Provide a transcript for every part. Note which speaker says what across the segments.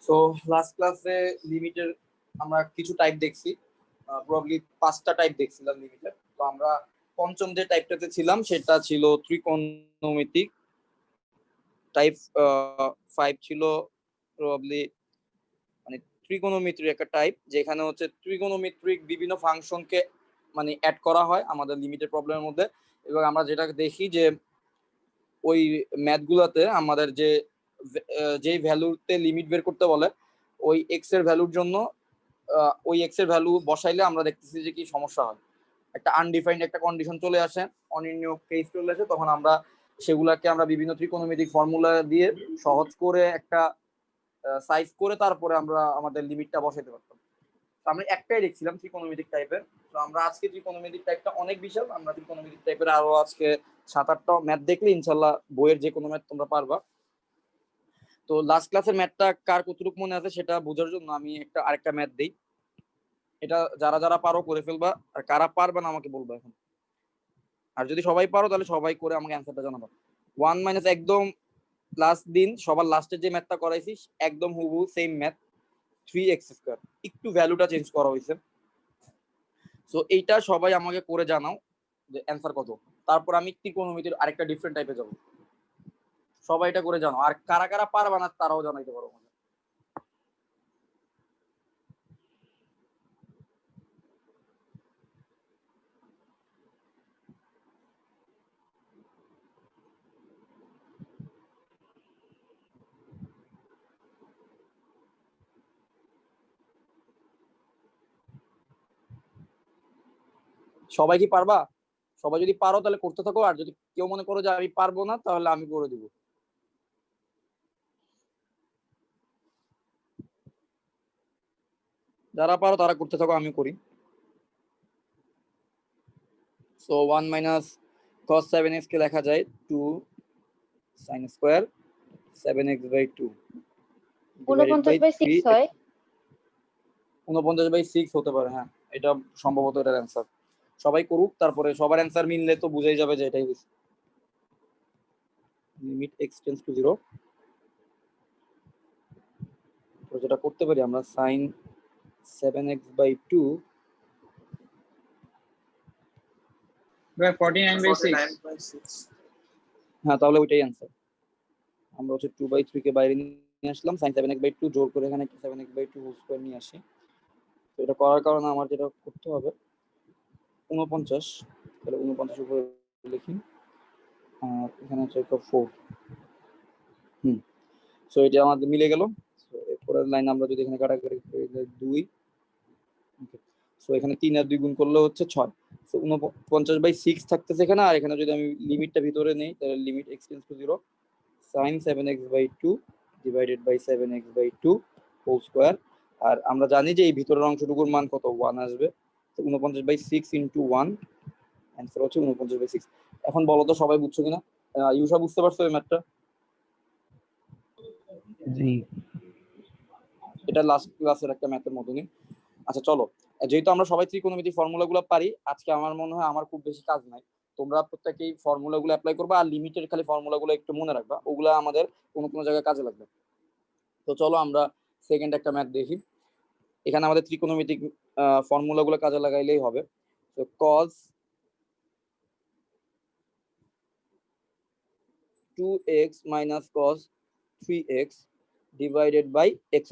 Speaker 1: So last ক্লাসে লিমিটের আমরা কিছু টাইপ দেখছি, প্রবাবলি 5টা টাইপ দেখছিলাম লিমিটের। তো আমরা পঞ্চম যে টাইপটাতে ছিলাম সেটা ছিল ত্রিকোণমিতিক টাইপ। 5 ছিল প্রবাবলি মানে ত্রিকোণমিতির একটা টাইপ, যেখানে হচ্ছে ত্রিকোণমিতিক বিভিন্ন ফাংশনকে মানে অ্যাড করা হয় আমাদের লিমিটের প্রবলেমের মধ্যে। এবং আমরা যেটা দেখি যে ওই ম্যাথগুলোতে আমাদের যে ভ্যালুতে লিমিট বের করতে বলে, ওই এক্স এর ভ্যালুর জন্য ওই এক্স এর ভ্যালু বসাইলে আমরা দেখতেছি যে কি সমস্যা হয়। একটা আনডিফাইন্ড একটা কন্ডিশন চলে আসে, অনির্ণয় কেস চলে আসে, তখন আমরা সেগুলাকে আমরা বিভিন্ন ত্রিকোণমিতিক ফর্মুলা দিয়ে সহজ করে একটা সাইজ করে তারপরে আমরা আমাদের লিমিটটা বসাইতে পারতাম। আমরা একটাই দেখছিলাম ত্রিকোণমিতিক টাইপের। তো আমরা আজকে ত্রিকোণমিতিক টাইপটা অনেক বিশাল, আমরা ত্রিকোণমিতিক টাইপের আরো আজকে 7-8টা ম্যাথ দেখলে ইনশাল্লাহ বইয়ের যে কোনো ম্যাথ তোমরা পারবা। তো লাস্ট ক্লাসের ম্যাথটা কার কতটুকু মনে আছে সেটা বোঝার জন্য আমি আরেকটা ম্যাথ দিই। এটা যারা যারা পারো করে ফেলবা, আর কারা পারবে না আমাকে বলবা এখন। আর যদি সবাই পারো তাহলে সবাই করে আমাকে অ্যান্সারটা জানাবো। 1 - একদম লাস্ট দিন সবার লাস্টের যে ম্যাথটা করাইছি একদম হুবহু সেম ম্যাথ, 3x²। একটু ভ্যালুটা চেঞ্জ করা হয়েছে। সো এইটা সবাই আমাকে করে জানাও যে অ্যান্সার কত। তারপর আমি ত্রিকোণমিতির আরেকটা ডিফারেন্ট টাইপে যাব। সবাই এটা করে জানো, আর কারা কারা পারবা না তারাও জানাইতে পারো। সবাই কি পারবা? সবাই যদি পারো তাহলে করতে থাকো, আর যদি কেউ মনে করো যে আমি পারবো না তাহলে আমি করে দিব। যারা পারো তারা করতে থাকো, আমি করি। সো 1 - cos 7x কে লেখা যায় 2 sin স্কয়ার 7x/2
Speaker 2: 49/6 হয়।
Speaker 1: 49/6 হতে পারে, হ্যাঁ এটা সম্ভবত এটার অ্যান্সার। সবাই করুক, তারপরে সবার অ্যান্সার মিললে তো বুঝাই যাবে যে এটাই হয়েছে। লিমিট x টেন্ডস টু 0, তো যেটা করতে পারি আমরা sin 7x/2
Speaker 3: 49/6।
Speaker 1: হ্যাঁ তাহলে ওইটাই অ্যান্সার। আমরা হচ্ছে 2/3 কে বাইরে নিয়ে আসলাম, sin 7x/2 জোর করে এখানে 7x/2 হোল স্কয়ার নিয়ে আসি। তো এটা করার কারণে আমার যেটা করতে হবে 49, তাহলে 49 উপরে লিখি, আর এখানে হচ্ছে 4। সো এটা আমাদের মিলে গেল। সো এরপরের লাইন আমরা যদি এখানে কাটাকাটি করি 2, সো এখানে 3 আর 2 গুণ করলে হচ্ছে 6। সো 49/6 থাকতেছে এখানে, আর এখানে যদি আমি লিমিটটা ভিতরে নেই তাহলে limit x tends to 0 sin 7x/2 divided by 7x/2 whole square. আর আমরা জানি যে এই ভিতরের অংশটুকুর মান কত, 1 আসবে। তো 49/6 ইনটু 1, অ্যান্সার হচ্ছে 49/6। এখন বলো তো সবাই বুঝছো কিনা? ইউসা বুঝতে পারছো এই ম্যাথটা?
Speaker 4: জি।
Speaker 1: এটা লাস্ট ক্লাসের একটা ম্যাথের মতনই। আচ্ছা চলো, যেহেতু আমরা সবাই ত্রিকোণমিতিক ফর্মুলাগুলো পারি, আজকে আমার মনে হয় আমার খুব বেশি কাজ নাই। তোমরা প্রত্যেকেই ফর্মুলাগুলো অ্যাপ্লাই করবা, আর লিমিটের খালি ফর্মুলাগুলো একটু মনে রাখবা, ওগুলো আমাদের কোনো কোনো জায়গায় কাজে লাগবে। তো চলো আমরা সেকেন্ড একটা ম্যাথ দেখি। এখানে আমাদের ত্রিকোণমিতিক ফর্মুলাগুলো কাজে লাগাইলেই হবে। তো cos 2x - cos 3x divided by x²।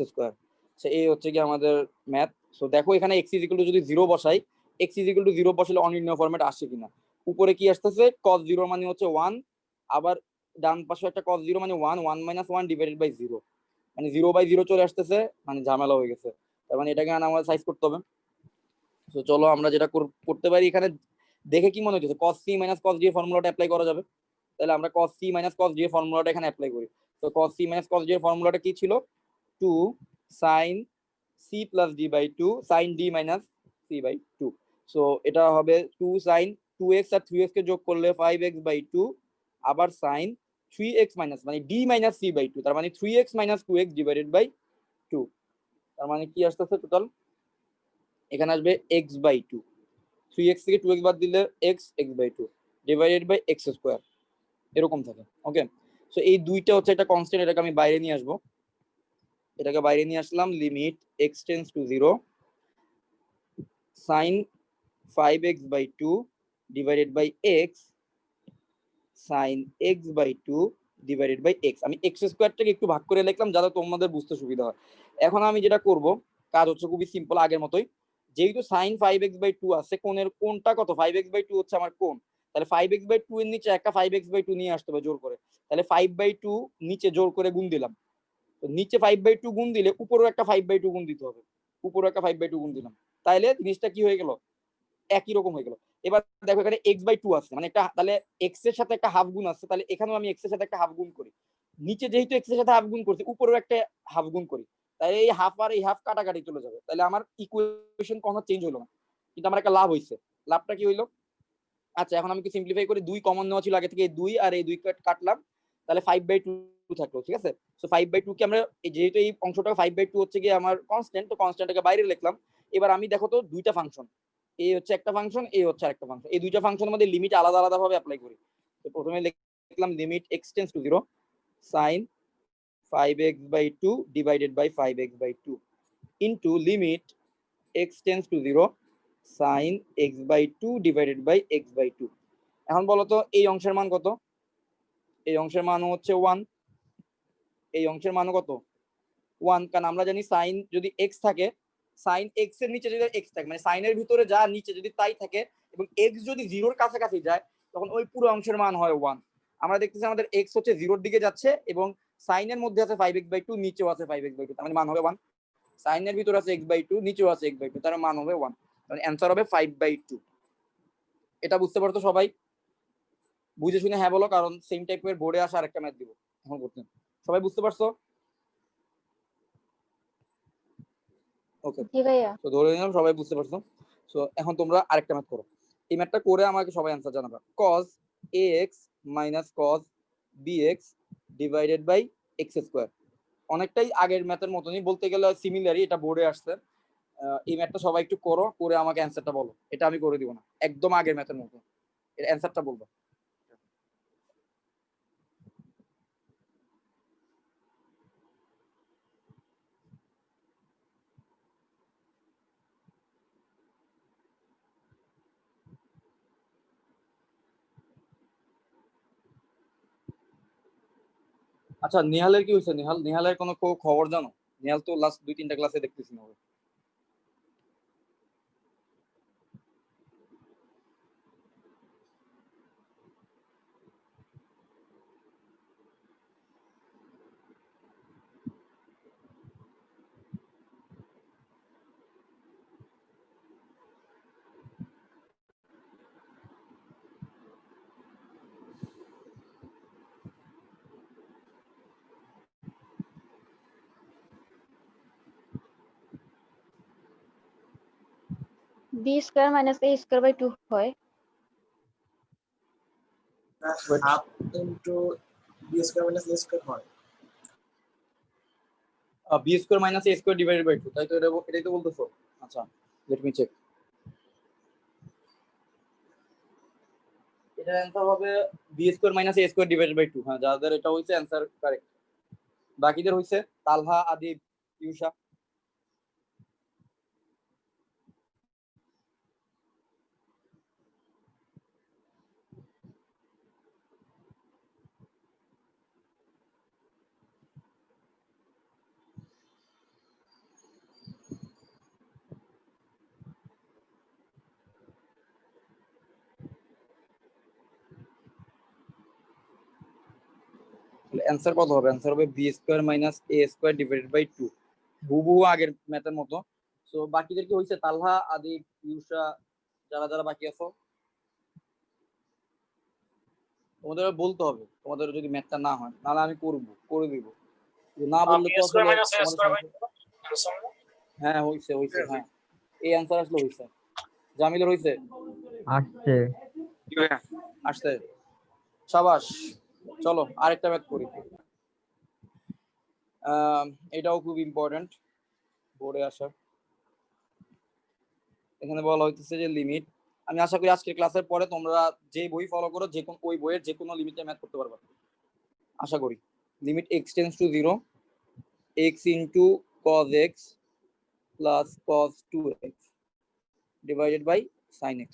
Speaker 1: এই হচ্ছে কি আমাদের ম্যাথ। সো দেখো এখানে x = 0 বসাই, x = 0 বসালে অনির্ণয় ফরম্যাট আসে কিনা। উপরে কি আসতেছে, cos 0 মানে হচ্ছে 1, আবার ডান পাশে একটা cos 0 মানে 1, 1 - 1 ডিভাইডেড বাই 0, মানে 0/0 চলে আসতেছে, মানে ঝামেলা হয়ে গেছে। তার মানে এটাকে আমাদের সাইজ করতে হবে। তো চলো আমরা যেটা করতে পারি, এখানে দেখে কি মনে হচ্ছে cos c - cos d এর ফর্মুলাটা অ্যাপ্লাই করা যাবে। তাহলে আমরা cos c - cos d এর ফর্মুলাটা এখানে অ্যাপ্লাই করি। তো cos c - cos d এর ফর্মুলাটা কি ছিল, 2 sin c + d/2 sin d - c/2। So এটা হবে 2 sin 2x আর 3x কে যোগ করলে 5x/2, আবার sin 3x মানে d - c/2, তার মানে 3x - 2x ডিভাইডেড বাই 2। তার মানে কি আসতেছে টোটাল, এখানে আসবে x/2, 3x থেকে 2x বাদ দিলে x/2 ডিভাইডেড বাই x², এরকম থাকে। ওকে, সো এই দুইটা হচ্ছে একটা কনস্ট্যান্ট, এটাকে আমি বাইরে নিয়ে আসবো। এটাকে বাইরে নিয়ে আসলাম, limit x tends to 0 sin 5x by 2 divided by x sin x by 2 divided by x। আমি x স্কয়ারটাকে একটু ভাগ করে লিখলাম যাতে তোমাদের বুঝতে সুবিধা হয়। এখন আমি যেটা করব, কাজ হচ্ছে খুবই সিম্পল, আগের মতোই। যেহেতু sin 5x by 2 আছে, কোণের কোণটা কত, 5x by 2 হচ্ছে আমার কোণ, তাহলে 5x by 2 এর নিচে একটা 5x by 2 নিয়ে আসতে হবে জোর করে। তাহলে 5 by 2 নিচে জোর করে গুণ দিলাম, তো নিচে 5 by 2 গুণ দিলে উপরেও একটা 5 by 2 গুণ দিতে হবে, উপরেও একটা 5 by 2 গুণ দিলাম, তাইলে জিনিসটা কি হয়ে গেল, একই রকম হয়ে গেল। এবার দেখো এখানে x বাই 2 আছে, মানে একটা, তাহলে x এর সাথে একটা হাফ গুণ আছে, তাহলে এখানেও আমি x এর সাথে একটা হাফ গুণ করি, নিচে যেহেতু x এর সাথে হাফ গুণ করছি উপরেও একটা হাফ গুণ করি, তাহলে এই হাফ আর এই হাফ কাটাকাটি চলে যাবে, তাহলে আমার ইকুয়েশন কোনো চেঞ্জ হলো না, কিন্তু আমার একটা লাভ হইছে। লাভটা কি হইলো, আচ্ছা এখন আমি কি সিম্পলিফাই করে 2 কমন নেওয়া ছিল আগে থেকে, এই 2 আর এই 2 কাটলাম, তাহলে 5/2 থাকলো, ঠিক আছে। সো 5/2 কে আমরা যেহেতু এই অংশটা 5/2 হচ্ছে কি আমার কনস্ট্যান্ট, তো কনস্ট্যান্টটাকে বাইরে লিখলাম। এবার আমি দেখো তো দুইটা ফাংশন, এই হচ্ছে একটা ফাংশন, এই হচ্ছে আরেকটা ফাংশন, এই দুইটা ফাংশনের মধ্যে লিমিট আলাদা আলাদা ভাবে অ্যাপ্লাই করি। তো প্রথমে লিখলাম limit x tends to 0 sin 5x by 2 divided by 5x by 2 into limit x tends to 0 sin x by 2 divided by x by 2। এখন বলো তো এই অংশের মান কত, এই অংশের মান হচ্ছে 1, এই অংশের মান কত 1, কারণ আমরা জানি সাইন যদি x থাকে, সাইন x এর নিচে যদি x থাকে, মানে সাইনের ভিতরে যা নিচে যদি তাই থাকে এবং x যদি 0 এর কাছাকাছি যায় তখন ওই পুরো অংশের মান হয় 1। আমরা দেখতেছি আমাদের x হচ্ছে 0 এর দিকে যাচ্ছে এবং সাইনের মধ্যে আছে 5x/2, নিচেও আছে 5x/2, তার মানে মান হবে 1। সাইনের ভিতরে আছে x/2, নিচেও আছে x/2, তার মান হবে 1, তাহলে অ্যানসার হবে 5/2। এটা বুঝতে পারতো সবাই? বুঝে শুনে হ্যাঁ বলো, কারণ সেম টাইপের বোর্ডে আসা আরেকটা ম্যাথ দিব এখন করতে। সবাই বুঝতে পারছো? ওকে,
Speaker 2: জি ভাইয়া।
Speaker 1: তো ধরে নিলাম সবাই বুঝতে পারছো। সো এখন তোমরা আরেকটা ম্যাথ করো, এই ম্যাথটা করে আমাকে সবাই অ্যানসার জানাবা। cos ax minus cos bx divided by x square, অনেকটাই আগের ম্যাথের মতনই, বলতে গেলে সিমিলারই, এটা বোর্ডে আসছে। এই ম্যাথটা সবাই একটু করো, করে আমাকে অ্যানসারটা বলো। এটা আমি করে দিব না, একদম আগের ম্যাথের মতো, এর অ্যানসারটা বলবো। আচ্ছা নিহালের কি হয়েছে, নিহালের কোনো খবর জানো? নিহাল তো লাস্ট 2-3টা ক্লাসে দেখতেছি না।
Speaker 2: b square minus a square by 2 হয়
Speaker 3: half into B square minus এ স্কয়ার হয়।
Speaker 1: B square minus A square divided by 2, তাই তো? এটাই তো বলতেছো। আচ্ছা লেট মি চেক, এটার অ্যানসার হবে B square minus A square divided by 2। হ্যাঁ, যাদের এটা হইছে অ্যানসার কারেক্ট। বাকিদের হইছে তালহা, আদিব, ইউশা। অ্যানসার কত হবে? অ্যানসার হবে B square minus A square divided by 2, হুবহু আগের ম্যাথের মতো। সো বাকিদের কি হইছে? তালহা, আদিব, ইউশা, যারা যারা বাকি আছো তোমাদের বলতে হবে, তোমাদের যদি ম্যাথটা না হয়, নাহলে আমি করে দিব, না বললে তো আসলে হ্যাঁ হইছে হইছে, হ্যাঁ এই অ্যানসার আসলে হইছে। জামিলের হইছে?
Speaker 4: আসছে।
Speaker 1: আসছে, শাবাশ। চলো আরেকটা ম্যাথ করি, এটাও খুব ইম্পর্টেন্ট বোর্ডে আসার। এখানে বলা হইতেছে যে লিমিট, আমি আশা করি আজকের ক্লাসের পরে তোমরা যে বই ফলো করো যে ওই বইয়ের যে কোনো লিমিটে ম্যাথ করতে পারবা আশা করি। Limit x tends to 0 x into cos x plus cos 2x divided by sin x।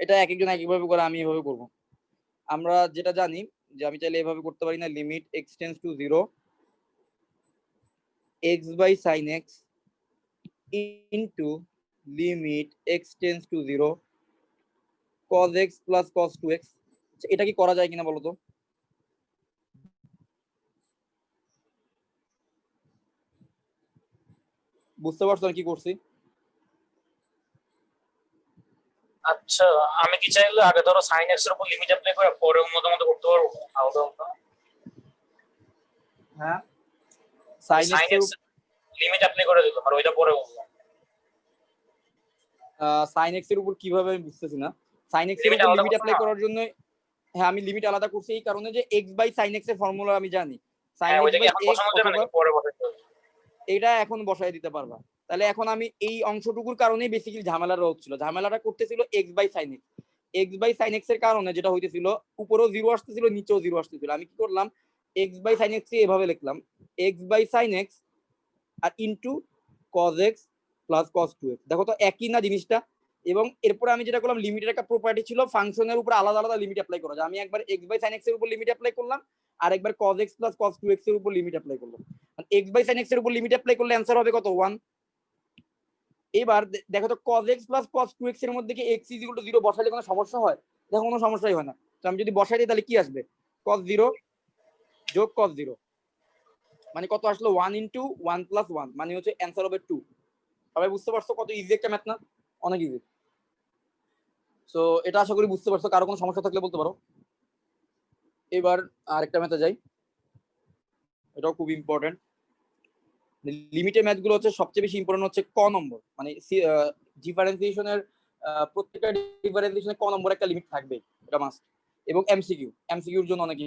Speaker 1: এটা এক একজন একইভাবে করে, আমি এভাবে করব। আমরা যেটা জানি যে আমি চাইলে এভাবে করতে পারি না, limit x tends to 0 x by sin x into limit x tends to 0 cos x plus cos 2x। এটা কি করা যায় কিনা বলো তো? বুঝতে পারছো আমি কি করছি?
Speaker 4: আচ্ছা, আমি কি চাইলে আগে ধরো sin x এর উপর লিমিট অ্যাপ্লাই করে পরে অন্য মতো করতে পারবো আলাদা আলাদা?
Speaker 1: হ্যাঁ, sin
Speaker 4: sin
Speaker 1: x
Speaker 4: x limit apply করে দিলাম আর ওইটা পরে বললাম।
Speaker 1: sin x এর উপর কিভাবে আমি বুঝতেছি না। sin x এর
Speaker 4: Limit
Speaker 1: উপর
Speaker 4: আলাদা
Speaker 1: লিমিট
Speaker 4: করছো
Speaker 1: অ্যাপ্লাই
Speaker 4: না?
Speaker 1: করার জন্য, হ্যাঁ আমি লিমিট আলাদা করছি এই কারণে যে x by sin x এর ফর্মুলা আমি জানি, sin
Speaker 4: হ্যাঁ,
Speaker 1: x
Speaker 4: ওইটা কি
Speaker 1: by
Speaker 4: এখন
Speaker 1: x
Speaker 4: বসানো যাবে
Speaker 1: অথবা
Speaker 4: নাকি পরে বসাতে হবে?
Speaker 1: এটা এখন বসায় দিতে পারবা। তাহলে এখন আমি এই অংশটুকুর কারণেই বেসিক্যালি ঝামেলাটা হচ্ছিল, ঝামেলাটা করতেছিল x by sin x। x by sin x এর কারণে যেটা হইতেছিল, উপরেও 0 আসতেছিল নিচেও 0 আসতেছিল। আমি কি করলাম, x by sin x কে এভাবে লিখলাম x by sin x আর into cos x plus cos 2x। দেখো তো একই না জিনিসটা। এবং এরপরে আমি যেটা করলাম, লিমিটের একটা প্রপার্টি ছিল ফাংশনের উপর আলাদা আলাদা লিমিট অ্যাপ্লাই করা যায়। আমি একবার x by sin x এর উপর লিমিট অ্যাপ্লাই করলাম, আর একবার cos x plus cos 2x এর উপর লিমিট অ্যাপ্লাই করলাম। x by sin x এর উপর লিমিট অ্যাপ্লাই করলে অ্যান্সার হবে কত? 1। এবার দেখো তো cos x plus cos 2x এর মধ্যে কি x = 0 বসালে কোনো সমস্যা হয়? দেখো কোনো সমস্যাই হয় না। তো আমি যদি বসাই দিই তাহলে কি আসবে? cos 0 যোগ cos 0 মানে কত আসলো? 1 * 1 + 1 মানে হচ্ছে অ্যান্সার হবে 2। সবাই বুঝতে পারছো কত ইজি একটা ম্যাথ না? অনেক ইজি। সো এটা আশা করি বুঝতে পারছো। কারো কোনো সমস্যা থাকলে বলতে পারো। এবার আরেকটা ম্যাথে যাই, এটাও খুব ইম্পর্টেন্ট। লিমিটের ম্যাথগুলো হচ্ছে সবচেয়ে বেশি ইম্পর্টেন্ট হচ্ছে ক নম্বর, মানে ডিফারেন্সিয়েশনের প্রত্যেকটা ডিফারেন্সিয়েশনে ক নম্বর একটা লিমিট থাকবে, এটা মাস্ট। এবং এমসিকিউর জন্য অনেক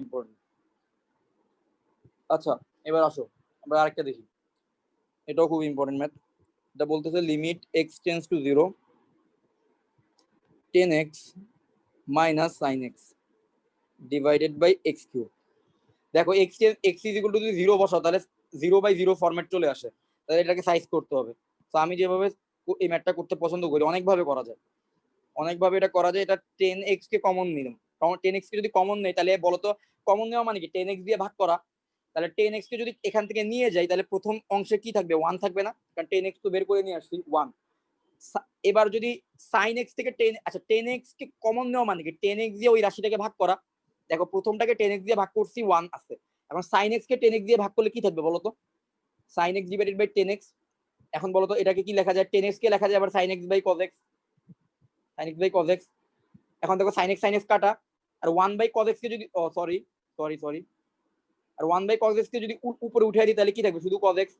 Speaker 1: ইম্পর্টেন্ট। আচ্ছা, এবার আসো আমরা আরেকটা দেখি, এটাও খুব ইম্পর্টেন্ট ম্যাথ। এটা বলতেছে limit x tends to 0 10x minus sin x divided by x cube। দেখো x = যদি 0 বসাও তাহলে 0/0 ফরম্যাট চলে আসে, তাহলে এটাকে সাইজ করতে হবে। তো আমি যেভাবে এই ম্যাথটা করতে পছন্দ করি, অনেকভাবে করা যায়, অনেকভাবে এটা করা যায়। এটা 10x কে কমন নিলাম, 10x কে যদি কমন নেই তাহলে বলতো কমন নেওয়া মানে কি? 10x দিয়ে ভাগ করা। তাহলে 10x কে যদি এখান থেকে নিয়ে যাই তাহলে প্রথম অংশে কি থাকবে? 1 থাকবে না, কারণ 10x তো বের করে নিয়ে আসছি 1। এবার যদি sin x থেকে 10, আচ্ছা 10x কে কমন নেওয়া মানে কি? 10x দিয়ে ওই রাশিটাকে ভাগ করা। দেখো প্রথমটাকে 10x দিয়ে ভাগ করছি 1 আছে, এখন sin x কে 10x দিয়ে ভাগ করলে কি থাকবে বলতো? sin x divided by 10x। এখন বলতো এটাকে কি লেখা যায়? 10x কে লেখা যায় আবার sin x by cos x, sin x by cos x। এখন দেখো sin x কাটা, আর 1 বাই cos x কে যদি সরি আর 1 বাই cos x কে যদি উপরে উঠিয়ে দিই তাহলে কি থাকবে? শুধু cos x।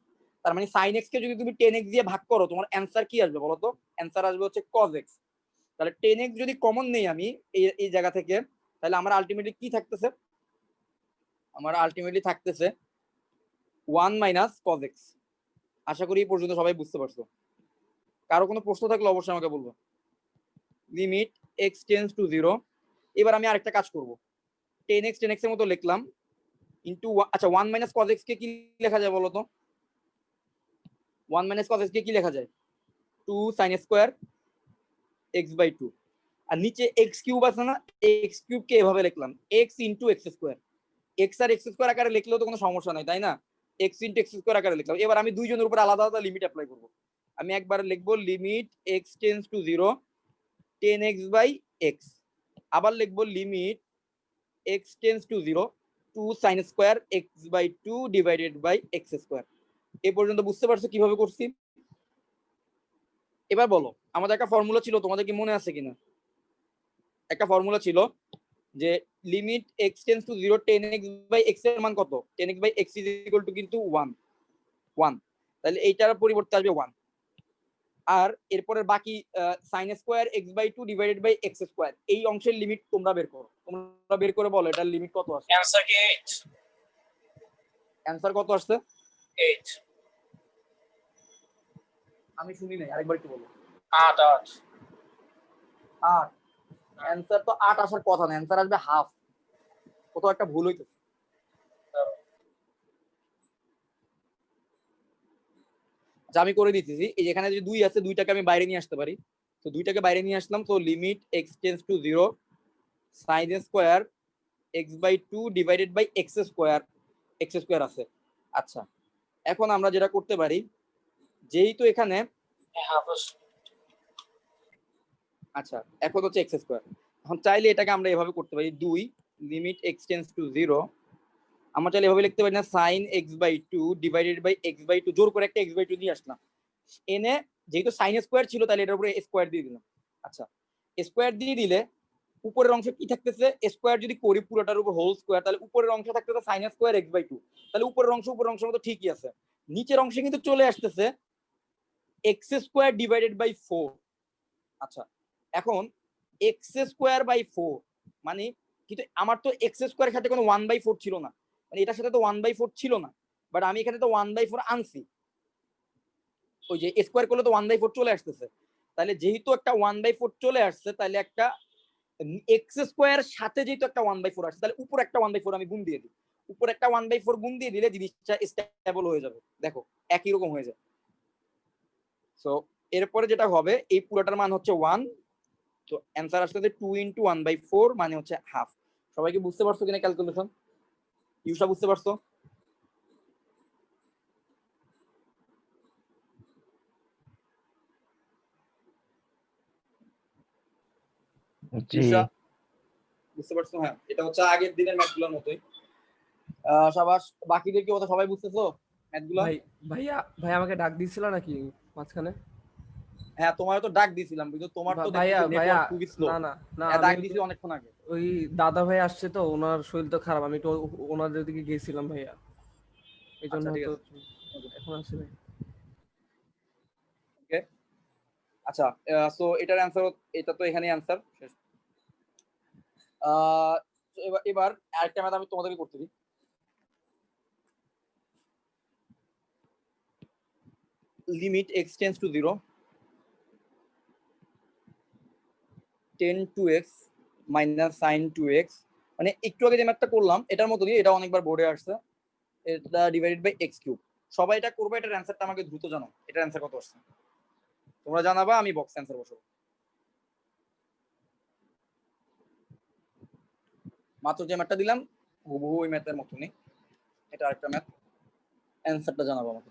Speaker 1: তার মানে sin x কে যদি তুমি 10x দিয়ে ভাগ করো তোমার অ্যান্সার কি আসবে বলতো? অ্যান্সার আসবে হচ্ছে cos x। তাহলে 10x যদি কমন নেই আমি এই জায়গা থেকে, তাহলে আমার আলটিমেটলি কি থাকতেছে? আমার আলটিমেটলি থাকতেছে 1 মাইনাস cos x। আশা করি এই পর্যন্ত সবাই বুঝতে পারছো। কারো কোনো প্রশ্ন থাকলে অবশ্যই আমাকে বলবো। Limit x tends to 0। এবার আমি আরেকটা কাজ করব, 10x এর মতো লিখলাম ইনটু, আচ্ছা 1 মাইনাস cos x কে কি লেখা যায় বলো তো? 1 মাইনাস cos x কে কি লেখা যায়? 2 sin স্কয়ার x বাই 2। আর নিচে x কিউব আছে না, x কিউব কে এভাবে লিখলাম x into x square. x আর x স্কয়ার আকারে লিখলেও তো কোনো সমস্যা নাই, তাই না? x ইনটু x স্কয়ার আকারে লিখলাম। এবার আমি দুইজনের উপর আলাদা আলাদা লিমিট অ্যাপ্লাই করব। আমি একবার লিখবো limit x tends to 0 10x by x, আবার লিখবো limit x tends to 0 2 sin square x by 2 divided by x square. এই পর্যন্ত বুঝতে পারছো কিভাবে করছি? এবার বলো, আমাদের একটা ফর্মুলা ছিল, তোমাদের কি মনে আছে কিনা? একটা ফর্মুলা ছিল যে limit x tends to 0 10x by x এর মান কত? 10x by x is equal to কিন্তু 1। তাহলে এইটার পরিবর্তে আসবে 1। আর এরপরের বাকি sin square x by 2 divided by x square, এই অংশের লিমিট তোমরা বের করো। তোমরা বের করে বলো এটার লিমিট কত আসছে?
Speaker 4: অ্যানসার কি 8?
Speaker 1: অ্যানসার কত আসছে?
Speaker 4: 8।
Speaker 1: আমি শুনি নাই, আরেকবার একটু বলো।
Speaker 4: 8 8।
Speaker 1: 8? অ্যানসার তো 8 আসার কথা না, অ্যানসার আসবে হাফ। কত একটা ভুল হইতেছে। যা আমি করে দিতেছি, এই যেখানে যে 2 আছে 2টাকে আমি বাইরে নিয়ে আসতে পারি। তো 2টাকে বাইরে নিয়ে আসলাম, তো limit x tends to 0 sin square x/2 divided by x square আছে। আচ্ছা, এখন আমরা যেটা করতে পারি, যেহেতু এখানে
Speaker 4: হাফ
Speaker 1: আচ্ছা এখন হচ্ছে x স্কয়ার, এখন চাইলে এটাকে আমরা এভাবে করতে পারি 2 লিমিট x টেন্ডস টু 0, আমরা চাইলে এভাবে লিখতে পারি না sin x/2 divided by x/2, জোর করে একটা x/2 দিয়ে আসলাম, এনে যেহেতু sin স্কয়ার ছিল তাহলে এটার উপরে স্কয়ার দিয়ে দিলাম। আচ্ছা, স্কয়ার দিয়ে দিলে উপরের অংশ কি থাকতেছে, স্কয়ার যদি করি পুরোটার উপর হোল স্কয়ার, তাহলে উপরের অংশ থাকতেছে sin স্কয়ার x/2, তাহলে উপরের অংশের মতো ঠিকই আছে, নিচের অংশে কিন্তু চলে আসতেছে x স্কয়ার ডিভাইডেড বাই 4। আচ্ছা, এখন x স্কয়ার বাই 4 মানে, কিন্তু আমার তো x স্কয়ারের সাথে কোনো 1/4 ছিল না, মানে এটার সাথে তো 1/4 ছিল না, বাট আমি এখানে তো 1/4 আনছি, ওই যে স্কয়ার করলে তো 1/4 চলে আসতেছে, তাহলে যেহেতু একটা 1/4 চলে আসছে, তাহলে একটা এক্স স্কয়ার সাথে যেহেতু একটা 1/4 আসছে, তাহলে উপর একটা 1/4 আমি গুণ দিয়ে দিই, উপর একটা 1/4 গুণ দিয়ে দিলে জিনিসটা স্টেবল হয়ে যাবে, দেখো একই রকম হয়ে যায়। সো এরপরে যেটা হবে, এই পুরোটার মান হচ্ছে 1, তো অ্যান্সার আসলে 2 × 1/4 মানে হচ্ছে হাফ। সবাইকে বুঝতে পারছো কিনা ক্যালকুলেশন? ইউসা বুঝতে পারছো?
Speaker 5: জি
Speaker 1: ইউসা বুঝতে পারছো? হ্যাঁ, এটা হচ্ছে আগের দিনের ম্যাথগুলোর মতোই। সবাই বাকিদের কি কথা সবাই বুঝতেছো ম্যাথগুলো?
Speaker 6: ভাই আমাকে ডাক দিছিল নাকি মাঝখানে?
Speaker 1: হ্যাঁ, তোমার তো ডাক দিছিলাম, কিন্তু তোমার তো
Speaker 6: ভাইয়া
Speaker 1: দেখতেছি
Speaker 6: ভাইয়া
Speaker 1: নেটওয়ার্ক খুবই স্লো।
Speaker 6: না না না,
Speaker 1: হ্যাঁ,
Speaker 6: আমি
Speaker 1: ডাক দিছি অনেকক্ষণ আগে।
Speaker 6: ওই দাদা ভাই আসছে তো, ওনার শরীর তো খারাপ, আমি তো ওনাদের দিকে গেছিলাম ভাইয়া, এই জন্য
Speaker 1: আচ্ছা ঠিক
Speaker 6: তো
Speaker 1: আছে,
Speaker 6: এখন আসছে ভাই।
Speaker 1: ওকে। আচ্ছা, সো এটার অ্যান্সার, এটা তো এখানেই অ্যান্সার শেষ। এবার আরেকটা ম্যাথ আমি তোমাদেরকে করতে দিই। Limit x tends to 0 10 2x minus sin 2x, মানে একটু আগে যে ম্যাথটা করলাম এটার মতো দিয়ে, এটা অনেকবার বোর্ডে আসছে, এটা ডিভাইডেড বাই x কিউব। সবাই এটা করবে, এটার অ্যান্সারটা আমাকে দ্রুত জানাও, এটার অ্যান্সার কত আসছে তোমরা জানাবা, আমি বক্স অ্যান্সার বসাবো। মাত্র যে ম্যাথটা দিলাম হুবহু ওই ম্যাথের মতনই, এটা আরেকটা ম্যাথ, অ্যান্সারটা জানাবো আমাকে।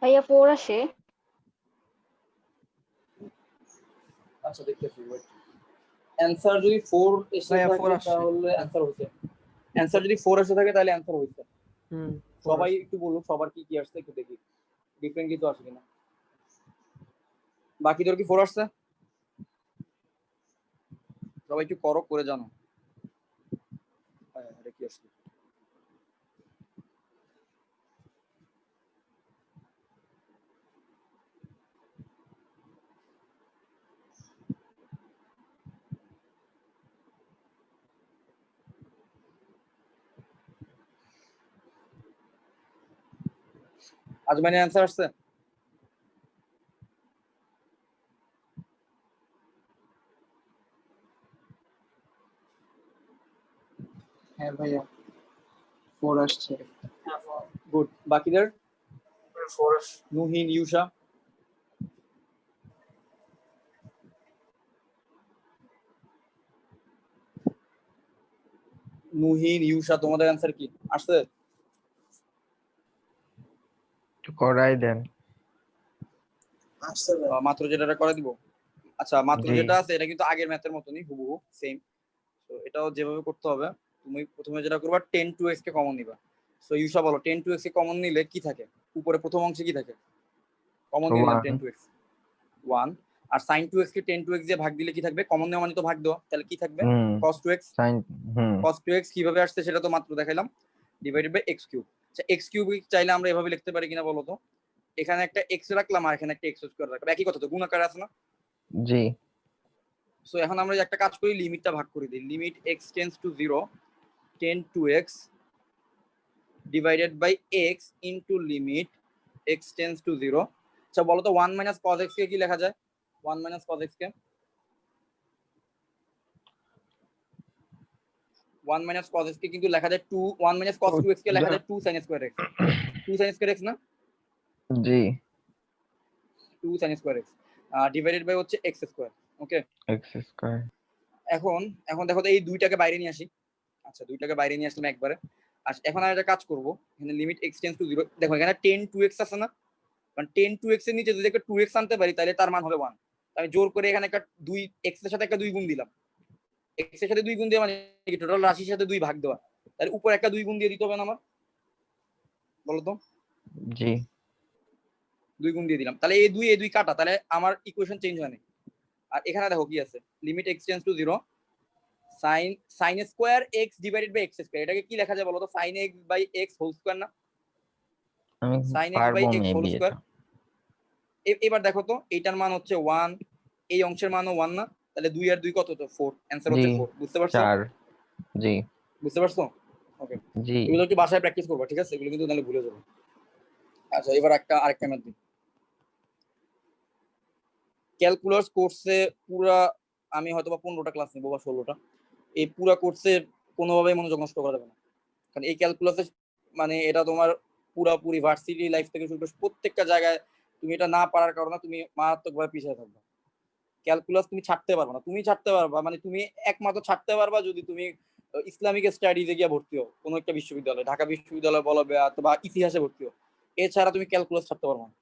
Speaker 2: ভাইয়া 4 আসে।
Speaker 1: আচ্ছা দেখতেছি, ওয়েট। অ্যান্সার যদি 4 এসে
Speaker 6: ভাইয়া 4
Speaker 1: থাকে
Speaker 6: আসছে।
Speaker 1: তাহলে অ্যান্সার হয়েছে, অ্যান্সার যদি 4 এসে থাকে তাহলে অ্যান্সার হয়েছে।
Speaker 6: হুম,
Speaker 1: সবাই একটু বলুক সবার কি কি আসছে, একটু দেখি ডিফারেন্ট কিছু আসে কিনা। বাকিদের কি 4 আসছে? সবাই একটু করক করে জানো। হ্যাঁ, এটা কি আসছে? আজমাইনের অ্যান্সার আসছে?
Speaker 3: হ্যাঁ ভাইয়া 4 আসছে।
Speaker 1: গুড। বাকিদের?
Speaker 4: 4
Speaker 1: নুহিন, ইউসা? নুহিন, ইউসা, তোমাদের অ্যান্সার কি আসছে?
Speaker 5: একটু করাই দেন।
Speaker 3: আসছে ভাই।
Speaker 1: মাত্র যেটা করে দিব। আচ্ছা, মাত্র
Speaker 5: জি
Speaker 1: যেটা আছে এটা কিন্তু আগের ম্যাথের মতনই হুবহু সেম। তো এটাও যেভাবে করতে হবে, তুমি প্রথমে যেটা করবা 10 2x কে কমন নিবা। সো ইউসা বলো 10 2x কে কমন নিলে কি থাকে, উপরে প্রথম অংশে কি থাকে? কমন দিয়ে দিলাম
Speaker 5: One.
Speaker 1: 10 2x 1 আর sin 2x কে 10 2x দিয়ে ভাগ দিলে কি থাকবে কমন নেওয়া মানে তো ভাগ দেওয়া তাহলে কি থাকবে cos 2x
Speaker 5: Sin.
Speaker 1: cos 2x কিভাবে আসছে সেটা তো মাত্র দেখাইলাম ডিভাইডেড বাই x কিউব আচ্ছা x কিউব চাইলে আমরা এভাবে লিখতে পারি কিনা বলো তো এখানে একটা x রাখলাম আর এখানে একটা x স্কয়ার রাখলাম একই কথা তো গুণ আকারে আছে না
Speaker 5: জি।
Speaker 1: সো এখন আমরা একটা কাজ করি লিমিটটা ভাগ করে দিই limit x tends to 0 10 2x divided by x into limit x tends to 0 আচ্ছা বলো তো 1 মাইনাস cos x কে কি লেখা যায় 1 মাইনাস cos x কে 1 মাইনাস cos x কে কিন্তু লেখা যায় 2 1 মাইনাস cos 2x কে লেখা যায় 2 sin square x 2 sin square x না
Speaker 5: জি।
Speaker 1: 2 sin square x divided by হচ্ছে x square okay
Speaker 5: X square.
Speaker 1: এখন দেখো তো এই দুইটাকে বাইরে নিয়ে আসি আচ্ছা দুইটাকে বাইরে নিয়ে আসলাম একবারে আর এখন আর একটা কাজ করব এখানে লিমিট x টেন্ডস টু 0 দেখো এখানে 10 2x আছে না কারণ 10 2x এর নিচে যদি একটা 2x আনতে পারি তাহলে তার মান হবে 1 আমি জোর করে এখানে একটা 2 x এর সাথে একটা 2 গুণ দিলাম x এর সাথে 2 গুণ দিয়ে মানে কি টোটাল রাশির সাথে 2 ভাগ দেওয়া তাহলে উপর একটা 2 গুণ দিয়ে দিতে হবে না আমার বলো তো
Speaker 5: জি।
Speaker 1: 2 গুণ দিয়ে দিলাম তাহলে এই দুই কাটা তাহলে আমার ইকুয়েশন চেঞ্জ হয় না আর এখানে দেখো কি আছে limit x tends to 0 sin square x divided by x square এটাকে কি লেখা যায় বলো তো sin x by x whole square না
Speaker 5: আমি
Speaker 1: sin x
Speaker 5: পারবো
Speaker 1: by x whole
Speaker 5: maybe
Speaker 1: square
Speaker 5: এটা।
Speaker 1: এবার দেখো তো এইটার মান হচ্ছে 1 এই অংশের মানও 1 না তাহলে 2 আর 2 কত তো 4 অ্যানসার হচ্ছে
Speaker 5: জি।
Speaker 1: 4 বুঝতে পারছো
Speaker 5: 4. জি।
Speaker 1: বুঝতে পারছো ওকে
Speaker 5: জি।
Speaker 1: এগুলো একটু বাসায় প্র্যাকটিস করবা ঠিক আছে এগুলো কিন্তু নাহলে ভুলে যাবে আচ্ছা এবার আরেকটা ম্যাথ দিই ক্যালকুলাস কোর্সে পুরা আমি হয়তো বা 15টা ক্লাস নিব বা 16টা এই পুরা কোর্সে কোনোভাবেই মনোযোগ নষ্ট করা যাবে না কারণ এই ক্যালকুলাসে মানে এটা তোমার পুরাপুরি ভার্সিটি লাইফ থেকে শুরু করে প্রত্যেকটা জায়গায় তুমি এটা না পারার কারণে তুমি মারাত্মকভাবে পিছিয়ে থাকবে ক্যালকুলাস তুমি ছাড়তে পারবে না তুমি ছাড়তে পারবা মানে তুমি একমাত্র ছাড়তে পারবা যদি তুমি ইসলামিক স্টাডিজে গিয়ে ভর্তি হও কোনো একটা বিশ্ববিদ্যালয় ঢাকা বিশ্ববিদ্যালয় বলো অথবা ইতিহাসে ভর্তি হও এছাড়া তুমি ক্যালকুলাস ছাড়তে পারবে না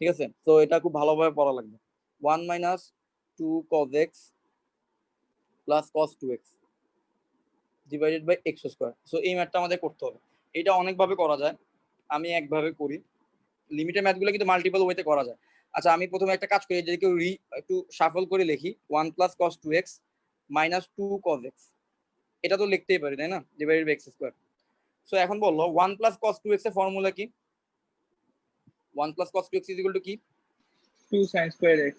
Speaker 1: ঠিক আছে তো এটা খুব ভালোভাবে পড়া লাগবে 1 minus 2 cos x plus cos 2x divided by x square so এই ম্যাথটা আমাদের করতে হবে এটা অনেকভাবে করা যায় আমি একভাবে করি লিমিটের ম্যাথগুলো কিন্তু মাল্টিপল ওয়েতে করা যায় আচ্ছা আমি প্রথমে একটা কাজ করি যদি কেউ একটু শাফল করে লিখি 1 plus cos 2x minus 2 cos x এটা তো লিখতেই পারি তাই না divided by x square so এখন বললো 1 প্লাস cos 2x এর ফর্মুলা কি 1 plus cos 2x is equal to কি
Speaker 7: 2 sin square x.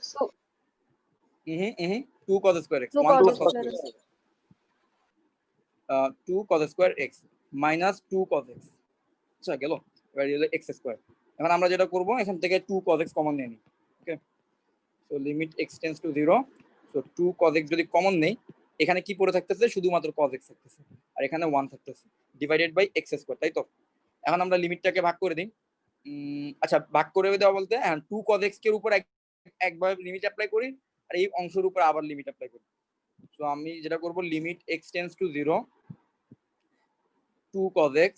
Speaker 1: 2 cos square x
Speaker 2: 2
Speaker 1: 1
Speaker 2: cos
Speaker 1: plus cos
Speaker 2: square
Speaker 1: 2x 2 cos square x minus 2 cos x আচ্ছা গেল এবার হলো x square এখন আমরা যেটা করব এখান থেকে 2 cos x কমন নিয়ে নিই okay so limit x tends to 0 so 2 cos x যদি কমন নেই এখানে কি পড়ে থাকতেছে শুধুমাত্র cos x থাকতেছে আর এখানে 1 থাকতেছে ডিভাইডেড বাই x স্কয়ার তাই তো এখন আমরা লিমিটটাকে ভাগ করে দিই আচ্ছা ভাগ করে দেওয়া বলতে 2 cos x এর উপর একবার লিমিট অ্যাপ্লাই করি আর এই অংশের উপর আবার লিমিট অ্যাপ্লাই করি সো আমি যেটা করব limit x tends to 0 2 cos x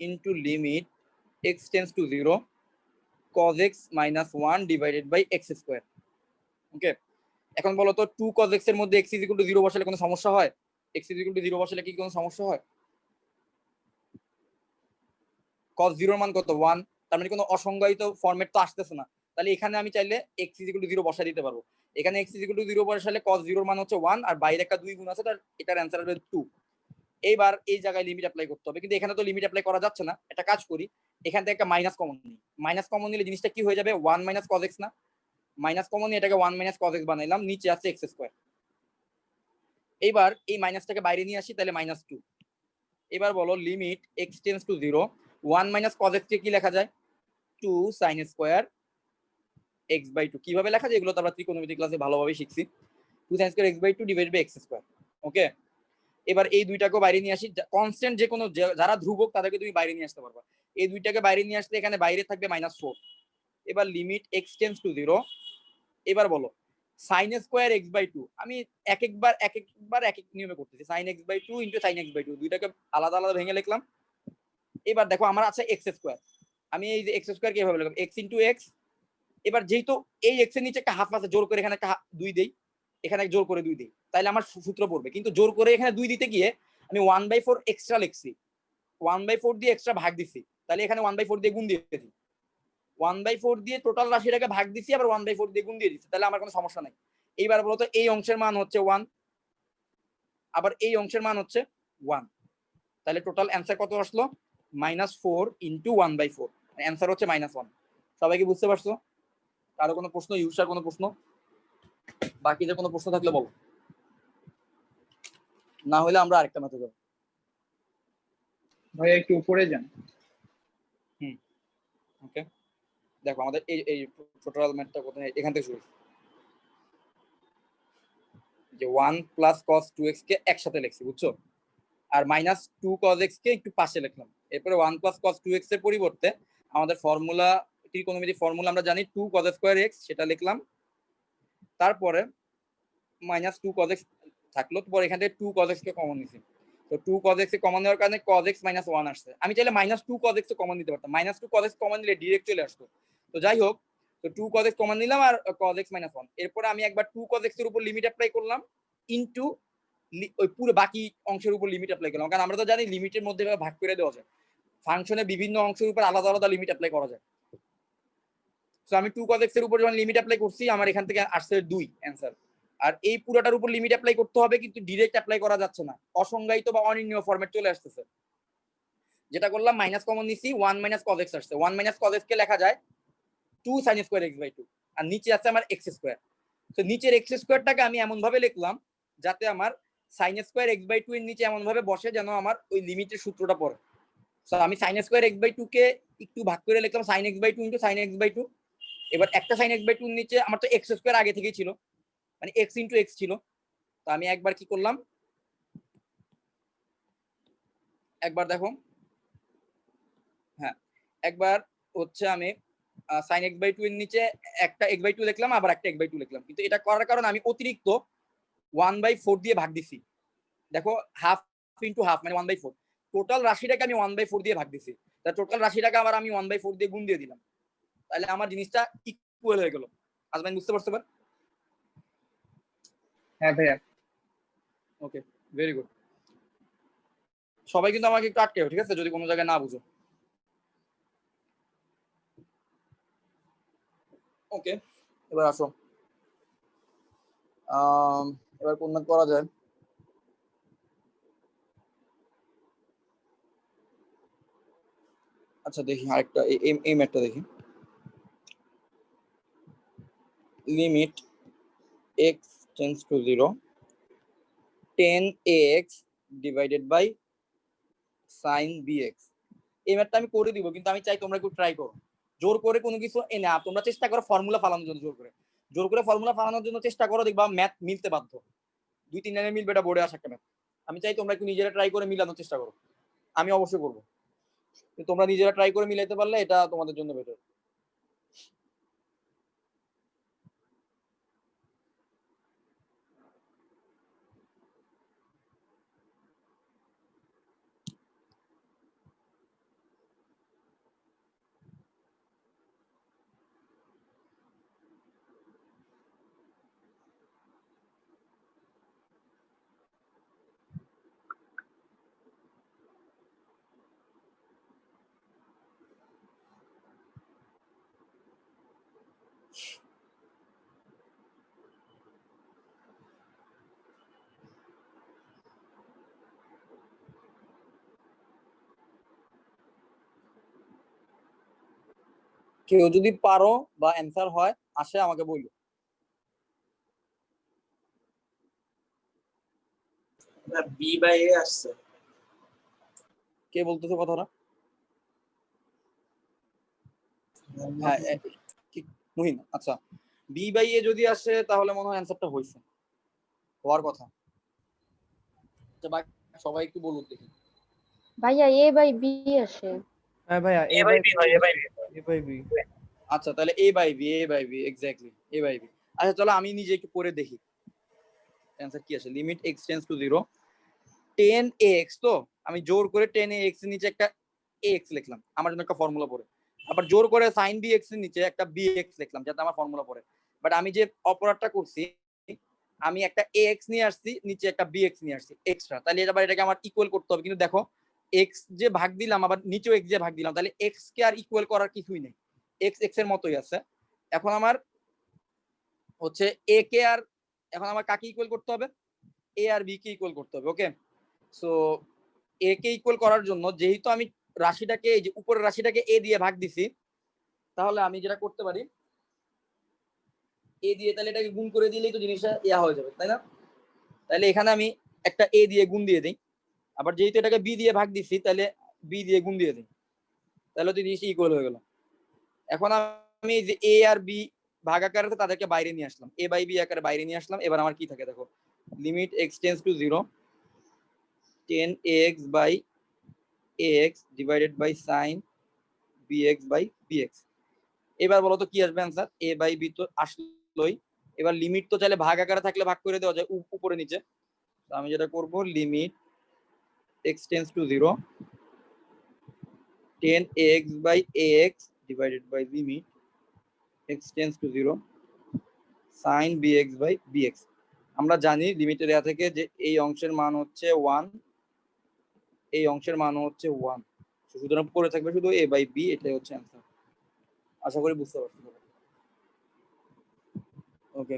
Speaker 1: into limit x tends to 0 cos x minus 1 divided by x square ওকে এখন বলো তো 2 cos x এর মধ্যে x is equal to 0 বসালে কোনো সমস্যা হয় x is equal to 0 বসালে কি কোনো সমস্যা হয় cos 0 এর মান কত 1 তার মানে কোনো অসংজ্ঞায়িত ফরম্যাট তো আসতেছে না তাহলে এখানে আমি চাইলে x is equal to 0 বসাই দিতে পারবো এখানে x is equal to 0 বসালে cos 0 এর মান হচ্ছে 1 আর বাইরে একটা 2 গুণ আছে তার এটার অ্যানসার হবে 2 এইবার এই জায়গায় লিমিট অ্যাপ্লাই করতে হবে কিন্তু এখানে তো লিমিট অ্যাপ্লাই করা যাচ্ছে না একটা কাজ করি এখান থেকে একটা মাইনাস কমন নিই মাইনাস কমন নিলে জিনিসটা কি হয়ে যাবে 1 মাইনাস cos x না মাইনাস কমন নিয়ে এটাকে 1 মাইনাস cos x বানাইলাম নিচে আছে x স্কয়ার এইবার এই মাইনাসটাকে বাইরে নিয়ে আসি তাহলে -2 এবার বলো limit x tends to 0 1 minus cos x কে কি লেখা যায় 2 sin স্কয়ার x/2 কিভাবে লেখা যায় এগুলো তো আমরা ত্রিকোণমিতি ক্লাসে ভালোভাবে শিখছি 2 sin square x/2 divided by x square okay এবার এই দুইটাকে বাইরে নিয়ে আসি কনস্ট্যান্ট যে কোনো যারা ধ্রুবক তাদেরকে তুমি বাইরে নিয়ে আসতে পারবা এই দুইটাকে বাইরে নিয়ে আসলে এখানে বাইরে থাকবে -4 এবার লিমিট x টেন্ডস টু 0 এবার বলো sin স্কয়ার x/2 আমি এক একবার এক এক নিয়মে করতেছি sin x/2 * sin x/2 দুইটাকে আলাদা আলাদা ভেঙে লিখলাম এবার দেখো আমার আছে x স্কয়ার আমি এই যে x স্কয়ার কে এভাবে লিখলাম x * x এবার যেহেতু এই x এর নিচে একটা হাফ আছে জোর করে এখানে একটা 2 দেই এখানে জোর করে 2 দিই তাহলে আমার সূত্র পড়বে কিন্তু জোর করে এখানে 2 দিতে গিয়ে আমি 1/4 এক্সট্রা লিখছি 1/4 দিয়ে এক্সট্রা ভাগ দিছি তাহলে এখানে 1/4 দিয়ে গুণ দিয়ে দিই 1/4 দিয়ে টোটাল রাশিটাকে ভাগ দিছি, আবার 1/4 দিয়ে গুণ দিয়ে দিছি, তাহলে আমার কোনো সমস্যা নাই। এইবার বলতো এই অংশের মান হচ্ছে 1, আবার এই অংশের মান হচ্ছে 1, তাহলে টোটাল অ্যান্সার কত আসলো? -4 × 1/4, অ্যান্সার হচ্ছে -1। সবাই কি বুঝতে পারছো? কারো কোনো প্রশ্ন, ইউসার কোনো প্রশ্ন, বাকিদের কোনো প্রশ্ন থাকলে বলো, না হলে আমরা আরেকটা মেথড যাব।
Speaker 7: ভাইয়া একটু উপরে যান।
Speaker 1: ওকে, দেখো আমাদের এই টোটাল ম্যাথটা কোথায়, এখান থেকে শুরু, যে 1 + cos 2x কে একসাথে লিখছি, বুঝছো? আর -2 cos x কে একটু পাশে লিখলাম। এরপরে 1 + cos 2x এর পরিবর্তে আমাদের ফর্মুলা, ত্রিকোণমিতির ফর্মুলা আমরা জানি 2 cos square x, সেটা লিখলাম। তারপরে -2 cos x থাকলো, পরে এখান থেকে 2 cos x কে কমন নিছি। তো 2 cos x কে কমন নেওয়ার কারণে cos x - 1 আসছে। আমি চাইলে -2 cos x কে কমন নিতে পারতাম, -2 cos x কমন নিলে ডিরেক্ট চলে আসতো। তো যাই হোক, তো 2 cos x কমন নিলাম আর cos x - 1। এরপরে আমি একবার 2 cos x এর উপর লিমিট অ্যাপ্লাই করলাম, ইনটু ওই পুরো বাকি অংশের উপর লিমিট অ্যাপ্লাই করলাম, কারণ আমরা তো জানি লিমিটের মধ্যে ভাগ করে দেওয়া যায়, ফাংশনে বিভিন্ন অংশের উপর আলাদা আলাদা লিমিট অ্যাপ্লাই করা যায়। তো আমি 2 cos x এর উপর যখন লিমিট অ্যাপ্লাই করছি, আমার এখান থেকে আসছে 2 অ্যান্সার। আর এই পুরোটার উপর লিমিট অ্যাপ্লাই করতে হবে, কিন্তু ডিরেক্ট অ্যাপ্লাই করা যাচ্ছে না, অসংজ্ঞায়িত বা অনির্ণীয় ফরম্যাট চলে আসতেছে। যেটা করলাম, মাইনাস কমন নিছি, 1 - cos x আসছে। 1 - cos x কে লেখা যায় 2 sin square x/2, আর নিচে আছে আমার x স্কয়ার। তো নিচের x স্কয়ারটাকে আমি এমন ভাবে লিখলাম যাতে আমার sin square x/2 এর নিচে এমন ভাবে বসে যেন আমার ওই লিমিটের সূত্রটা পড়ে। তো আমি sin square x/2 কে একটু ভাগ করে লিখলাম sin x/2 * sin x/2। এবার একটা sin x/2 এর নিচে আমার তো x স্কয়ার আগে থেকেই ছিল, মানে x * x ছিল। তো আমি একবার কি করলাম, একবার দেখো, হ্যাঁ, একবার হচ্ছে আমি sin x/2 এর নিচে একটা x/2 লিখলাম, আবার একটা x/2 লিখলাম, কিন্তু এটা করার কারণে আমি অতিরিক্ত 1/4 দিয়ে ভাগ দিছি। দেখো, হাফ ইনটু হাফ মানে 1/4, টোটাল রাশিটাকে আমি 1/4 দিয়ে ভাগ দিছি। তাই টোটাল রাশিটাকে আবার আমি 1/4 দিয়ে গুণ দিয়ে দিলাম, তাহলে আমার জিনিসটা ইকুয়াল হয়ে গেল। আজমান বুঝতে পারছো?
Speaker 7: হ্যাঁ ভাইয়া।
Speaker 1: ওকে, ভেরি গুড। সবাই কিন্তু আমাকে একটু আটকে, ঠিক আছে, যদি কোনো জায়গায় না বুঝো। ওকে, এবার আসো, এবার কোন ম্যাথ করা যায়? আচ্ছা দেখি আরেকটা, এই ম্যাথটা দেখি। Limit x tends to 0, 10ax divided by sin bx। এই ম্যাথটা আমি করে দিব, কিন্তু আমি চাই তোমরা একটু ট্রাই করো। জোর করে কোনো কিছু এনে তোমরা চেষ্টা করো ফর্মুলা ফালানোর জন্য, জোর করে ফর্মুলা ফালানোর জন্য চেষ্টা করো, দেখবা ম্যাথ মিলতে বাধ্য। 2-3 লাইনে মিলবে, এটা বোর্ডে আসা একটা ম্যাথ। আমি চাই তোমরা একটু নিজেরা ট্রাই করে মিলানোর চেষ্টা করো, আমি অবশ্যই করবো। তোমরা নিজেরা ট্রাই করে মিলাইতে পারলে এটা তোমাদের জন্য বেটার। কেউ যদি পারো বা অ্যান্সার হয় আসে আমাকে বললো।
Speaker 3: b/a আসছে।
Speaker 1: কে বলতেছে কথাটা? হ্যাঁ, মুহিন। আচ্ছা, b/a যদি আসে তাহলে মনে হয় অ্যান্সারটা হইছে, হওয়ার কথা। সবাই একটু বলুন দেখি।
Speaker 2: ভাইয়া a/b আসে।
Speaker 6: হ্যাঁ ভাইয়া,
Speaker 4: a/b ভাই, a/b।
Speaker 6: a/b।
Speaker 1: আচ্ছা, তাহলে a/b এক্স্যাক্টলি a/b। আচ্ছা চলো আমি নিজে একটু করে দেখি অ্যান্সার কি আসে। Limit x tends to 0, 10ax, তো আমি জোর করে 10ax এর নিচে একটা ax লিখলাম, আমার জন্য একটা ফর্মুলা পড়ে। আবার জোর করে sin bx এর নিচে একটা bx লিখলাম, যাতে আমার ফর্মুলা পড়ে। বাট আমি যে অপারেটরটা করছি, আমি একটা ax নিয়ে আসছি, নিচে একটা bx নিয়ে আসছি এক্সট্রা, তাহলে এটাকে আমার ইকুয়াল করতে হবে। কিন্তু দেখো, x যে ভাগ দিলাম, আবার নিচেও x যে ভাগ দিলাম, তাহলে x কে আর ইকুয়াল করার কিছুই নেই। এক্স এক্স এর মতোই আছে। এখন আমার হচ্ছে এ কে আর এখন আমার কাকে ইকুয়াল করতে হবে, এ আর বি কে ইকুয়াল করতে হবে। ওকে, সো এ কে ইকুয়াল করার জন্য যেহেতু আমি রাশিটাকে এই যে উপরের রাশিটাকে এ দিয়ে ভাগ দিছি, তাহলে আমি যেটা করতে পারি এ দিয়ে তাহলে এটাকে গুণ করে দিলেই তো জিনিসটা ইয়া হয়ে যাবে, তাই না? তাহলে এখানে আমি একটা এ দিয়ে গুণ দিয়ে দিই, আবার যেহেতু এটাকে বি দিয়ে ভাগ দিছি তাহলে বি দিয়ে গুণ দিয়ে দিই, তাহলে তো জিনিসটা ইকুয়াল হয়ে গেল। এখন আমি যে এ আর বি ভাগ আকারে তাদেরকে বাইরে নিয়ে আসলাম, এ বাই বি আকারে বাইরে নিয়ে আসলাম। এবার আমার কি থাকে দেখো, limit x tends to 0 10 ax by ax divided by sin bx by bx। এবার বলো তো কি আসবে অ্যান্সার, এ বাই বি তো আসলোই। এবার লিমিট তো চাইলে ভাগ আকারে থাকলে ভাগ করে দেওয়া যায় উপরে নিচে। তো আমি যেটা করব, limit x tends to 0 10 ax by ax divided by limit x tends to 0 sin bx by bx। আমরা জানি লিমিটের দেওয়া থেকে যে এই অংশের মান হচ্ছে 1, এই অংশের মান হচ্ছে 1, সুতরাং পড়ে থাকবে শুধু a বাই b। এটাই হচ্ছে অ্যান্সার। আশা করি বুঝতে পারছো। ওকে,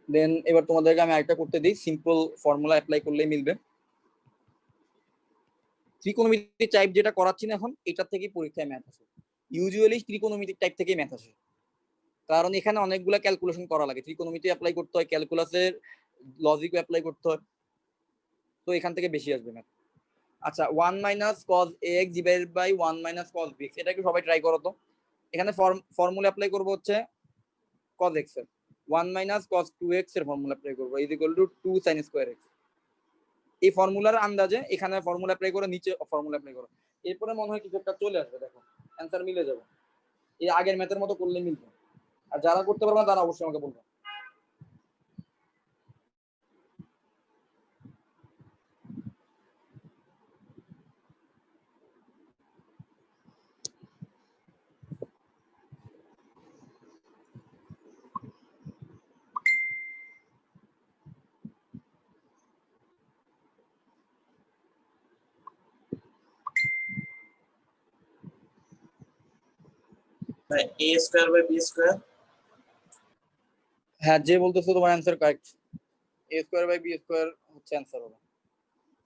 Speaker 1: দেন এবার তোমাদেরকে আমি আরেকটা করতে দিই, সিম্পল ফর্মুলা অ্যাপ্লাই করলেই মিলবে। ত্রিকোণমিতিক টাইপ যেটা করাচ্ছি না এখন, এটার থেকেই পরীক্ষায় ম্যাথ আসে। ইউজুয়ালি ত্রিকোণমিতিক টাইপ থেকেই ম্যাথ আসে, কারণ এখানে অনেকগুলো ক্যালকুলেশন করা লাগে, ত্রিকোণমিতি অ্যাপ্লাই করতে হয়, ক্যালকুলাসের লজিক অ্যাপ্লাই করতে হয়, তো এখান থেকে বেশি আসবে ম্যাথ। আচ্ছা, 1 minus cos ax divided by 1 minus cos bx, এটা একটু সবাই ট্রাই করো তো। এখানে ফর্মুলা অ্যাপ্লাই করব হচ্ছে cos x এর, 1 মাইনাস cos 2x এর ফর্মুলা অ্যাপ্লাই করব is equal two 2 sin square x। এই ফর্মুলার আন্দাজে এখানে ফর্মুলা অ্যাপ্লাই করে নিচে ফর্মুলা অ্যাপ্লাই করো, এরপরে মনে হয় কিছু একটা চলে আসবে, দেখো অ্যান্সার মিলে যাবে। এই আগের ম্যাথের মতো করলে মিলবে। আর যারা করতে পারবে না তারা অবশ্যই আমাকে বলবে।
Speaker 3: a square by b square.
Speaker 1: হ্যাঁ, যে বলতেছো তোমার answer correct, a square by b square হচ্ছে অ্যান্সার হবে।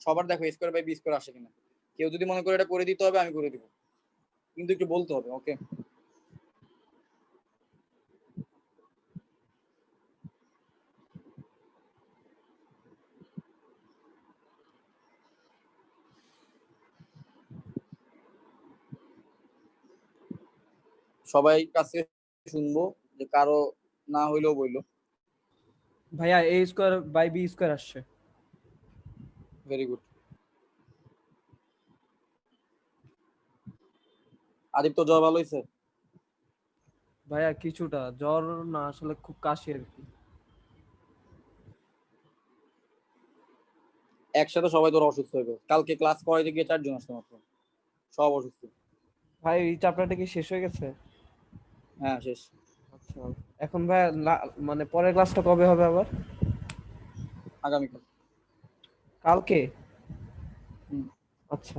Speaker 1: সবার দেখো a square by b square আসে কিনা, কেউ যদি মনে করে এটা করে দিতে হবে আমি করে দিব, কিন্তু একটু বলতে হবে। ওকে, সবাই কাছে শুনবো, যে কারো না হইলেও বইলো।
Speaker 6: ভাইয়া A square by B square আসছে।
Speaker 1: Very good. আদিত্য জ্বর ভালো হয়েছে?
Speaker 6: ভাইয়া কিছুটা জ্বর না, আসলে খুব কাশি আর কি।
Speaker 1: একসাথে সবাই তোর অসুস্থ হয়ে গেল, কালকে ক্লাস করাইতে গিয়ে 4 জন আসছে মাত্র, সব অসুস্থ।
Speaker 6: ভাই এই চ্যাপ্টারটা কি শেষ হয়ে গেছে?
Speaker 1: হ্যাঁ শেষ।
Speaker 6: আচ্ছা, এখন ভাই মানে পরের ক্লাসটা কবে হবে আবার?
Speaker 1: আগামীকাল।
Speaker 6: কালকে?
Speaker 1: হুম।
Speaker 6: আচ্ছা।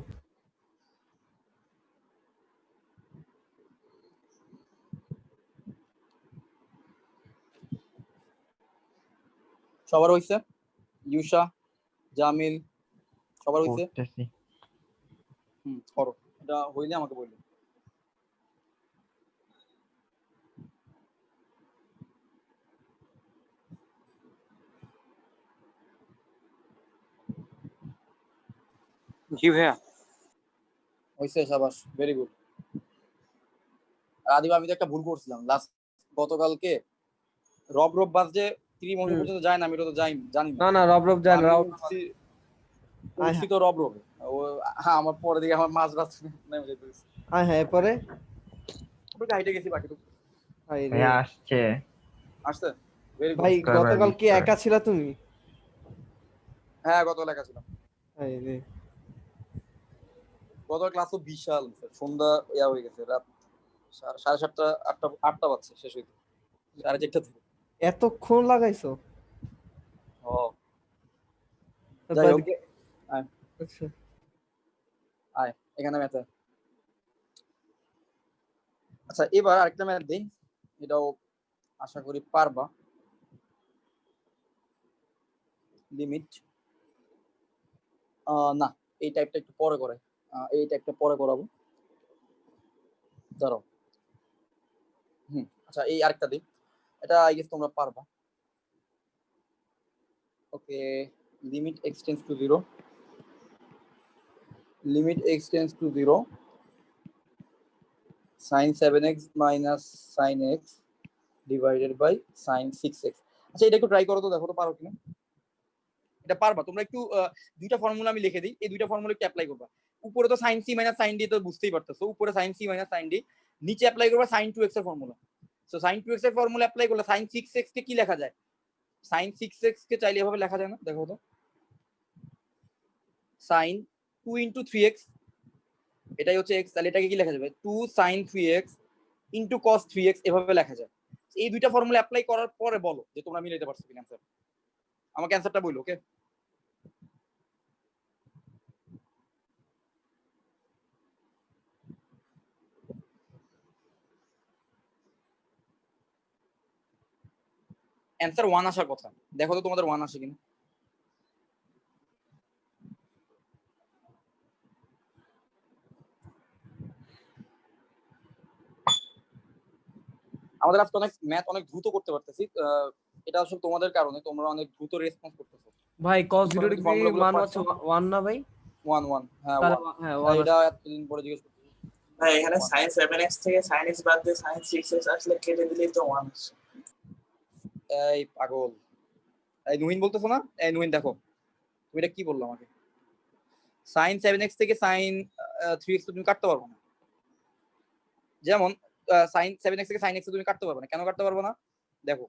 Speaker 1: সবার হইছে? ইউসা, জামিল, সবার হইছে?
Speaker 5: করতেছি।
Speaker 1: করো, এটা হইলে আমাকে বলবে।
Speaker 8: জি ভাইয়া।
Speaker 1: হইছে, সাবাস, ভেরি গুড। আদিবা, আমি তো একটা ভুল করছিলাম লাস্ট গতকালকে, রব রব বাস যে ত্রিমণি পর্যন্ত যায় না, আমি এটা তো জানি না।
Speaker 6: না না, রব রব জান,
Speaker 1: আমি
Speaker 6: রব
Speaker 1: উঠছি তো রব রবে, ও হ্যাঁ আমার পরে দিকে আমার মাছ রাত নেমে যেতে হয়েছে।
Speaker 6: হ্যাঁ হ্যাঁ, এরপরে
Speaker 1: একটু হাইটে গেছি বাকিটুকু।
Speaker 6: ভাই রে,
Speaker 5: ভাইয়া আসছে।
Speaker 1: আসছে, ভেরি গুড।
Speaker 6: ভাই
Speaker 5: স্কয়ার বাই
Speaker 6: গতকাল
Speaker 5: বি
Speaker 6: কি
Speaker 5: স্কয়ার।
Speaker 6: একা ছিলা তুমি?
Speaker 1: হ্যাঁ, গত লেখা ছিল।
Speaker 6: ভাই রে,
Speaker 1: গত ক্লাস তো বিশাল, সন্ধ্যা ইয়া হয়ে গেছে, রাত 7:30 8টা বাজছে শেষ হইতে, 4:30 থেকে।
Speaker 6: এতক্ষণ লাগাইছো?
Speaker 1: ও যাই
Speaker 6: তারপর
Speaker 1: হোক,
Speaker 6: এদিকে-
Speaker 1: আয়
Speaker 6: আচ্ছা,
Speaker 1: আয় এখানে ম্যাথে। আচ্ছা এবার আরেকটা ম্যাথ দিই, এটাও আশা করি পারবা। লিমিট না, এই টাইপটা একটু পরে করে, এই টাইপটা পরে করাবো, ধরো। আচ্ছা এই আরেকটা দিই, এটা আই গেস তোমরা পারবা। Okay, limit x tends to 0, limit x tends to 0 sin 7x minus sin x divided by sin 6x। আচ্ছা এটা একটু ট্রাই করো তো, দেখো তো পারো কিনা। এটা পারবা তোমরা একটু, দুইটা ফর্মুলা আমি লিখে দিই, এই দুইটা ফর্মুলা একটু অ্যাপ্লাই করবা। উপরে তো sin c minus sin d তো বুঝতেই পারতেছো, উপরে sin c minus sin d, নিচে অ্যাপ্লাই করবা sin 2x এর ফর্মুলা। সো sin 2x এর ফর্মুলা অ্যাপ্লাই করলে sin 6x কে কি লেখা যায়? sin 6x কে চাইলে এভাবে লেখা যায় না, দেখো তো, sin 2 into 3x, এটাই হচ্ছে x, তাহলে এটাকে কি লেখা যাবে? 2 sin 3x into cos 3x, এভাবে লেখা যায়। এই দুইটা ফর্মুলা অ্যাপ্লাই করার পরে বলো যে তোমরা মিলাইতে পারছো কিনা অ্যানসার। আমাকে অ্যানসারটা বলো, ওকে? অ্যানসার 1 আসার কথা, দেখো তো তোমাদের 1 আসে কিনা। আমাদের আজকে অনেক ম্যাথ অনেক দ্রুত করতে পারতেছি, এটা আসলে তোমাদের কারণে, তোমরা অনেক দ্রুত রেসপন্স করতেছো।
Speaker 6: ভাই cos 0
Speaker 1: তোমরা যদি
Speaker 6: ডিগ্রি
Speaker 1: ফর্মুলাগুলো
Speaker 6: মান
Speaker 1: পারছো।
Speaker 6: হচ্ছে 1 না ভাই?
Speaker 1: 1 হ্যাঁ
Speaker 6: তাহলে
Speaker 1: 1,
Speaker 6: হ্যাঁ
Speaker 1: তাই
Speaker 6: 1
Speaker 1: এটা এতদিন পরে জিজ্ঞেস করতেছি।
Speaker 3: ভাই এখানে sin 7x থেকে sin x বাদ দিয়ে sin 6x আসলে কেটে দিলেই তো 1 আসে।
Speaker 1: এই পাগল, এই নুহিন বলতেছো না? এই নুহিন দেখো, তুমি এটা কি বললো আমাকে? sin 7x থেকে sin 3x তো তুমি কাটতে পারবো না। যেমন sin 7x থেকে sin x তুমি কাটতে পারবে না, কেন কাটতে পারবো না? দেখো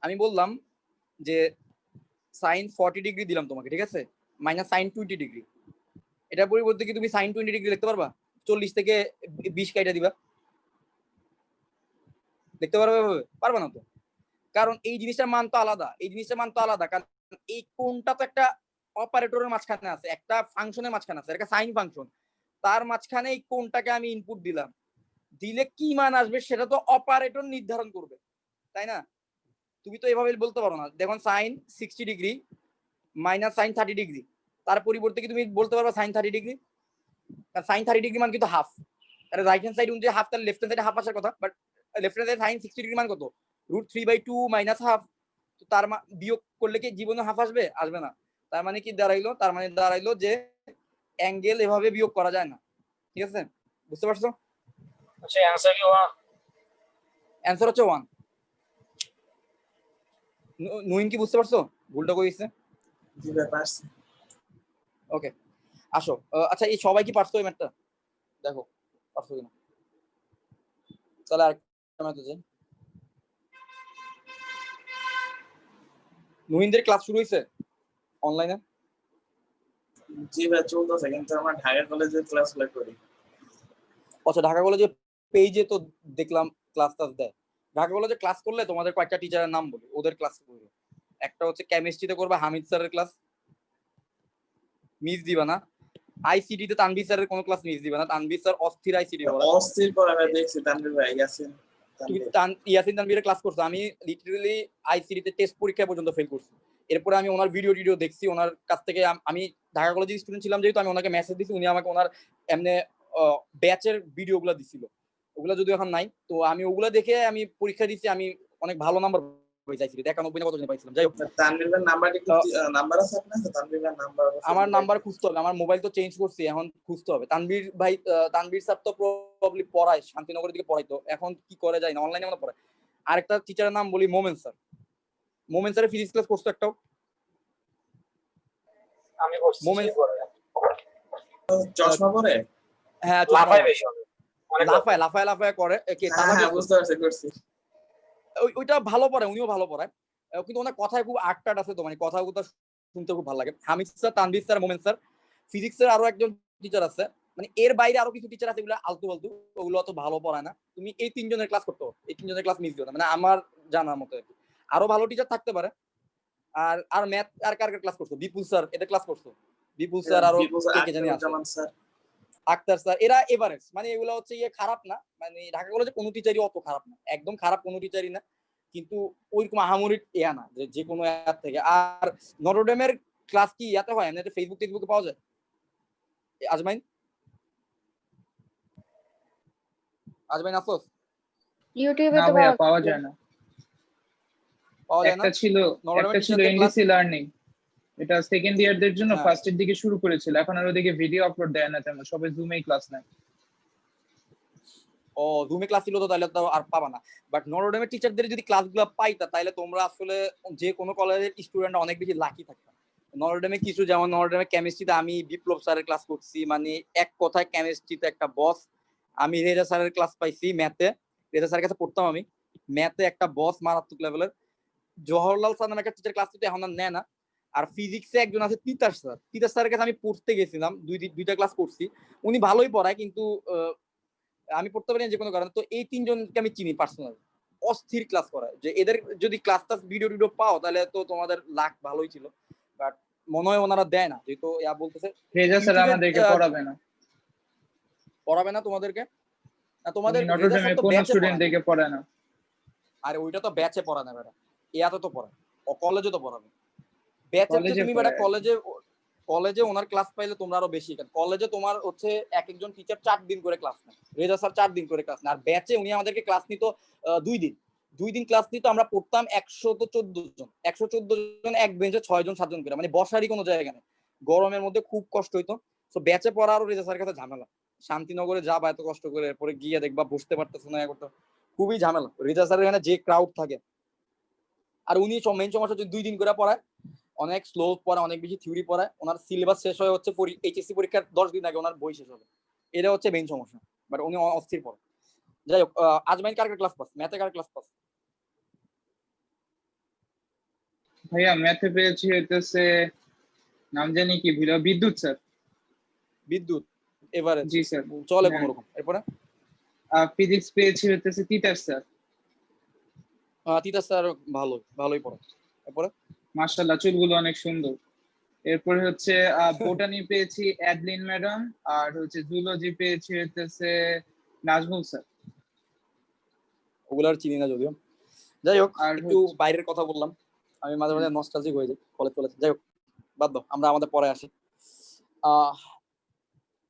Speaker 1: আমি বললাম যে sin 40 ডিগ্রি দিলাম তোমাকে, ঠিক আছে, মাইনাস sin 20 ডিগ্রি, এটার পরিবর্তে কি তুমি sin 20 ডিগ্রি লিখতে পারবা? 40 থেকে 20 কাইটা দিবা, দেখতে পারবে? পারবে না তো, কারণ এই জিনিসটার মান তো আলাদা, এই জিনিসটার মান তো আলাদা, কারণ এই কোণটা তো একটা অপারেটরের মাঝখানে আছে, একটা ফাংশনের মাঝখানে আছে, একটা সাইন ফাংশন, তার মাঝখানে এই কোণটাকে আমি ইনপুট দিলাম, দিলে কি মান আসবে সেটা তো অপারেটর নির্ধারণ করবে, তাই না? তুমি তো এভাবে বলতে পারো না দেখুন sin 60 degree minus sin 30 degree, তার পরিবর্তে কি তুমি বলতে পারবা sin 30 ডিগ্রি? কারণ sin 30 ডিগ্রি মান কিন্তু হাফ, তাহলে রাইট হ্যান্ড সাইড অনুযায়ী হাফ, তাহলে লেফট হ্যান্ড সাইডে হাফ আসার কথা, বাট লেফট হ্যান্ড সাইডে sin 60 ডিগ্রি মান কত? √3/2 মাইনাস হাফ, তো তার বিয়োগ করলে কি জীবনে হাফ আসবে? আসবে না। তার মানে কি দাঁড়াইলো? তার মানে দাঁড়াইলো যে অ্যাঙ্গেল এভাবে বিয়োগ করা যায় না, ঠিক আছে? বুঝতে পারছো?
Speaker 4: আচ্ছা অ্যানসার কি 1?
Speaker 1: অ্যানসার হচ্ছে 1। নুইন কি বুঝতে পারছো ভুলটা কই হইছে?
Speaker 3: জি ভাই পারছি।
Speaker 1: ওকে আসো, আচ্ছা এই সবাই কি পারছো এই ম্যাথটা? দেখো পারছো কিনা, তাহলে আরেকটা ম্যাথ আছে। নুহিনদের ক্লাস শুরু হয়েছে অনলাইনে?
Speaker 3: জি ভাই চলতেছে, কিন্তু আমরা ঢাকা কলেজে ক্লাসগুলো করি।
Speaker 1: আচ্ছা ঢাকা কলেজে পেজে তো দেখলাম ক্লাস দেয়। ঢাকা কলেজে ক্লাস করলে তোমাদের কয়েকটা টিচারের নাম বলি, ওদের ক্লাস করবে। একটা হচ্ছে কেমিস্ট্রিতে করবে হামিদ স্যারের ক্লাস, মিস দিবা না। আইসিডি তে তানভীর স্যারের কোনো ক্লাস মিস দিবা না, তানভীর স্যার অস্থির আইসিডি পড়ায়।
Speaker 3: অস্থির পড়াবে দেখছি তানভীর ভাই, ইয়াসিন
Speaker 1: তুমি
Speaker 3: তানভীর।
Speaker 1: ইয়াসিন তানভীরের ক্লাস করছো, আমি লিটারালি আইসিডি তে টেস্ট পরীক্ষা পর্যন্ত ফেল করছি। এরপরে আমি ওনার ভিডিও দেখছি, ওনার কাছ থেকে আমি ঢাকা কলেজের স্টুডেন্ট ছিলাম যেহেতু, আমি ওনাকে মেসেজ দিছি, উনি আমাকে ওনার এমনি ব্যাচের ভিডিওগুলো দিছিল, ওগুলা যদিও এখন নাই, তো আমি ওগুলা দেখে আমি পরীক্ষা দিছি, আমি অনেক ভালো নাম্বার পাইছি, 91 না কত জন পাইছিলাম। যাই হোক
Speaker 3: তানভীর ভাই নাম্বার কি নাম্বার আছে আপনার? তানভীর ভাই নাম্বার
Speaker 1: আমার নাম্বার খুঁজতে হবে, আমার মোবাইল তো চেঞ্জ করছি, এখন খুঁজতে হবে। তানভীর ভাই, তানভীর স্যার তো প্রবাবলি পড়ায় শান্তিনগরের দিকে পড়াইতো, এখন কি করে যায় না, অনলাইনে মনে পড়ায়। আরেকটা টিচারের নাম বলি মোমেন স্যার। মোমেন স্যারের ফিজিক্স ক্লাস করছো একটাও?
Speaker 4: আমি করছি
Speaker 1: মোমেন
Speaker 4: সেই করে
Speaker 3: চশমা পরে?
Speaker 1: হ্যাঁ
Speaker 4: লাফাই বেশি হবে অনেক
Speaker 1: লাফায় করে কে
Speaker 3: হ্যাঁ বুঝতে পারছি, করছি।
Speaker 1: ওইটা ভালো পড়ায়, উনিও ভালো পড়ায়, কিন্তু ওনার কথায় খুব আটটাট আছে তো, মানে কথাগুলো শুনতে খুব ভালো লাগে। হামিদ স্যার, তানভীর স্যার, মোমেন স্যার। ফিজিক্সের আরো একজন টিচার আছে, মানে এর বাইরে আরো কিছু টিচার আছে, এগুলো আলতু ফালতু, ওগুলো অত ভালো পড়ায় না। তুমি এই তিনজনের ক্লাস করতে হবে, এই তিনজনের ক্লাস মিস দিও না, মানে আমার জানার মতো। আরো ভালো টিচার থাকতে পারে। আর ম্যাথ আর কার ক্লাস করছো? বিপুল স্যার, এটা ক্লাস করছো? বিপুল স্যার, আরো কে কে জানি আছে।
Speaker 3: স্যার
Speaker 1: আক্তার স্যার, এরা এভারেজ, মানে এগুলো হচ্ছে ইয়ে খারাপ না, মানে ঢাকা কলেজে কোনো টিচারই অত খারাপ না, একদম খারাপ কোনো টিচারই না, কিন্তু ওইরকম আহামরি ইয়া না যে কোনো অ্যাপ থেকে। আর নটরডেমের ক্লাস কি ইয়াতে হয়, এমনি ফেসবুকে পাওয়া যায়? আজমাইন আফসোস
Speaker 2: ইউটিউবে
Speaker 7: না
Speaker 2: তো
Speaker 7: ভাইয়া,
Speaker 2: পাওয়া
Speaker 7: পাওয়া
Speaker 2: যায়।
Speaker 7: যায় না।
Speaker 1: পাওয়া যায় না?
Speaker 7: একটা ছিল
Speaker 1: নটরডেমের
Speaker 7: একটা ছিল
Speaker 1: টিচারদের ক্লাস,
Speaker 7: এনডিসি লার্নিং, এটা সেকেন্ড ইয়ারদের জন্য
Speaker 1: হ্যাঁ।
Speaker 7: ফার্স্টের দিকে শুরু করেছিল, এখন আর ওদিকে ভিডিও আপলোড দেয় না তেমন, সবাই জুমেই ক্লাস নেয়।
Speaker 1: ও জুমে ক্লাস ছিল তো তাহলে তো আর পাবা না। বাট নটরডেমের টিচারদের যদি ক্লাসগুলো পাইতা তাহলে তোমরা আসলে যে কোনো কলেজের স্টুডেন্ট অনেক বেশি লাকি থাকতো। নটরডেমে কিছু, যেমন নটরডেমের কেমিস্ট্রিতে আমি বিপ্লব স্যারের ক্লাস করছি, মানে এক কথায় কেমিস্ট্রিতে একটা বস। আমি রেজা স্যারের ক্লাস পাইছি ম্যাথে, রেজা স্যারের কাছে পড়তাম আমি, ম্যাথে একটা বস মারাত্মক লেভেলের। জওহরলাল স্যার নামে একটা টিচার ক্লাস কিন্তু এখন আর নেয় না। আর ফিজিক্সে একজন আছে তিতাস স্যার, তিতাস স্যারের কাছে আমি পড়তে গেছিলাম, দুইটা ক্লাস করছি। উনি ভালোই পড়ায়, কিন্তু আমি পড়তে পারি না যে কোনো কারণে। তো এই তিনজনকে আমি চিনি পার্সোনাল, অস্থির ক্লাস করায়। যে এদের যদি ক্লাস ভিডিও পাও তাহলে তো তোমাদের লাক ভালোই ছিল, বাট মনে হয় ওনারা দেয় না, যেহেতু ইয়া বলতেছে
Speaker 7: রেজা স্যার
Speaker 1: ইউটিউবে
Speaker 7: আমাদেরকে পড়াবে না,
Speaker 1: পড়াবে না তোমাদেরকে। না
Speaker 7: উনি
Speaker 1: তোমাদের রেজা
Speaker 7: নটরডেমে
Speaker 1: স্যার তো
Speaker 7: কোনো
Speaker 1: ব্যাচে পড়ায় না।
Speaker 7: স্টুডেন্টদেরকে পড়ায় না।
Speaker 1: আরে ওইটা তো ব্যাচে পড়ায় না বেটা, ইয়াতে তো পড়ায়, ও কলেজে তো পড়াবে। ব্যাচের
Speaker 7: কলেজে
Speaker 1: তুমি বেটা
Speaker 7: পড়ায়।
Speaker 1: কলেজে ওনার ক্লাস পাইলে তোমরা আরো বেশি। কলেজে তোমার হচ্ছে এক একজন টিচার 4 দিন করে ক্লাস নেয়, রেজা স্যার 4 দিন করে ক্লাস নেয়। আর ব্যাচে উনি আমাদেরকে ক্লাস নিত 2 দিন ক্লাস নিত। আমরা পড়তাম 114 জন এক বেঞ্চে 6 জন 7 জন করে, মানে বসারই কোনো জায়গা নেই। গরমের মধ্যে খুব কষ্ট হইতো। তো ব্যাচে পড়া আরো রেজা স্যারের কাছে ঝামেলা। শান্তিনগরে যাবা এত কষ্ট করে, এরপরে গিয়ে দেখবা বসতে পারতেছ না, করতে খুবই ঝামেলা। রেজা স্যারের এখানে যে ক্রাউড থাকে, আর উনি মেইন সমস্যা হচ্ছে 2 দিন করে পড়ায়, অনেক স্লো পড়ায়, অনেক বেশি থিওরি পড়ায়। ওনার সিলেবাস শেষ হয় হচ্ছে এইচএসসি পরীক্ষার 10 দিন আগে ওনার বই শেষ হবে। এটা হচ্ছে মেইন সমস্যা, বাট উনি অস্থির পড়ায়। যাই হোক, আজমাইন কার ক্লাস পাস, ম্যাথে কার ক্লাস পাস?
Speaker 7: ভাইয়া ম্যাথে পেয়েছি হইতেছে, নাম জানি কি ভুলা, বিদ্যুৎ স্যার।
Speaker 1: বিদ্যুৎ এভারেজ,
Speaker 7: জি স্যার।
Speaker 1: চলে
Speaker 7: হ্যাঁ।
Speaker 1: কোনো রকম। এরপরে
Speaker 7: ফিজিক্স পেয়েছি হইতেছে তিতাস স্যার।
Speaker 1: তিতাস স্যার ভালোই পড়ায়। এরপরে
Speaker 7: মাশাআল্লাহ, চুলগুলো অনেক সুন্দর। এরপরে হচ্ছে বোটানি পেয়েছি অ্যাডলিন ম্যাডাম, আর হচ্ছে জুলজি পেয়েছি হইতেছে নাজমুল স্যার।
Speaker 1: ওগুলো আর চিনি না যদিও। যাই হোক,
Speaker 7: আর
Speaker 1: একটু বাইরের কথা বললাম, আমি মাঝে মাঝে নস্টালজিক হয়ে যাই কলেজ। যাই হোক, বাদ দাও, আমরা আমাদের পরে আসি।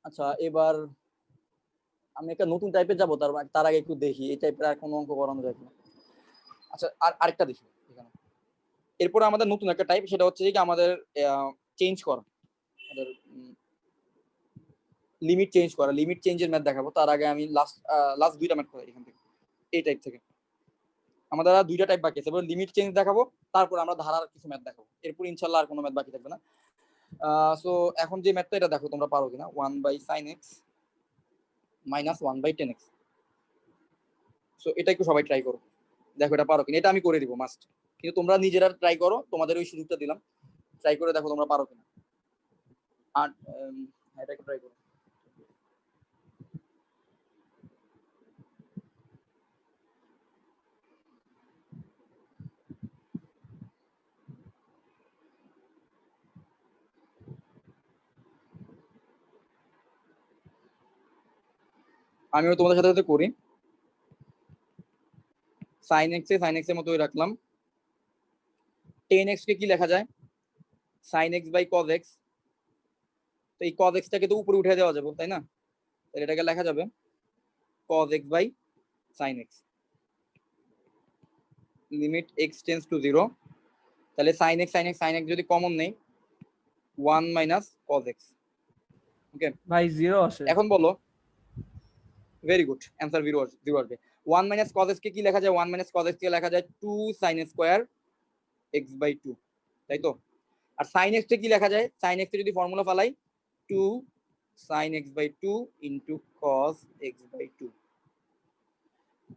Speaker 1: আচ্ছা, এবার আমি একটা নতুন টাইপের যাবো, তার আগে একটু দেখি এই টাইপের আর কোনো অঙ্ক করানো যায় কিনা। আচ্ছা, আরেকটা দেখি এখানে। এরপরে আমাদের নতুন একটা টাইপ, সেটা হচ্ছে যে আমাদের চেঞ্জ করা, আমাদের লিমিট চেঞ্জের ম্যাথ দেখাবো। তার আগে আমি লাস্ট 2টা ম্যাথ করাই এখান থেকে, এই টাইপ থেকে। আমাদের আর 2টা টাইপ বাকি আছে, এবার লিমিট চেঞ্জ দেখাবো, তারপর আমরা ধারার কিছু ম্যাথ দেখাবো। এরপর ইনশাআল্লাহ আর কোনো ম্যাথ বাকি থাকবে না। সো এখন যে ম্যাথটা, এটা দেখো তোমরা পারো কিনা। 1/sin x - 1/tan x। So এটা একটু সবাই ট্রাই করো, দেখো এটা পারো কিনা। এটা আমি করে দিব মাস্ট, কিন্তু তোমরা নিজেরা ট্রাই করো, তোমাদের ওই সুযোগটা দিলাম, ট্রাই করে দেখো তোমরা পারো কিনা। আর এটা একটু ট্রাই করো। আমিও তোমাদের সাথে সাথে করি। sin x এর মতোই রাখলাম। tan x কে কি লেখা যায়? sin x by cos x। তো এই cos x টাকে তো উপরে উঠে দেওয়া যাবে, তাই না? তাহলে এটাকে লেখা যাবে cos x by sin x। Limit x tends to 0। তাহলে sin x যদি কমন নেই, 1 - cos x। ওকে
Speaker 6: ভাই 0 আসে।
Speaker 1: এখন বলো, ভেরি গুড অ্যান্সার, 0 আসবে। 1 - cos x কে কি লেখা যায়? 1 - cos x কে লেখা যায় 2 sin স্কয়ার x/2, তাই তো? আর sin x কে কি লেখা যায়? sin x এর যদি ফর্মুলা ফালাই, 2 sin x/2 into cos x/2।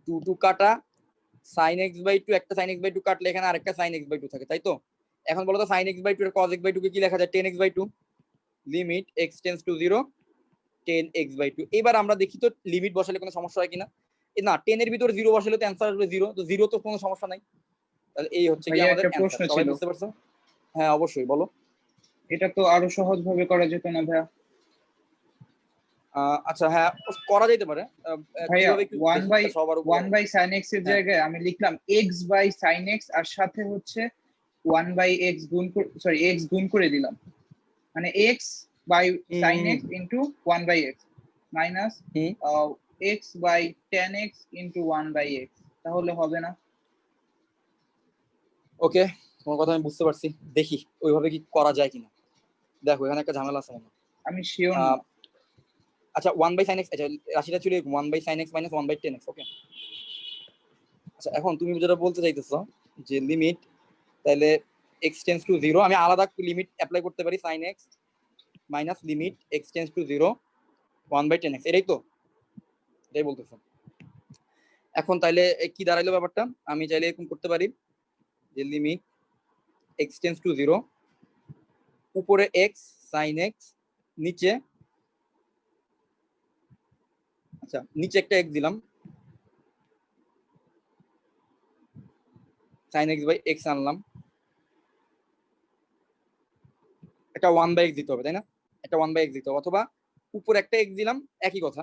Speaker 1: 2 কাটা, sin x/2, একটা sin x/2 কাটলে এখানে আরেকটা sin x/2 থাকে, তাই তো? এখন বলো তো sin x/2 আর cos x/2 কে কি লেখা যায়? tan x/2। Limit x tends to 0, tan x/2। এবার আমরা দেখি তো লিমিট বসালে কোনো সমস্যা হয় কিনা। না, 10 এর ভিতর 0 বসালে তো অ্যান্সার আসবে 0, তো 0 তো কোনো সমস্যা নাই। তাহলে এই হচ্ছে কি
Speaker 7: ভাইয়া
Speaker 1: আমাদের
Speaker 7: একটা প্রশ্ন
Speaker 1: অ্যান্সার। সবাই
Speaker 7: ছিল,
Speaker 1: বুঝতে পারছো? হ্যাঁ অবশ্যই বলো।
Speaker 7: এটা তো আরো সহজ ভাবে করা যেত না ভাইয়া?
Speaker 1: আচ্ছা হ্যাঁ করা যেতে পারে
Speaker 7: ভাইয়া
Speaker 1: কিভাবে একটু
Speaker 7: ওয়ান
Speaker 1: দেখি
Speaker 7: বাই
Speaker 1: তো সবার উপর
Speaker 7: ওয়ান বাই সাইন এক্স এর
Speaker 1: হ্যাঁ।
Speaker 7: জায়গায় আমি লিখলাম এক্স বাই সাইন এক্স আর সাথে হচ্ছে ওয়ান বাই এক্স গুণ সরি এক্স গুণ করে দিলাম, মানে x by sine x into one by x minus
Speaker 1: hmm.
Speaker 7: X by ten x into one by x, তাহলে হবে না?
Speaker 1: ওকে তোমার কথা আমি বুঝতে পারছি, দেখি ওইভাবে কি করা যায় কিনা। দেখো এখানে একটা ঝামেলা আছে মনে হয়।
Speaker 7: আমি শিওর না।
Speaker 1: আচ্ছা 1/sin x, আচ্ছা রাশিটা ছিল 1/sin x - 1/10 x, ওকে। আচ্ছা এখন তুমি যেটা বলতে চাইতেছো যে লিমিট তাহলে x টেন্ডস টু 0, আমি আলাদা লিমিট অ্যাপ্লাই করতে পারি sin x minus limit x tends to 0 1/10 x, এটাই তো, এটাই বলতেছো। এখন তাইলে কি দাঁড়াইলো ব্যাপারটা, আমি চাইলে এরকম করতে পারি যে লিমিট x টেন্ডস টু 0 উপরে x sin x নিচে, আচ্ছা নিচে একটা x দিলাম sin x বাই x আনলাম, একটা 1/x দিতে হবে তাই না, একটা 1/x দিতে হবে, অথবা উপর একটা x দিলাম একই কথা,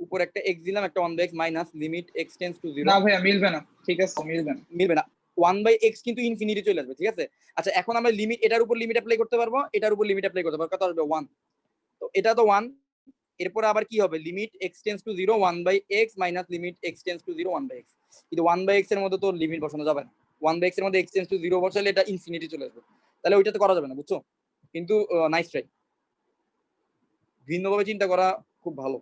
Speaker 1: উপর একটা x দিলাম একটা 1/x minus limit x tends to 0।
Speaker 7: না ভাইয়া মিলবে না, ঠিক আছে মিলবে না।
Speaker 1: মিলবে না, 1/x কিন্তু ইনফিনিটি চলে আসবে, ঠিক আছে। আচ্ছা এখন আমরা লিমিট এটার উপর লিমিট অ্যাপ্লাই করতে পারবো, এটার উপর লিমিট অ্যাপ্লাই করতে পারবো, কত আসবে 1, তো এটা তো 1, এরপরে আবার কি হবে limit x tends to 0 1/x minus limit x tends to 0 1/x, কিন্তু 1/x এর মধ্যে তো লিমিট বসানো যাবে না, 1/x এর মধ্যে x টেন্ডস টু 0 বসালে এটা ইনফিনিটি চলে আসবে, তাহলে ওইটা তো করা যাবে না, বুঝছো। কিন্তু নাইস ট্রাই, ভিন্নভাবে চিন্তা করা খুব ভালো।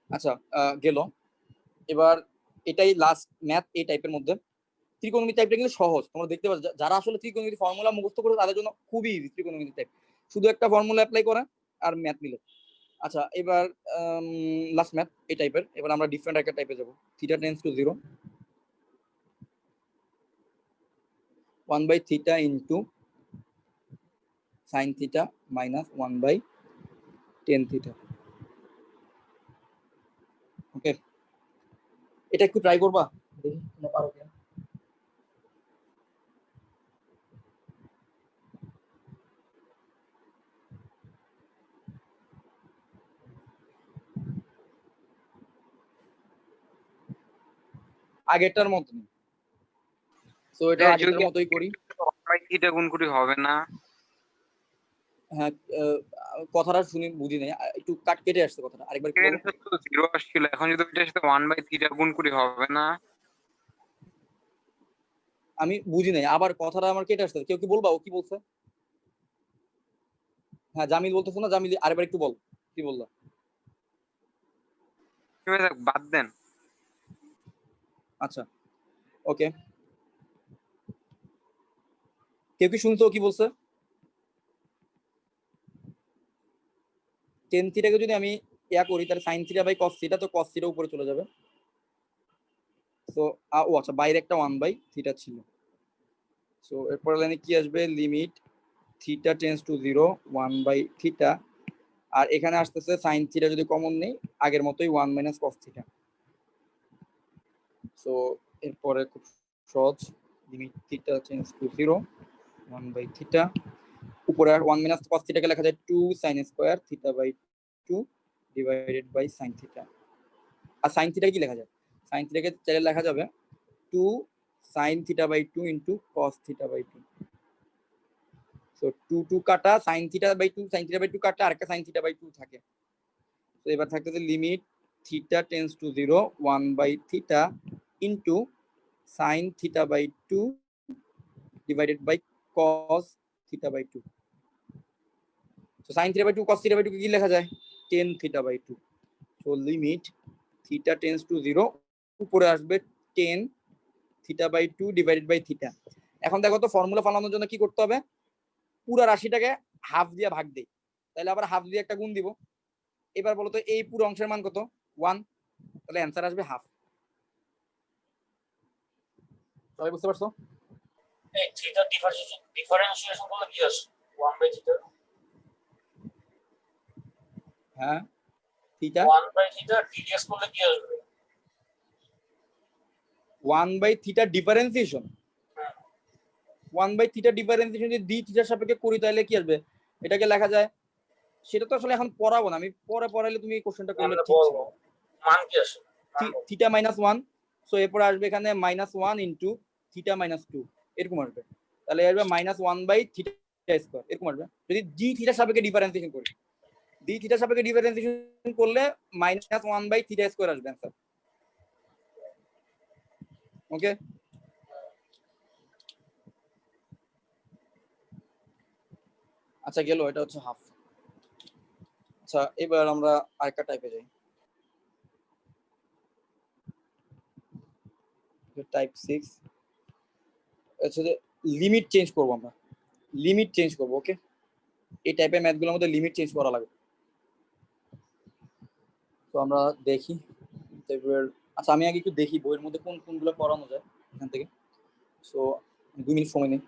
Speaker 1: আচ্ছা গেল, এবার এটাই লাস্ট ম্যাথ এই টাইপের মধ্যে। ত্রিকোণমিতি টাইপটা কিন্তু সহজ, তোমরা দেখতে পাচ্ছ যারা আসলে ত্রিকোণমিতি ফর্মুলা মুখস্থ করে তাদের জন্য খুবই ইজি ত্রিকোণমিতি টাইপ, শুধু একটা ফর্মুলা অ্যাপ্লাই করা আর ম্যাথ মিলে। আচ্ছা এবার লাস্ট ম্যাথ এই টাইপের, এবার আমরা ডিফারেন্ট একটা টাইপে যাব। Theta tends to 0 1/θ into sin theta minus 1/tan theta, okay. এটা একটু ট্রাই করবা, দেখি তোমরা পারো কিনা। আগেরটার মতো, তো এটা আগেরটার মতোই করি।
Speaker 8: থিটা গুণ করি হবে না?
Speaker 1: হ্যাঁ কথাটা শুনি বুঝি নাই, একটু কাট কেটে আসছে কথাটা, আরেকবার কি বলো।
Speaker 8: তো 0 আসছিল, এখন যদি এটার সাথে 1/θ গুণ করি হবে না?
Speaker 1: আমি বুঝি নাই, আবার কথাটা আমার কেটে আসছে, কেউ কি বলবা ও কি বলছে। হ্যাঁ জামিল বলতেছো না, জামিল আরেকবার একটু বল কি বললা।
Speaker 8: বাদ দেন।
Speaker 1: আচ্ছা ওকে, কেউ কি শুনছো কি বলছে। টেন থিটাকে যদি আমি ইয়া করি তাহলে sine theta by cos theta, তো কস থিটা উপরে চলে যাবে, তো ও আচ্ছা বাইরে একটা 1/θ ছিল, সো এরপর লাইনে কি আসবে লিমিট থিটা টেন্ডস টু 0 1/θ, আর এখানে আসতেছে সাইন থিটা যদি কমন নেই আগের মতোই 1 মাইনাস কস থিটা, সো এরপরে খুব সহজ লিমিট থিটা টেন্ডস টু 0 1/θ, উপরে 1 মাইনাস কস থিটাকে লেখা যায় 2 sin square theta by 2 divided by sin theta, আর sin থিটা কি লেখা যায়, sin থিটাকে চাইলে লেখা যাবে 2 sin theta by 2 into cos theta by 2, so 2 কাটা sin theta by 2 sin theta by 2 কাটা আরেকটা sin থিটা বাই 2 থাকে, তো এবার থাকতেছে limit theta tends to 0 1/θ into sin theta by 2 divided by cos theta by 2, so sin theta by 2 cos theta by 2 কি লেখা যায় tan theta by 2, so limit theta tends to 0 উপরে আসবে tan theta by 2 divided by theta. এখন দেখো তো formula ফালানোর জন্য কি করতে হবে, পুরো রাশিটাকে হাফ দিয়ে ভাগ দেই, তাহলে আবার হাফ দিয়ে একটা গুণ দিব, এবার বলো তো এই পুরো অংশের মান কত 1, তাহলে অ্যানসার আসবে হাফ। সবাই বুঝতে পারছো।
Speaker 4: এই থিটা ডিফারেন্সিয়েশন করলে কি আসে 1/θ?
Speaker 1: হ্যাঁ থিটা
Speaker 4: 1/θ ds করলে কি আসবে?
Speaker 1: 1/θ ডিফারেন্সিয়েশন, 1/θ ডিফারেন্সিয়েশন যদি d থিটার সাপেক্ষে করি তাহলে কি আসবে, এটাকে লেখা যায় সেটা তো আসলে এখন পড়াবো না, আমি পরে পড়াইলে তুমি এই কোশ্চেনটা করলে
Speaker 4: আমরা
Speaker 1: ঠিক ছিল।
Speaker 4: বলবো মান কি আসে
Speaker 1: থিটা -1, সো এরপর আসবে এখানে -1 ইনটু থিটা -2 এরকম আসবে, তাহলে আসবে -1/θ স্কয়ার এরকম আসবে। যদি ডি থিটার সাপেক্ষে ডিফারেন্সিয়েশন করি, ডি থিটার সাপেক্ষে ডিফারেন্সিয়েশন করলে -1/θ স্কয়ার আসবে आंसर। ওকে, আচ্ছা গেল, এটা হচ্ছে হাফ। আচ্ছা এবার আমরা আরেকটা টাইপে যাই, টাইপ 6 হচ্ছে যে লিমিট চেঞ্জ করব, আমরা লিমিট চেঞ্জ করব। ওকে, এই টাইপের ম্যাথগুলোর মধ্যে লিমিট চেঞ্জ করা লাগবে। তো আমরা দেখি এবার। আচ্ছা আমি আগে একটু দেখি বইয়ের মধ্যে কোন কোনগুলো পড়ানো যায় এখান থেকে। সো 2 মিনিট সময় নেই।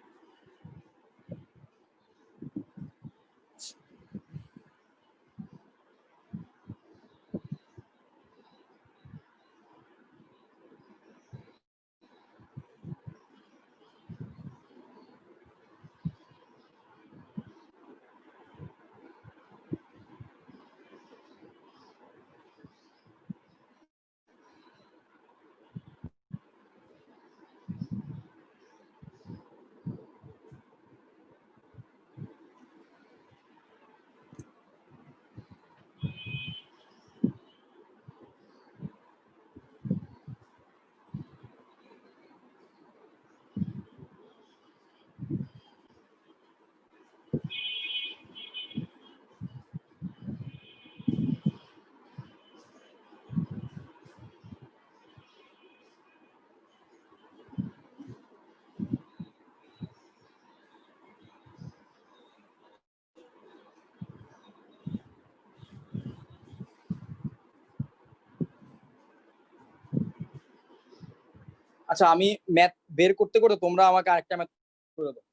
Speaker 1: আচ্ছা আমি ম্যাথ বের করতে করতে তোমরা আমাকে আরেকটা ম্যাথ করে দাও।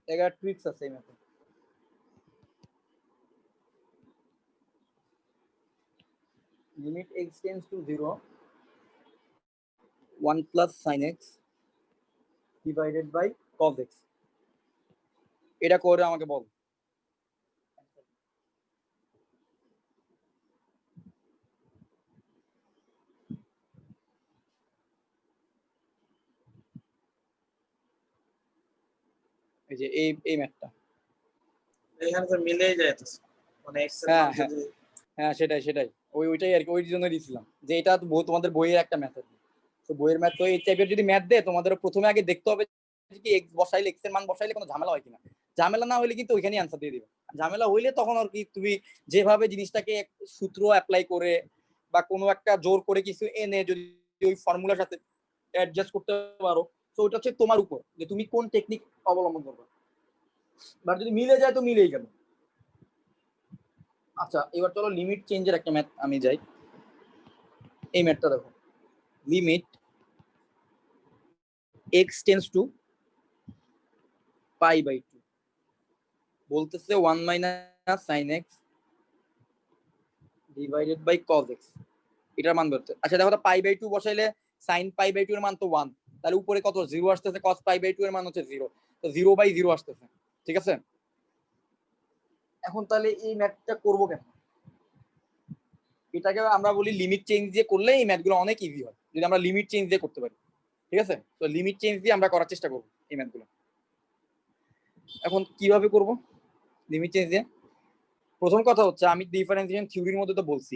Speaker 1: এগার ট্রিক্স আছে এই ম্যাথে। Limit x tends to 0 1 plus sin x divided by cos x, এটা করে আমাকে বল। এই যে এই ম্যাথটা।
Speaker 3: এখানে তো মিলেই যায় তো, মানে x এর
Speaker 1: হ্যাঁ
Speaker 3: মান
Speaker 1: হ্যাঁ
Speaker 3: যদি
Speaker 1: হ্যাঁ, সেটাই ওইটাই আর কি, ওই জন্য দিয়েছিলাম যে এটা তো তোমাদের বইয়ের একটা ম্যাথ আছে। তো বইয়ের ম্যাথ তো এই টাইপের যদি ম্যাথ দেয় তোমাদের প্রথমে আগে দেখতে হবে কি x বসাইলে x এর মান বসাইলে কোনো ঝামেলা হয় কিনা। ঝামেলা না হলে কিন্তু ওইখানেই আনসার দিয়ে দিবে, ঝামেলা হইলে তখন আর কি তুমি যেভাবে জিনিসটাকে সূত্র অ্যাপ্লাই করে বা কোনো একটা জোর করে কিছু এনে যদি ওই ফর্মুলার সাথে অ্যাডজাস্ট করতে পারো, তো ওটা হচ্ছে তোমার উপর যে তুমি কোন টেকনিক অবলম্বন করবে। বাট যদি মিলে যায় তো মিলেই গেল। আচ্ছা এবার চলো লিমিট চেঞ্জের একটা ম্যাথ আমি যাই। এই ম্যাথটা দেখো, লিমিট x টেন্ডস টু π/2 বলতেছে 1 minus sin x divided by cos x, এটার মান বেরোতে। আচ্ছা দেখো তো π/2 বসাইলে sin π/2 এর মান তো 1, তাহলে উপরে কত 0 আসতেছে, cos π/2 এর মান হচ্ছে 0, তো 0/0 আসতেছে। ঠিক আছে, এখন তাহলে এই ম্যাথটা করবো কেন? এটাকে আমরা বলি লিমিট চেঞ্জ দিয়ে করলে এই ম্যাথগুলো অনেক ইজি হয় যদি আমরা লিমিট চেঞ্জ দিয়ে করতে পারি। ঠিক আছে, তো লিমিট চেঞ্জ দিয়ে আমরা করার চেষ্টা করবো এই ম্যাথগুলো। এখন কিভাবে করব লিমিট চেঞ্জ দিয়ে? প্রথম কথা হচ্ছে আমি ডিফারেন্সিয়েশন থিওরির মধ্যে তো বলছি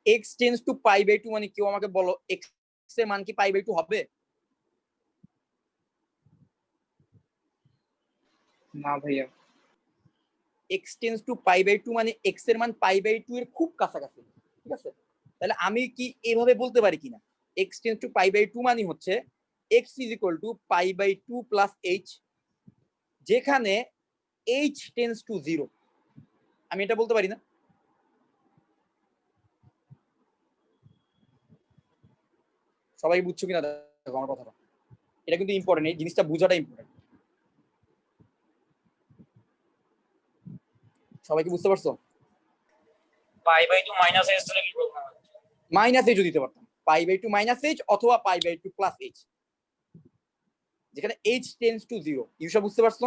Speaker 1: x টেন্ডস টু π/2, মানে কেউ আমাকে বলো x এর মান কি π/2 হবে?
Speaker 7: না ভাইয়া,
Speaker 1: x টেন্ডস টু π/2 মানে x এর মান π/2 এর খুব কাছাকাছি। ঠিক আছে, তাহলে আমি কি এভাবে বলতে পারি কিনা x টেন্ডস টু π/2 মানে হচ্ছে x is equal to π/2 plus h, যেখানে h টেন্ডস টু 0, আমি এটা বলতে পারি না? সবাই বুঝছো কিনা দেখো আমার কথাটা, এটা কিন্তু ইম্পর্টেন্ট, এই জিনিসটা বোঝাটা ইম্পর্টেন্ট। সবাই কি বুঝতে পারছো?
Speaker 4: π/2 মাইনাস h দিলে কি প্রবলেম হবে?
Speaker 1: মাইনাস এইচ দিতে পারতাম, π/2 মাইনাস এইচ অথবা π/2 প্লাস এইচ, যেখানে h টেন্ডস টু 0। ইউসা বুঝতে পারছো?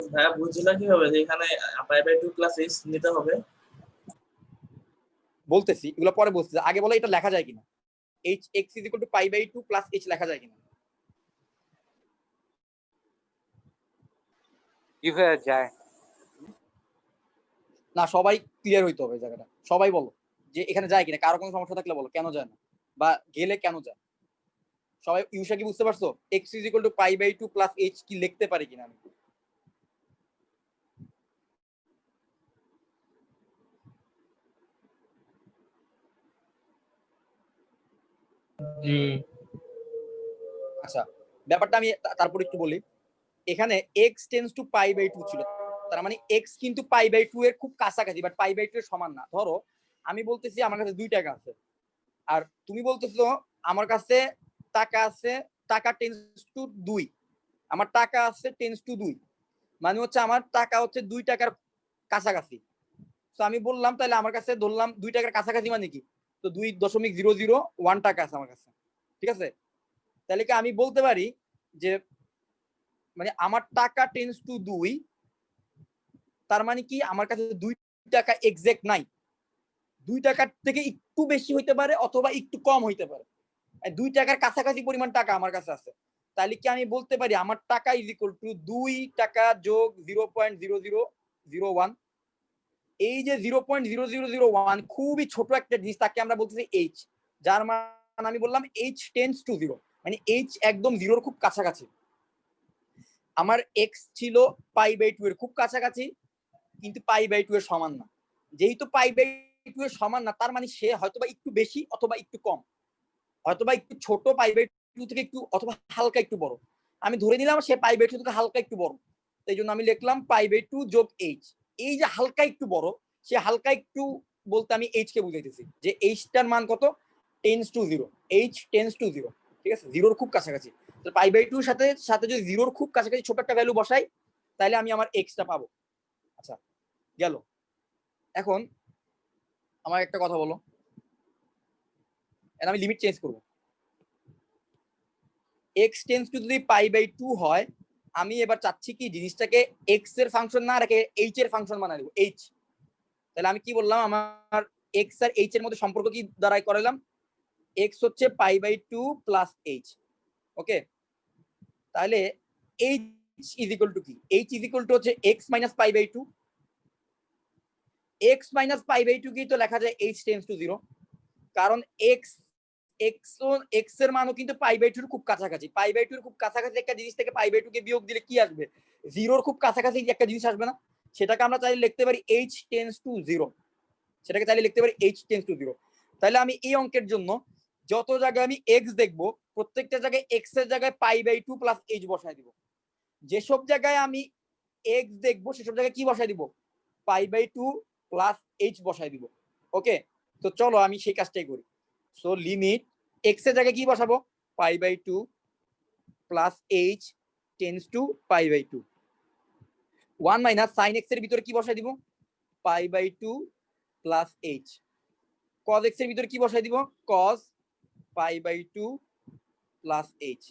Speaker 3: ভাইয়া বুঝলা কিভাবে যে এখানে পাই বাই 2 প্লাস এইচ নিতে হবে?
Speaker 1: বলতেছি, এগুলো পরে বলতেছি, আগে বলো এটা লেখা যায় কিনা, h x is equal to pi by 2 plus h লেখা যায় কিনা।
Speaker 8: কি হয়ে যায়?
Speaker 1: না, সবাই ক্লিয়ার হইতে হবে জায়গাটা, সবাই বলো যে এখানে যায় কিনা, কারো কোনো সমস্যা থাকলে বলো কেন যায় না, বা গেলে কেন যায়। সবাই ইউসা কি বুঝতে পারছো? X is equal to pi by 2 plus h কি লিখতে পারি কিনা আমি?
Speaker 4: জি।
Speaker 1: আচ্ছা, ব্যাপারটা আমি তারপর একটু বলি। এখানে x tends to pi by 2 ছিল, তার মানে x কিন্তু পাই বাই 2 এর খুব কাছাকাছি, বাট পাই বাই 2 এর সমান না। ধরো আমি বলতেছি আমার কাছে 2 টাকা আছে, আর তুমি বলতেছো আমার কাছে টাকা আছে, টাকা টেন্ডস টু 2, আমার টাকা আছে টেন্ডস টু 2, মানে হচ্ছে আমার টাকা হচ্ছে 2 টাকার কাছাকাছি। তো আমি বললাম তাহলে আমার কাছে ধরলাম 2 টাকার কাছাকাছি মানে কি, তো 2.001 টাকা আছে আমার কাছে, ঠিক আছে? তাহলে কি আমি বলতে পারি যে মানে আমার টাকা টেন্ডস টু 2, তার মানে কি আমার কাছে 2 টাকা এক্সাক্ট নাই, 2 টাকার থেকে একটু বেশি হইতে পারে অথবা একটু কম হইতে পারে, 2 টাকার কাছাকাছি পরিমাণ টাকা আমার কাছে আছে। তাহলে কি আমি বলতে পারি আমার টাকা ইজ ইকুয়াল টু 2 টাকা যোগ 0.0001। এই যে 0.0001 খুবই ছোট একটা জিনিস, তাকে আমরা বলতেছি এইচ, যার মান আমি বললাম এইচ টেন্ডস টু 0, মানে এইচ একদম 0-র খুব কাছাকাছি। আমার এক্স ছিল পাই বাই 2 এর খুব কাছাকাছি, কিন্তু পাই বাই 2 এর সমান না। যেহেতু পাই বাই 2 এর সমান না, তার মানে সে হয়তোবা একটু বেশি অথবা একটু কম, হয়তোবা একটু ছোট পাই বাই 2 থেকে একটু, অথবা হালকা একটু বড়। আমি ধরে নিলাম সে পাই বাই 2 থেকে হালকা একটু বড়, এই জন্য আমি লিখলাম পাই বাই 2 যোগ এইচ। এই যে হালকা একটু বড়, সে হালকা একটু বলতে আমি এইচ কে বুঝাইতেছি যে এইচটার মান কত, tends to 0, H tends to 0, ঠিক আছে, 0-র খুব কাছাকাছি। তো পাই বাই 2 সাথে সাথে যদি 0-র খুব কাছাকাছি ছোট একটা ভ্যালু বসাই, তাহলে আমি আমার এক্সটা পাবো। আচ্ছা, গেল। এখন আমার একটা কথা বলো, আমি লিমিট চেঞ্জ করব। এক্স টেন্ডস টু যদি পাই বাই 2 হয়, আমি এবার চাচ্ছি কি জিনিসটাকে এক্স এর ফাংশন না রেখে এইচ এর ফাংশন বানাই দেব, এইচ। তাহলে আমি কি বললাম, আমার এক্স আর এইচ এর মধ্যে সম্পর্ক কি দ্বারাই করাইলাম, এক্স হচ্ছে pi by 2 plus h. Okay, তাহলে এইচ ইজ ইকুয়াল টু কি, এইচ ইজ ইকুয়াল টু হচ্ছে x minus pi by 2, x minus pi by 2 কি তো লেখা যায় এইচ টেন্ডস টু 0, কারণ এক্স এক্স এর মানও কিন্তু পাই বাই 2 এর খুব কাছাকাছি। পাই বাই 2 এর খুব কাছাকাছি একটা জিনিস থেকে পাই বাই 2 কে বিয়োগ দিলে কি আসবে, 0-র খুব কাছাকাছি একটা জিনিস আসবে না, সেটাকে আমরা চাইলে লিখতে পারি এইচ টেন্ডস টু 0, সেটাকে চাইলে লিখতে পারি এইচ টেন্ডস টু 0। তাহলে আমি এই অঙ্কের জন্য যত জায়গায় আমি এক্স দেখবো, প্রত্যেকটা জায়গায় এক্স এর জায়গায় পাই বাই 2 প্লাস এইচ বসায় দিব। যেসব জায়গায় আমি এক্স দেখবো সেসব জায়গায় কি বসায় দিব, পাই বাই 2 প্লাস এইচ বসায় দিব। ওকে, তো চলো আমি সেই কাজটাই করি। সো লিমিট এক্স এর জায়গায় কি বসাবো, pi by 2 plus h tends to pi by 2, 1 minus sine x এর ভিতরে কি বসাই দিব, pi by 2 plus h. Cos x এর ভিতরে কি বসাই দিব, cos pi by 2 plus h.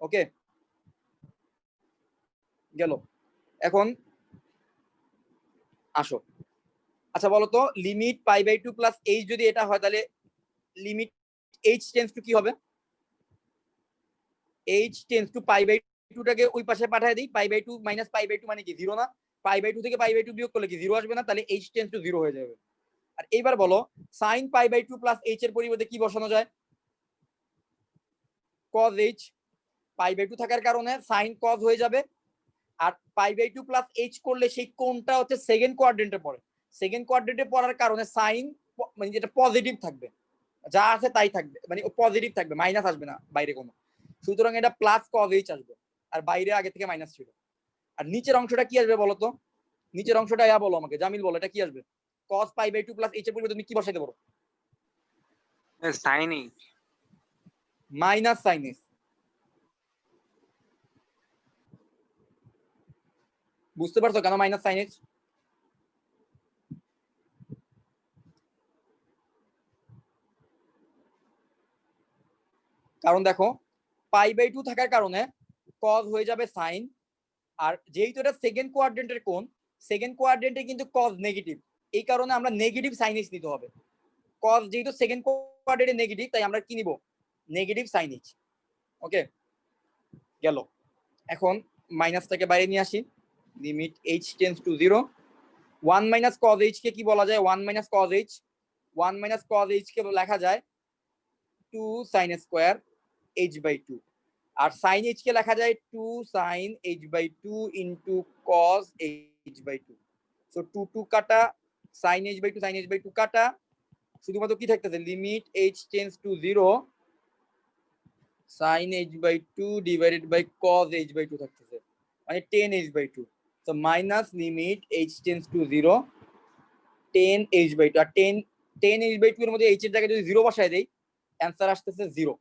Speaker 1: Okay, গেল। এখন আসো, আচ্ছা বলো তো, limit pi by 2 plus h যদি এটা হয়, তাহলে লিমিট এইচ টেন্ডস টু কি হবে, h tends to pi by 2 টাকে ওই পাশে পাঠিয়ে দিই, pi by 2 minus pi by 2 মানে কি 0 না, পাই বাই 2 থেকে পাই বাই 2 বিয়োগ করলে কি 0 আসবে না, তাহলে এইচ টেন্ডস টু 0 হয়ে যাবে। আর এইবার বলো sine pi by 2 plus h এর পরিবর্তে কি বসানো যায়, কজ এইচ, পাই বাই 2 থাকার কারণে সাইন কজ হয়ে যাবে, আর পাই বাই 2 প্লাস এইচ করলে সেই কোণটা হচ্ছে সেকেন্ড কোয়াড্রেন্টে পড়ে, সেকেন্ড কোয়াড্রেন্টে পড়ার কারণে সাইন মানে যেটা পজিটিভ থাকবে, যা আছে তাই থাকবে, মানে পজিটিভ থাকবে, মাইনাস আসবে না বাইরে কোনো, সুতরাং এটা প্লাস কজ এইচ আসবে, আর বাইরে আগে থেকে মাইনাস ছিল। আর নিচের অংশটা কি আসবে বলো তো, নিচের অংশটা ইয়া বলো আমাকে, জামিল বলো এটা কি আসবে, cos pi by 2 plus h এর পরিবর্তে তুমি কি বসাইতে পারো,
Speaker 8: sine h.
Speaker 1: Minus sine h. বুঝতে পারছো কেন মাইনাস সাইন এইচ, কারণ দেখো পাই বাই 2 থাকার কারণে কজ হয়ে যাবে সাইন, আর যেহেতু এটা সেকেন্ড কোয়াড্রেন্টের কোণ, সেকেন্ড কোয়াড্রেন্টে কিন্তু কজ নেগেটিভ, এই কারণে আমরা নেগেটিভ সাইন এইচ নিতে হবে। কজ যেহেতু সেকেন্ড কোয়াড্রেন্টে নেগেটিভ, তাই আমরা কি নিব, নেগেটিভ সাইন এইচ। ওকে, গেল। এখন মাইনাসটাকে বাইরে নিয়ে আসি, limit h tends to 0। 1 minus cause H K কি বলা যায়, 1 minus cause H, 1 minus cause H K লেখা যায় 2 সাইন স্কয়ার h/2, আর সাইন এইচ কে লেখা যায় 2 sign h/2 into cause h/2। So 2 2 কাটা, সাইন h/2 সাইন h/2 কাটা, শুধুমাত্র কি থাকতেছে, limit h tends to 0 sine h/2 divided by cos h/2 থাকতেছে, মানে 10 h/2। So minus limit h tends to 0 10 h/2, আর 10 h/2 এর মধ্যে h এর জায়গায় যদি 0 বসায় দেই, অ্যান্সার আসতেছে 0।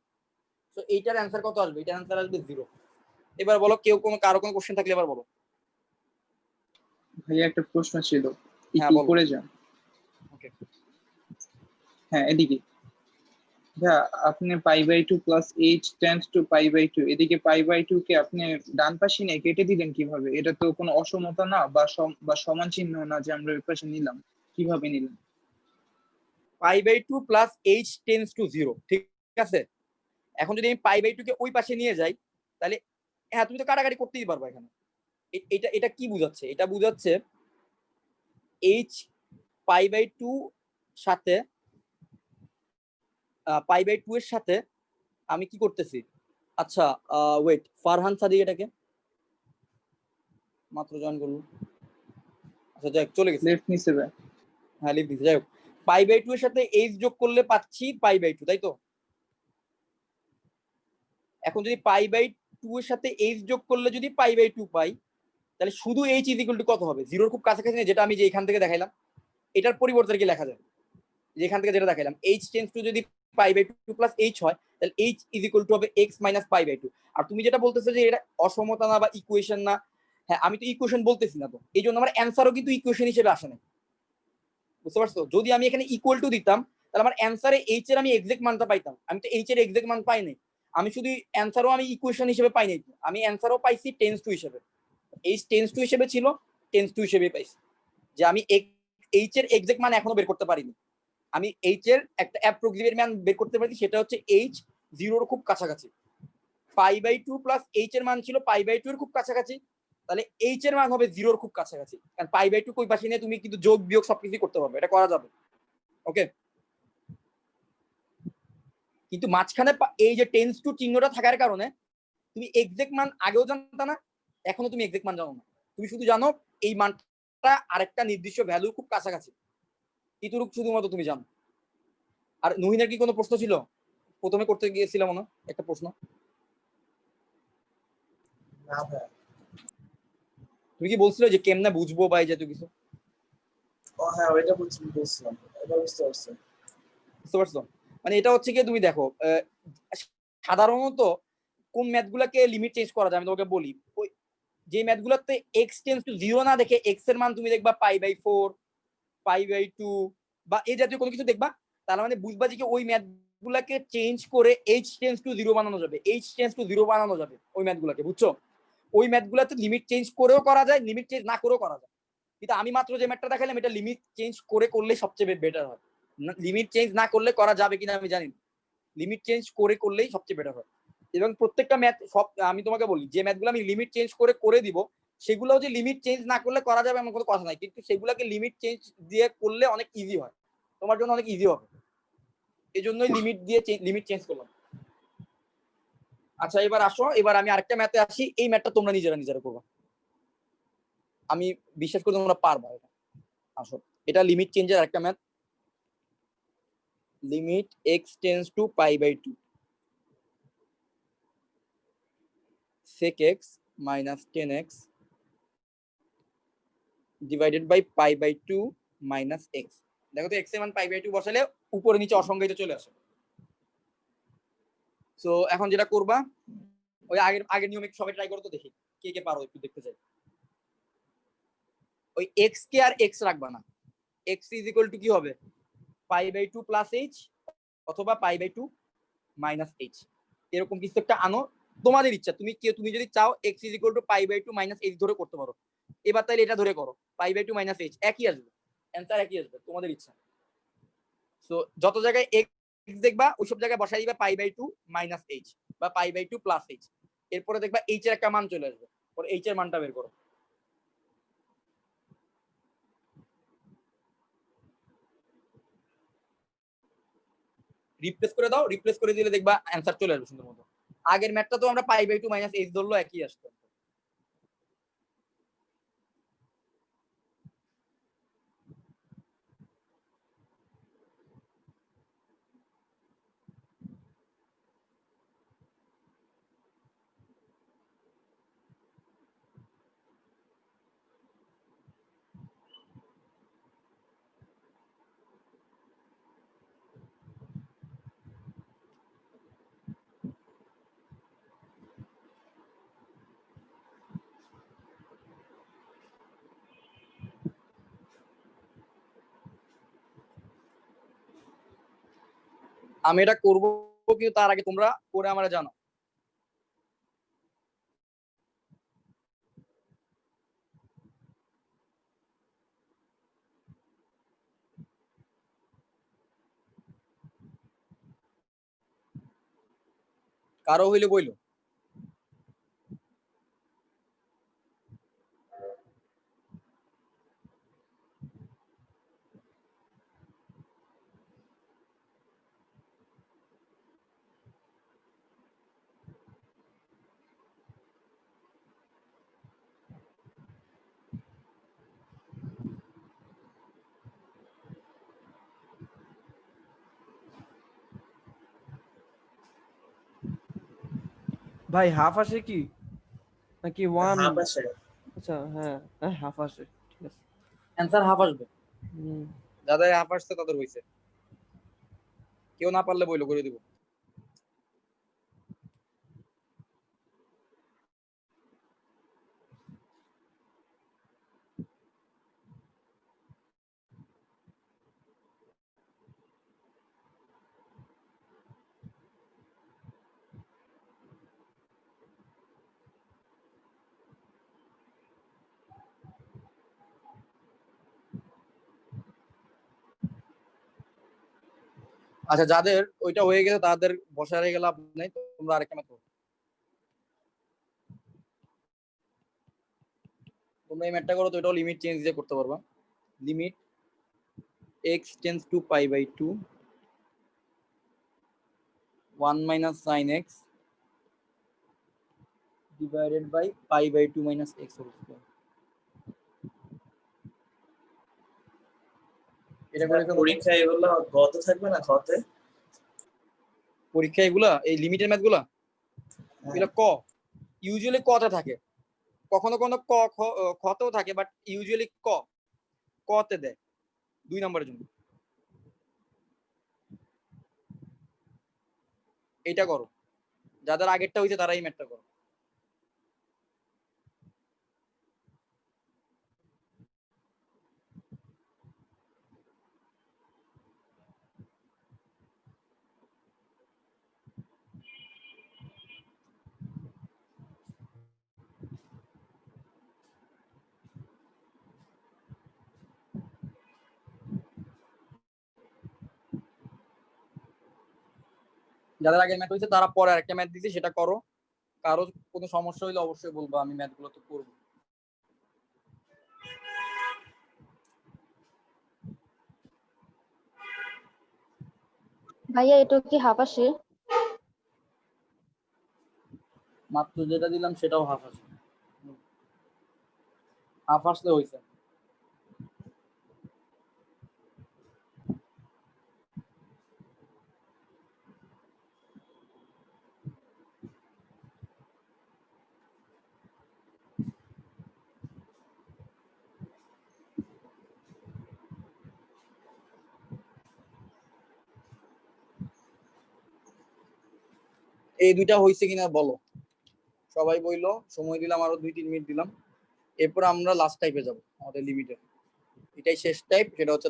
Speaker 1: সো এইটার অ্যান্সার কত আসবে, এটার অ্যান্সার আসবে 0। এবার বলো, কারো কোনো কোশ্চেন থাকলে এবার বলো।
Speaker 7: ভাইয়া একটা প্রশ্ন ছিল,
Speaker 1: হ্যাঁ,
Speaker 7: একটু
Speaker 1: বলো।
Speaker 7: করে যান।
Speaker 1: ওকে,
Speaker 7: হ্যাঁ এদিকে ভাইয়া, আপনি π/2 প্লাস h টেন্ডস টু π/2, এদিকে π/2 কে আপনি ডান পাশে নিয়ে কেটে দিলেন কিভাবে? এটা তো কোনো অসমতা না বা সমান চিহ্ন না যে আমরা ওই পাশে নিলাম, কিভাবে নিলাম?
Speaker 1: π/2 প্লাস h টেন্ডস টু 0, ঠিক আছে। এখন যদি আমি π/2 কে ওই পাশে নিয়ে যাই, তাহলে হ্যাঁ তুমি তো কাটাকাটি করতেই পারবা এখানে। এটা এটা কি বুঝাচ্ছে, এটা বুঝাচ্ছে h π/2 সাথে π/2 এর সাথে আমি কি করতেছি, আচ্ছা ওয়েট, ফারহান সাদিক এটাকে মাত্র জয়েন করলো, আচ্ছা যাই হোক, চলে গেছে।
Speaker 7: লেফট নিচে ভাই।
Speaker 1: হ্যাঁ লিখ দিচ্ছি, যাই হোক, π/2 এর সাথে h যোগ করলে পাচ্ছি π/2, তাই তো। এখন যদি π/2 এর সাথে h যোগ করলে যদি π/2 পাই, তাহলে শুধু h ইজ ইকুয়াল টু কত হবে, 0 খুব কাছাকাছি না, যেটা আমি যে এখান থেকে দেখাইলাম, এটার পরিবর্তে কি লেখা যায়, যেখান থেকে যেটা দেখাইলাম, h টেন্ডস টু যদি π/2 প্লাস h হয়, তাহলে h ইজ ইকুয়াল টু হবে x মাইনাস π/2। আর তুমি যেটা বলতেছো যে এটা অসমতা না বা ইকুয়েশন না, হ্যাঁ আমি তো ইকুয়েশন বলতেছি না, তো এই জন্য আমার অ্যান্সারও কিন্তু ইকুয়েশন হিসেবে আসে না, বুঝতে পারছো। যদি আমি এখানে ইকুয়াল টু দিতাম, তাহলে আমার অ্যান্সারে h এর আমি এক্সাক্ট মানটা পাইতাম, আমি তো h এর এক্সাক্ট মান পাই নাই, আমি শুধু অ্যান্সারও আমি ইকুয়েশন হিসেবে পাই নাই, আমি অ্যান্সারও পাইছি টেন্স টু হিসেবে, h টেন্স টু হিসেবে ছিল, টেন্স টু হিসেবে পাইছি, যে আমি h এর এক্সাক্ট মান এখনো বের করতে পারিনি। আমি h এর একটা অ্যাপ্রক্সিমেট মান বের করতে পারি, সেটা হচ্ছে h 0 এর খুব কাছাকাছি, π/2 প্লাস h এর মান ছিল π/2 এর খুব কাছাকাছি, তাহলে h এর মান হবে 0 এর খুব কাছাকাছি, কারণ π/2 কই পাশে নিয়ে তুমি কিন্তু যোগ বিয়োগ সবকিছু করতে পারবে, এটা করা যাবে। ওকে, কিন্তু মাঝখানে এই যে টেন্স টু চিহ্নটা থাকার কারণে তুমি এক্সাক্ট মান আগেও জানতা না, এখনো তুমি এক্সাক্ট মান জানো না, তুমি শুধু জানো এই মানটা আরেকটা নির্দিষ্ট ভ্যালু খুব কাছাকাছি, এটুকু শুধুমাত্র তুমি জানো। আর নুহিনের কি কোনো প্রশ্ন ছিল, প্রথমে করতে গিয়েছিলাম না একটা প্রশ্ন,
Speaker 3: না ভাই,
Speaker 1: তুমি কি বলছিলে যে কেমনে বুঝবো বা এই জাতীয় কিছু,
Speaker 3: ও হ্যাঁ ওইটা বুঝছিলাম, এটা বুঝতে পারছি।
Speaker 1: বুঝতে পারছো। মানে এটা হচ্ছে কি, তুমি দেখো সাধারণত কোন ম্যাথ গুলাকে লিমিট চেঞ্জ করা যায়, আমি তোমাকে বলি, ওই যে ম্যাথ গুলাতে এক্স টেন্ডস টু 0 না দেখে এক্স এর মান তুমি দেখবা π/4 π/2 বা এই জাতীয় কোনো কিছু দেখবা, তার মানে বুঝবা যে ওই ম্যাথ গুলাকে চেঞ্জ করে h টেন্ডস টু 0 বানানো যাবে, h টেন্ডস টু 0 বানানো যাবে ওই ম্যাথ গুলাকে, বুঝছো। ওই ম্যাথ গুলাতে লিমিট চেঞ্জ করেও করা যায়, লিমিট চেঞ্জ না করেও করা যায়, কিন্তু আমি মাত্র যে ম্যাথটা দেখালাম এটা লিমিট চেঞ্জ করলে সবচেয়ে বেটার হয়, লিমিট চেঞ্জ না করলে করা যাবে কিনা আমি জানি না, লিমিট চেঞ্জ করলেই সবচেয়ে বেটার হয়। এবং প্রত্যেকটা ম্যাথ সব আমি তোমাকে বলি, যে ম্যাথগুলো আমি লিমিট চেঞ্জ করে দিব, সেগুলোও যে লিমিট চেঞ্জ না করলে করা যাবে এমন কোনো কথা নাই, কিন্তু সেগুলোকে লিমিট চেঞ্জ দিয়ে করলে অনেক ইজি হয়, তোমার জন্য অনেক ইজি হবে, এই জন্যই লিমিট চেঞ্জ করলাম। আচ্ছা এবার আসো, এবার আমি আরেকটা ম্যাথে আসি, এই ম্যাথটা তোমরা নিজেরা করবা, আমি বিশ্বাস করি তোমরা পারবা এটা। আসো, এটা লিমিট চেঞ্জের আরেকটা math, limit x tends to π/2 sec x minus 10x divided by π/2 minus x। দেখো তো x এর মান π/2 বসালে উপরে নিচে অসংজ্ঞায়িত চলে আসে। সো এখন যেটা করবা, ওই আগের নিয়মে সবাই ট্রাই করো তো, দেখি কে কে পারো, একটু দেখতে চাই। ওই x কে আর x রাখবা না, x ইজ ইকুয়াল টু কি হবে, π/2 প্লাস h অথবা π/2 মাইনাস h, এরকম কিছু একটা আনো, তোমাদের ইচ্ছা, তুমি যদি চাও x = π/2 - h ধরে করতে পারো। এবার তাহলে এটা ধরে করো, π/2 - h একই আসবে, অ্যান্সার একই আসবে, তোমাদের ইচ্ছা। সো যত জায়গায় x দেখবা ওইসব জায়গায় বসাই দিবা π/2 - h বা π/2 + h। এরপরে দেখবা h এর একটা মান চলে আসবে, পরে h এর মানটা বের করো। রিপ্লেস করে দাও, রিপ্লেস করে দিলে দেখবা অ্যান্সার চলে আসবে সুন্দর মতো। আগের ম্যাথটা তো আমরা π/2 - h ধরলো, একই আসতো। আমি এটা করবো, কিন্তু তার আগে তোমরা করে আমরা জানো। কারো হইলে বইলো।
Speaker 6: ভাই হাফ আসে কি নাকি 1?
Speaker 3: হাফ আসে।
Speaker 6: আচ্ছা হ্যাঁ, হাফ আসে, ঠিক আছে।
Speaker 1: অ্যান্সার হাফ আসবে,
Speaker 6: হুম।
Speaker 1: যাদের হাফ আসছে তাদের হইছে, কেউ না পারলে বইলো, করে দিব। আচ্ছা, যাদের ওইটা হয়ে গেছে তাদের বসা হয়ে গেলে নাই, তোমরা আরেকটা ম্যাথ করো। তোমরা এই ম্যাথটা করো তো, এটাও লিমিট চেঞ্জ দিয়ে করতে পারবা। Limit x tends to π/2 1 - sin x divided by π/2 - x whole square. এটা করে ফেলো।
Speaker 3: পরীক্ষা এগুলো গতে থাকবে না খতে?
Speaker 1: পরীক্ষা এগুলা এই লিমিটের ম্যাথগুলা এগুলা ক ইউজুয়ালি কতে থাকে, কখনো কখনো ক খতেও থাকে, বাট ইউজুয়ালি কতে দেয় 2 নম্বরের জন্য। এইটা করো, যাদের আগেরটা হইছে তারা এই ম্যাথটা করো। যাদের আগের ম্যাথ হইছে তারা পরে আরেকটা ম্যাথ দিছে, সেটা করো। কারো কোনো সমস্যা হইলে অবশ্যই বলবো, আমি ম্যাথগুলো তো করবো।
Speaker 2: ভাইয়া এটা কি হাফ আসে?
Speaker 1: মাত্র যেটা দিলাম সেটাও হাফ আসে, হাফ আসলে হইছে। এই দুইটা হইছে কিনা বলো, সবাই বইলো। সময় দিলাম আরো 2-3 মিনিট দিলাম। এরপর আমরা লাস্ট টাইপে যাব, আমাদের লিমিটের এটাই শেষ টাইপ, সেটা হচ্ছে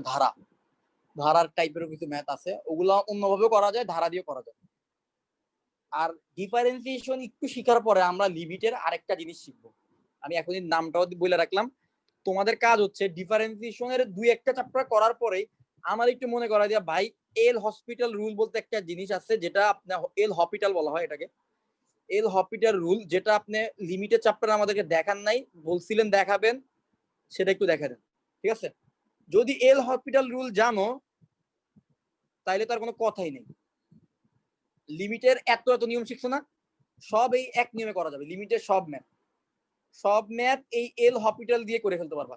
Speaker 1: ধারার টাইপেরও কিছু ম্যাথ আছে, ওগুলা অন্যভাবেও করা যায়, ধারা দিয়ে করা যায়। আর ডিফারেন্সিয়েশন একটু শেখার পরে আমরা লিমিটের আরেকটা জিনিস শিখবো। আমি এখনই নামটাও বলে রাখলাম। তোমাদের কাজ হচ্ছে ডিফারেন্সিয়েশনের 2-1টা চ্যাপ্টার করার পরে আমার একটু মনে করা দিয়া ভাই এল হসপিটাল রুল বলতে একটা জিনিস আছে, যেটা আপনার এল হসপিটাল বলা হয় এটাকে। এল হসপিটাল রুল যেটা আপনি লিমিটেড চ্যাপ্টার আমাদেরকে দেখান নাই, বলছিলেন দেখাবেন, সেটা একটু দেখা দেন, ঠিক আছে? যদি এল হসপিটাল রুল জানো তাইলে তো আর কোনো কথাই নেই। লিমিটের এত এত নিয়ম শিখছো না, সব এই এক নিয়মে করা যাবে। লিমিটের সব ম্যাথ এই এল হসপিটাল দিয়ে করে ফেলতে পারবা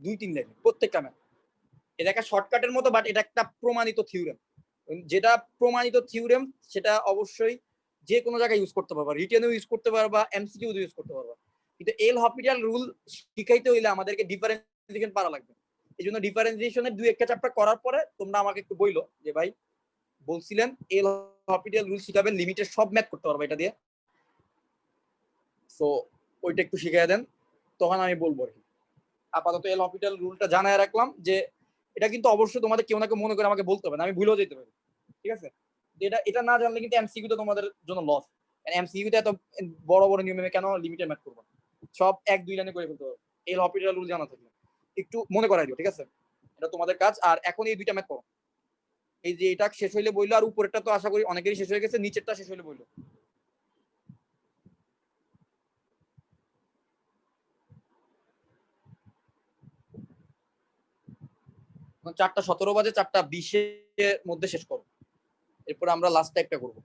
Speaker 1: 2-3 লাইনে প্রত্যেকটা ম্যাথ। এটা একটা শর্টকাটের মতো, বাট এটা একটা প্রমাণিত থিওরেম। যেটা প্রমাণিত থিওরেম সেটা অবশ্যই যে কোনো জায়গায় ইউজ করতে পারবা, রিটেনেও ইউজ করতে পারবা, এমসিকিউ ইউজ করতে পারবা। কিন্তু এল হসপিটাল রুল শিখাইতে হইলে আমাদেরকে ডিফারেন্সিয়েশন পারা লাগবে। এই জন্য ডিফারেন্সিয়েশনের 2-1টা চ্যাপ্টার করার পরে তোমরা আমাকে একটু বইলো যে ভাই বলছিলেন এল হসপিটাল রুল শিখাবেন, লিমিটের সব ম্যাথ করতে পারবা এটা দিয়ে। সো ওইটা একটু শিখিয়ে দেন, তখন আমি বলবো আর কি। আপাতত এল হসপিটাল রুলটা জানায় রাখলাম যে এটা কিন্তু অবশ্যই তোমাদের কেউ না কেউ মনে করে আমাকে বলতে হবে না, আমি ভুলেও যেতে পারি, ঠিক আছে? এটা না জানলে কিন্তু এমসিকিউতে তোমাদের জন্য লস। এমসিকিউতে এত বড় বড় নিয়মে কেন লিমিটেড ম্যাথ করবো, সব 1-2 লাইনে করে ফেলতে হবে। এল হসপিটাল রুল জানা থাকলে একটু মনে করাই দিও, ঠিক আছে? এটা তোমাদের কাজ। আর এখন এই 2টা ম্যাথ করো। এই যে এটা শেষ হইলে বইলো, আর উপরেরটা তো আশা করি অনেকেরই শেষ হয়ে গেছে, নিচেরটা শেষ হইলে বইলো। এখন 4:17 বাজে, 4:20 মধ্যে শেষ করো, এরপর আমরা লাস্ট টাইপটা করবো।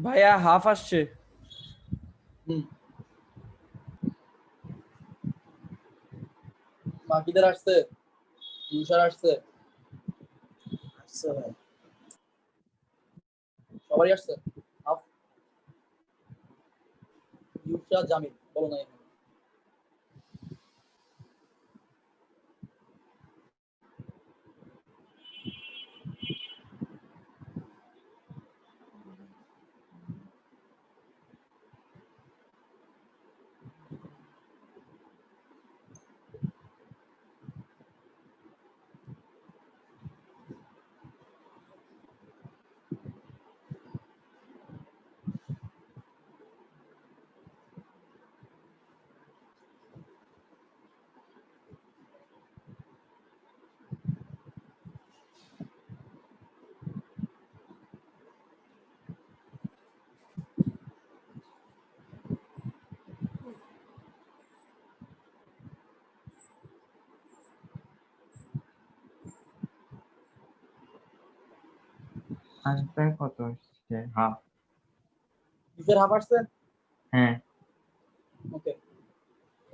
Speaker 6: ভাইয়া হাফ আসছে।
Speaker 1: বাকিদের আসছে, ইউসার আসছে,
Speaker 3: আচ্ছা ভাই।
Speaker 1: সবারই আসছে। ইউসার জামিল বলো না এখানে।
Speaker 5: আসবে কত আসছে? হাফ।
Speaker 1: ইউসার হাফ আসছে,
Speaker 5: হ্যাঁ।
Speaker 1: ওকে।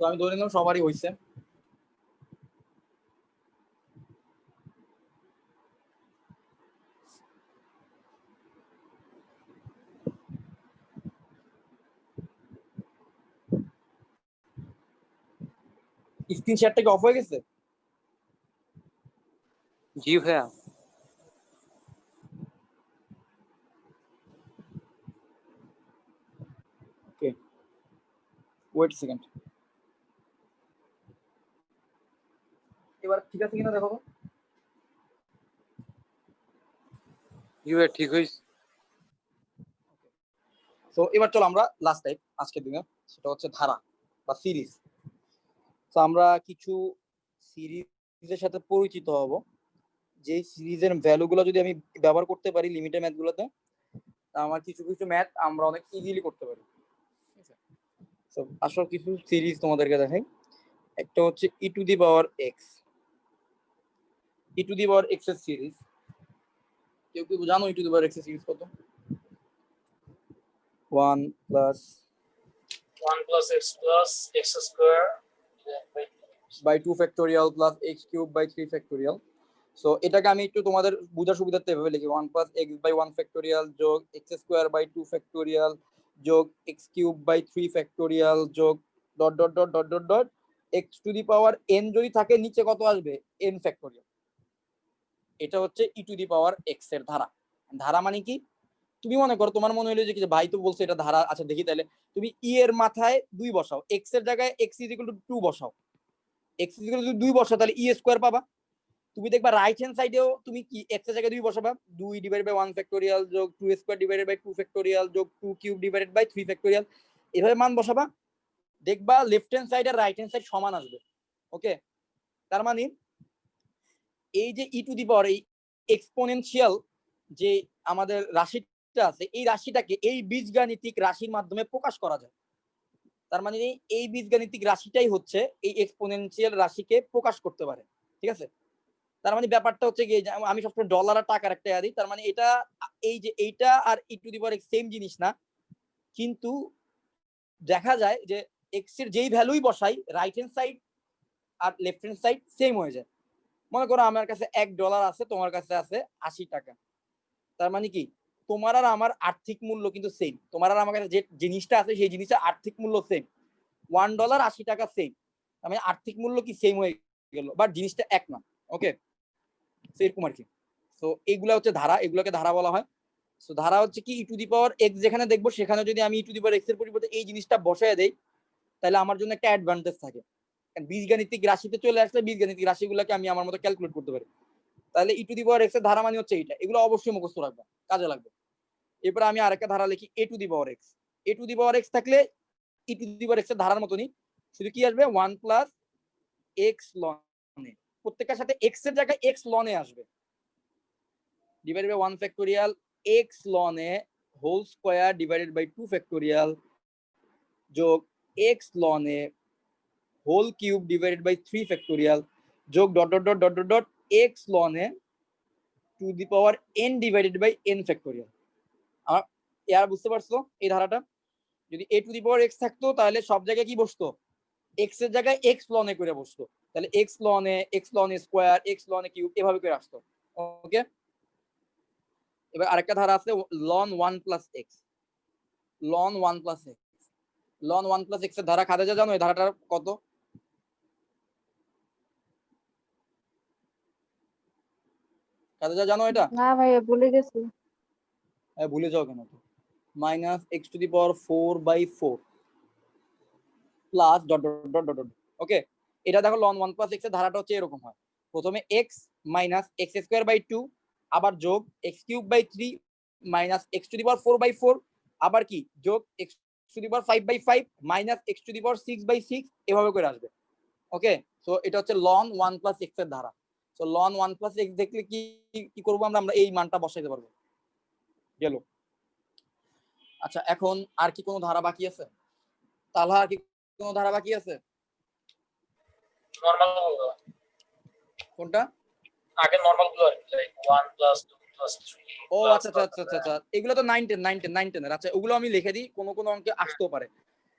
Speaker 1: তো আমি ধরে নিলাম সবারই হইছে। স্ক্রিন শেয়ারটা কি অফ হয়ে গেছে?
Speaker 8: জি ভাইয়া।
Speaker 1: ওকে, ওয়েট সেকেন্ড। এবার ঠিক আছে কিনা দেখো।
Speaker 8: জি ভাইয়া ঠিক হয়েছে।
Speaker 1: তো এবার চলো আমরা লাস্ট টাইপ আজকের দিনে, সেটা হচ্ছে ধারা বা সিরিজ। তো আমরা কিছু সিরিজ সিরিজের সাথে পরিচিত হব, যে সিরিজের ভ্যালুগুলো যদি আমি ব্যবহার করতে পারি লিমিটের ম্যাথগুলোতে, আমার কিছু কিছু ম্যাথ আমরা অনেক ইজিলি করতে পারি। তো আসল কিছু সিরিজ তোমাদেরকে দেখাই। একটা হচ্ছে e to the power x. E to the power x এর সিরিজ, কেউ কেউ জানো e to the power x এর সিরিজ কত? 1 plus
Speaker 4: 1 plus x plus x square
Speaker 1: by 2 factorial plus x cube by 3 factorial. So এটাকে আমি একটু তোমাদের বোঝার সুবিধার্থে এভাবে লিখি, 1 plus x by 1 factorial যোগ x square by 2 factorial যোগ x cube by 3 factorial যোগ dot dot dot dot dot dot x to the power n যদি থাকে নিচে কত আসবে? n factorial। এটা হচ্ছে e to the power x এর ধারা। ধারা মানে কি? তুমি মনে করো তোমার মনে হলো যে কি ভাই তো বলছে এটা ধারা, আচ্ছা দেখি তাহলে তুমি ই এর মাথায় 2 বসাও, x এর জায়গায় x = 2 বসাও, x = 2 বসাও, তাহলে ই স্কয়ার পাবা। তুমি দেখবা রাইট হ্যান্ড সাইডেও তুমি কি x এর জায়গায় 2 বসাবা, 2 ডিভাইডেড বাই 1 ফ্যাক্টোরিয়াল যোগ 2 স্কয়ার ডিভাইডেড বাই 2 ফ্যাক্টোরিয়াল যোগ 2 কিউব ডিভাইডেড বাই 3 ফ্যাক্টোরিয়াল, এভাবে মান বসাবা, দেখবা লেফট হ্যান্ড সাইড আর রাইট হ্যান্ড সাইড সমান আসবে। ওকে, তার মানে এই যে ই টু দি পাওয়ার এই এক্সপোনেনশিয়াল যে আমাদের রাশিটা আছে, এই রাশিটাকে এই বীজগাণিতিক রাশির মাধ্যমে প্রকাশ করা যায়। তার মানে এই বীজগাণিতিক রাশিটাই হচ্ছে এই এক্সপোনেনশিয়াল রাশিকে প্রকাশ করতে পারে। ঠিক আছে, তার মানে ব্যাপারটা হচ্ছে কি, আমি সবসময় ডলার আর টাকার একটা দিই, তার মানে এটা এই যে এইটা আর e to the power x same জিনিস না, কিন্তু দেখা যায় যে এক্স এর যেই ভ্যালুই বসাই রাইট হ্যান্ড সাইড আর লেফট হ্যান্ড সাইড সেম হয়ে যায়। মনে করো আমার কাছে $1 আছে, তোমার কাছে আছে 80 টাকা, তার মানে কি তোমার আর আমার আর্থিক মূল্য কিন্তু সেম। তোমার আর আমার কাছে যে জিনিসটা আছে সেই জিনিসের আর্থিক মূল্য সেম, $1 80 টাকা সেম, তার মানে আর্থিক মূল্য কি সেম হয়ে গেল, বাট জিনিসটা এক না। ওকে, এরকম আর কি। তো এইগুলা হচ্ছে ধারা, এগুলোকে ধারা বলা হয়। সো ধারা হচ্ছে কি ই টু দি পাওয়ার এক্স যেখানে দেখবো সেখানে যদি আমি ই টু দি পাওয়ার এক্স এর পরিবর্তে এই জিনিসটা বসায় দেই, তাহলে আমার জন্য একটা অ্যাডভান্টেজ থাকে। বীজগাণিতিক রাশিতে চলে আসলে বীজগাণিতিক রাশিগুলোকে আমি আমার মতো ক্যালকুলেট করতে পারি। তাহলে e to the power x এর ধারা মানে হচ্ছে এইটা, এগুলো অবশ্যই মুখস্থ রাখবা, কাজে লাগবে। এরপর আমি আরেকটা ধারা লিখি a to the power x. A to the power x থাকলে e to the power x এর ধারার মতনই, শুধু কি আসবে 1 প্লাস এক্স লনে, প্রত্যেকটার সাথে এক্স এর জায়গায় এক্স লনে আসবে, divided by 1 factorial x ln a whole square divided by 2 factorial যোগ x ln a whole cube divided by 3 factorial যোগ dot dot dot dot dot dot x ln a to the power n divided by n factorial. আমার এর বুঝতে পারছো এই ধারাটা? যদি a to the power x থাকতো তাহলে সব জায়গায় কি বসতো, x এর জায়গায় x লনে করে বসতো, তাহলে x লনে স্কয়ার x লনে কিউব এভাবে করে আসতো। ওকে, এবার আরেকটা ধারা আছে ln 1 plus x। ln 1 plus x, ln 1 plus x এর ধারা খাদেজা জানো এই ধারাটা কত? খাদেজা জানো এটা?
Speaker 2: না ভাইয়া ভুলে গেছি।
Speaker 1: ভুলে যাও কেন তো? Minus x to the power 4/4 plus dot dot dot dot. Okay, এটা দেখো ln 1 প্লাস x এর ধারাটা হচ্ছে এরকম হয়, প্রথমে x minus x square by 2 আবার যোগ x cube by 3 minus x to the power 4/4 আবার কি যোগ x to the power 5/5 minus x to the power 6/6 এভাবে করে আসবে। ওকে, সো এটা হচ্ছে ln 1 প্লাস x এর ধারা। সো ln 1 প্লাস x দেখলে কি কি করব আমরা, আমরা এই মানটা বসাইতে পারবো। গেল। আচ্ছা, এখন আর কি কোনো ধারা বাকি আছে? তাহলে আর কি কোনো ধারা বাকি আছে?
Speaker 4: নরমাল গুলো,
Speaker 1: কোনটা?
Speaker 4: আগে নরমাল গুলো লাইক 1 প্লাস 2 প্লাস 3।
Speaker 1: ও আচ্ছা আচ্ছা আচ্ছা আচ্ছা আচ্ছা, এগুলো তো 9 10 9 10 9 10 এর। আচ্ছা, ওগুলো আমি লিখে দিই, কোন কোন অঙ্কে আসতেও পারে।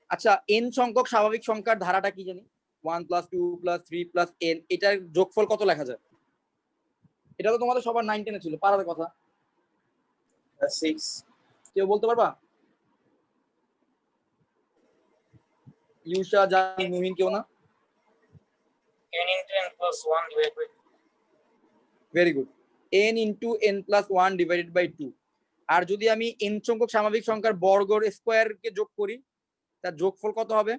Speaker 1: আচ্ছা, n সংখ্যক স্বাভাবিক সংখ্যার ধারাটা কি জানি? 1 প্লাস 2 প্লাস 3 প্লাস n, এটার যোগফল কত লেখা যায়? এটা তো তোমাদের সবার 9 10 এ ছিল, পারার কথা।
Speaker 3: 6
Speaker 1: কেউ বলতে পারবা? ইউসা, জানি, মুমিন, কেউ না?
Speaker 4: n into n plus 1 divided by
Speaker 1: very good, n into n plus 1 divided by 2। আর যদি আমি n সংখ্যক স্বাভাবিক সংখ্যার বর্গের স্কয়ারকে যোগ করি, তার যোগফল কত হবে?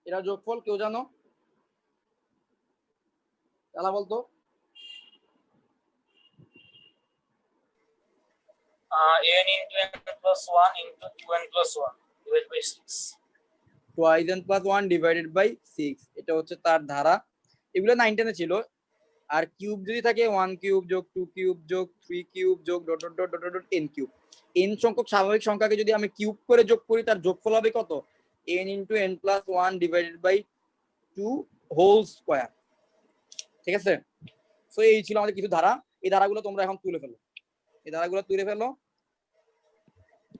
Speaker 1: এরা যোগফল কেউ জানো? তাহলে বলতো।
Speaker 4: n into n plus 1 into 2n plus 1 divided by 6.
Speaker 1: Twice n plus 1 divided by 6, এটা হচ্ছে তার ধারা। এগুলো 9 10 এ ছিল। আর কিউব যদি থাকে 1 কিউব যোগ 2 কিউব যোগ 3 কিউব যোগ dot dot dot dot dot n cube. n সংখ্যক স্বাভাবিক সংখ্যাকে যদি আমি কিউব করে যোগ করি তার যোগফল হবে কত? n into n plus 1 divided by 2 whole square. ঠিক আছে? সো এই ছিল আমাদের কিছু ধারা। এই ধারাগুলো তোমরা এখন তুলে ফেলো। এই ধারাগুলো তুলে ফেলো,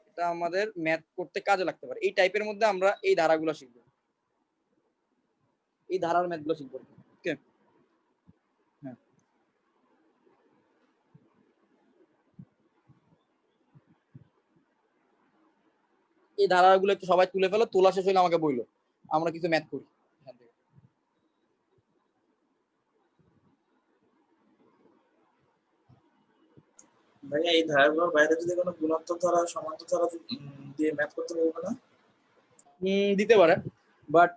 Speaker 1: এটা আমাদের ম্যাথ করতে কাজে লাগতে পারে। এই টাইপের মধ্যে আমরা এই ধারাগুলো শিখবো, এই ধারার ম্যাথগুলো শিখবো। ওকে, হ্যাঁ। এই ধারাগুলো একটু সবাই তুলে ফেলো, তোলা শেষ হলে আমাকে বললো, আমরা কিছু ম্যাথ করি।
Speaker 3: ভাইয়া এই ধারাগুলোর বাইরে যদি কোনো গুণাত্মক ধারা সমান্তর ধারা দিয়ে ম্যাথ করতে বলবে না?
Speaker 1: দিতে পারে, বাট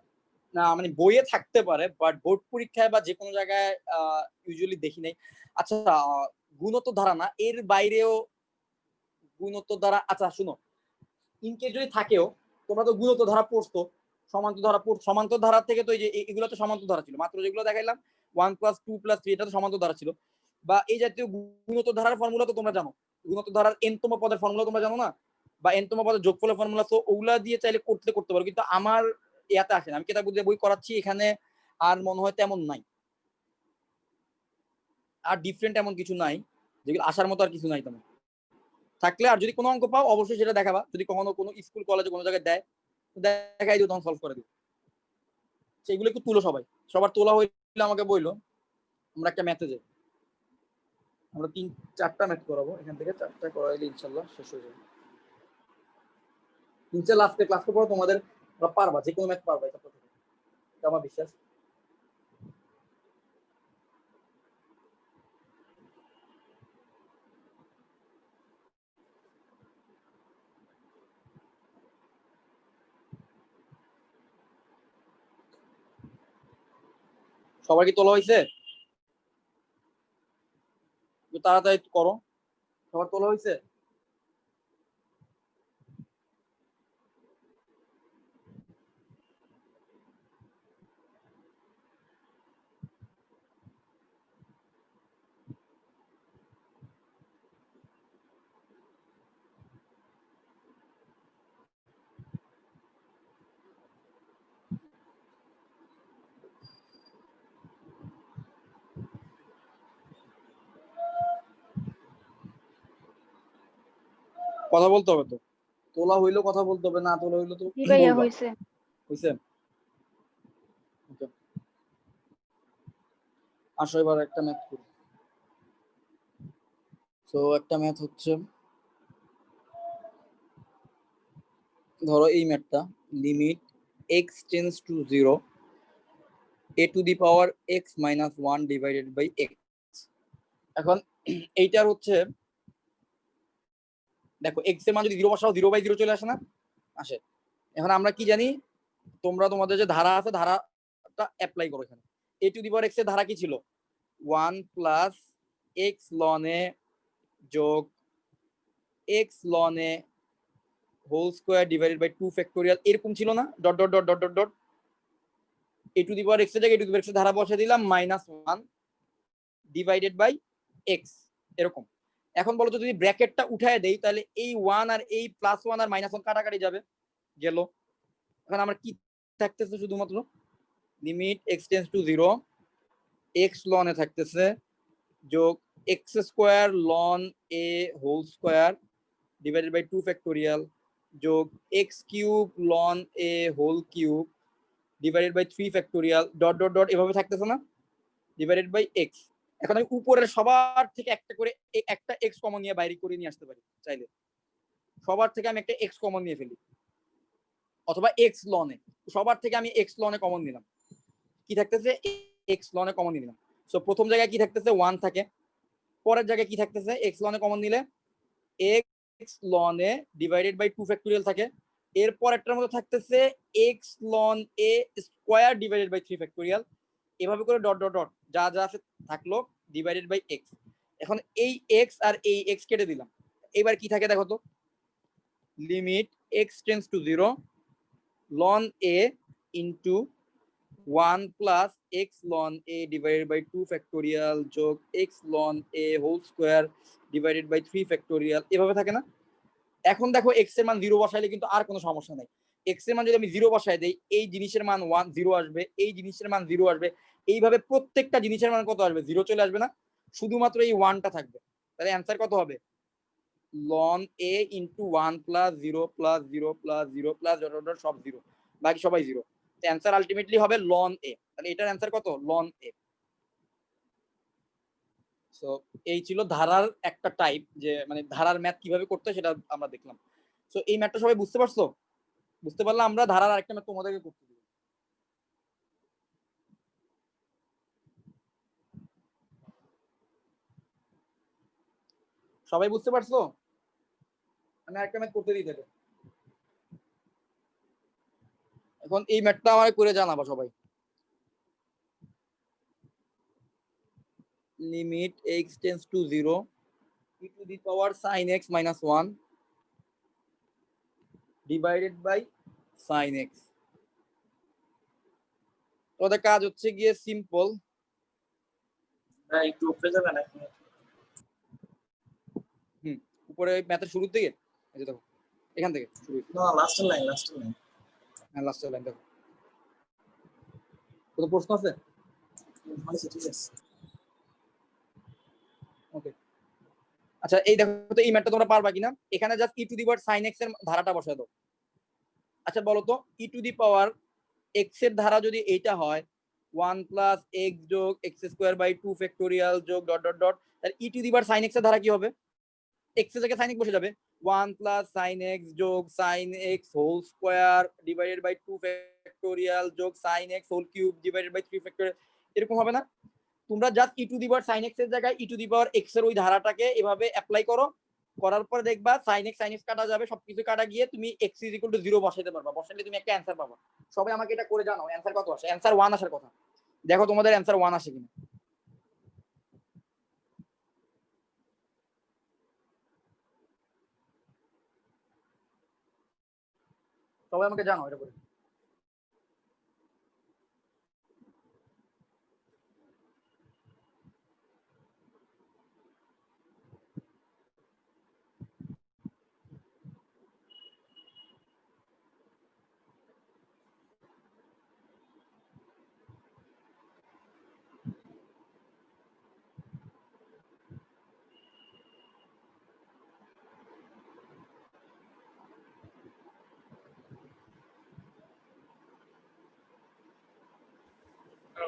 Speaker 1: না মানে বইয়ে থাকতে পারে, বাট বোর্ড পরীক্ষায় বা যে কোনো জায়গায় ইউজুয়ালি দেখি নাই। আচ্ছা, গুণোত্তর ধারা না, এর বাইরেও গুণোত্তর ধারা। আচ্ছা শুনো, ইনকে যদি থাকেও, তোমরা তো গুণোত্তর ধারা পড়তো, সমান্তর ধারা সমান্তর ধারা থেকে তো এই যে এগুলো তো সমান্তর ধারা ছিল, মাত্র যেগুলো দেখাইলাম 1 + 2 + 3 এটা তো সমান্তর ধারা ছিল। বা এই জাতীয় গুণোত্তর ধারার ফর্মুলা তো তোমরা জানো, গুণোত্তর ধারার n তম পদের ফর্মুলা তোমরা জানো না, বা n তম পদের যোগফলের ফর্মুলা, তো ওগুলা দিয়ে চাইলে করতে পারো, কিন্তু আমার ইয়াতে আসে না। আমি কিতাব বই করাচ্ছি এখানে, আর মনে হয় তেমন নাই, আর ডিফারেন্ট এমন কিছু নাই, যেগুলো আসার মতো আর কিছু নাই তেমন। থাকলে আর যদি কোনো অঙ্ক পাও অবশ্যই সেটা দেখাবা, যদি কখনো কোনো স্কুল কলেজে কোনো জায়গায় দেয় দেখাই দিও, তখন সলভ করে দিও। সেগুলো একটু তুলো, সবার তোলা হইলে আমাকে বইলো, আমরা একটা ম্যাথে যাই। আমরা 3-4টা ম্যাথ করাবো, এখান থেকে 4টা করাইলে ইনশাল্লাহ শেষ হয়ে যাবে। নিচে লাস্টে ক্লাস করবো, তোমাদের পারবা, যে কোনো ম্যাথ পারবা, এটা আমার বিশ্বাস। সবার কি তোলা হয়েছে? তাড়াতাড়ি করো, সবার তোলা হয়েছে? কথা বলতে হবে তো, তোলা হইলেও কথা বলতে হবে, না তোলা হইলো তো
Speaker 2: জি ভাইয়া
Speaker 1: বলবা।
Speaker 2: হয়েছে।
Speaker 1: হইছে? আসো এবার একটা ম্যাথ করি। তো একটা ম্যাথ হচ্ছে, ধরো এই ম্যাথটা, limit x tends to 0 a to the power x minus 1 divided by x। এখন এইটার হচ্ছে, দেখো x এর মান যদি 0 বসাও 0/0 চলে আসে না? আসে। এখন আমরা কি জানি, তোমরা তোমাদের যে ধারা আছে ধারাটা অ্যাপ্লাই করো এখানে। a to the power x এর ধারা কি ছিল? 1 প্লাস x ln a যোগ x ln a whole square divided by 2 factorial, এরকম ছিল না? Dot dot dot dot dot dot a to the power x এর জায়গায় a to the power x এর ধারা বসিয়ে দিলাম, -1 ডিভাইডেড বাই x, এরকম। এখন বলো তো, যদি ব্র্যাকেটটা উঠায় দেই তাহলে এই 1 আর এই +1 আর -1 কাটাকাটি যাবে, গেল। এখন আমার কি থাকতেছে? শুধুমাত্র limit x tends to 0 x ln a থাকতেছে যোগ x square ln a whole square divided by 2 factorial যোগ x cube ln a whole cube divided by 3 factorial dot dot dot, এভাবে থাকতেছে না? Divided by x। এখন আমি উপরের সবার থেকে একটা করে একটা x কমন নিয়ে বাইরে করে নিয়ে আসতে পারি চাইলে। সবার থেকে আমি একটা x কমন নিয়ে ফেলি, অথবা x ln a, সবার থেকে আমি x ln a কমন নিলাম, কি থাকতেছে? x ln a কমন নিলাম। সো প্রথম জায়গায় কি থাকতেছে? 1 থাকে। পরের জায়গায় কি থাকতেছে? x ln a কমন নিলে x ln a divided by 2 factorial থাকে। এরপর একটার মধ্যে থাকতেছে x ln a square divided by 3 factorial, এভাবে করে ডট ডট ডট যা যা আছে থাকলো ডিভাইডেড বাই x। এখন এই x আর এই x কেটে দিলাম, এবার কি থাকে দেখো তো, limit x tends to 0 ln a into 1 plus x ln a divided by 2 factorial যোগ x ln a whole square divided by 3 factorial, এভাবে থাকে না? এখন দেখো এক্স এর মান 0 বসাইলে কিন্তু আর কোনো সমস্যা নাই। এক্স এর মান যদি আমি 0 বসাই দেই, এই জিনিসের মান 1 0 আসবে, এই জিনিসের মান 0 আসবে, এইভাবে প্রত্যেকটা জিনিসের মান কত আসবে? 0 চলে আসবে না? শুধুমাত্র এই 1টা থাকবে। তাহলে অ্যান্সার কত হবে? Ln a into 1 plus 0 plus 0 plus 0 plus সব 0, বাকি সবাই 0। তো অ্যান্সার আলটিমেটলি হবে লন এ। তাহলে এটার অ্যান্সার কত? লন এ। সো এই ছিল ধারার একটা টাইপ, যে মানে ধারার ম্যাথ কিভাবে করতে হয় সেটা আমরা দেখলাম। সো এই ম্যাথটা সবাই বুঝতে পারছো? বুঝতে পারলে আমরা ধারার আরেকটা ম্যাথ তোমাদেরকে করতে দিব। সবাই বুঝতে পারছো? আমি আরেকটা ম্যাথ করতে দিই তাহলে। এখন এই ম্যাথটা আমার করে জানাবা সবাই। Limit x tends to 0 e to the power sin x minus 1 divided by sin x। তোমাদের কাজ হচ্ছে গিয়ে সিম্পল।
Speaker 3: ভাই একটু উপরে যাবেন এক মিনিট।
Speaker 1: উপরে ম্যাথের শুরু থেকে, এই যে দেখো এখান থেকে শুরু হইছে।
Speaker 3: না লাস্টের লাইন, লাস্টের লাইন।
Speaker 1: হ্যাঁ লাস্টের লাইন দেখো। কোনো প্রশ্ন আছে?
Speaker 3: হয়েছে, ঠিক আছে।
Speaker 1: ওকে, আচ্ছা এই দেখো তো এই ম্যাথটা তোমরা পারবা কিনা। এখানে just e to the power sin x এর ধারাটা বসায় দাও। আচ্ছা বলো তো ই টু দি পাওয়ার x এর ধারা যদি এইটা হয় 1 প্লাস x যোগ x স্কোয়ার বাই 2 ফ্যাক্টোরিয়াল যোগ ডট ডট ডট, তাহলে e to the power sin x এর ধারা কি হবে? x এর জায়গায় sin x বসে যাবে, 1 প্লাস sin x যোগ sin x whole square divided by 2 factorial যোগ sin x whole cube divided by 3 factorial, এরকম হবে না? তোমরা just e to the power sin x এর জায়গায় ই টু দি পাওয়ার x এর ওই ধারাটাকে এভাবে অ্যাপ্লাই করো, করার পর দেখবা sin x কাটা যাবে, সবকিছু কাটা গিয়ে তুমি x = 0 বসাইতে পারবা। বসাইলে তুমি একটা অ্যান্সার পাবা। সবাই আমাকে এটা করে জানাও অ্যান্সার কত আসে। অ্যান্সার 1 আসার কথা, দেখো তোমাদের অ্যান্সার 1 আসে কিনা। সবাই আমাকে জানাও এটা করে।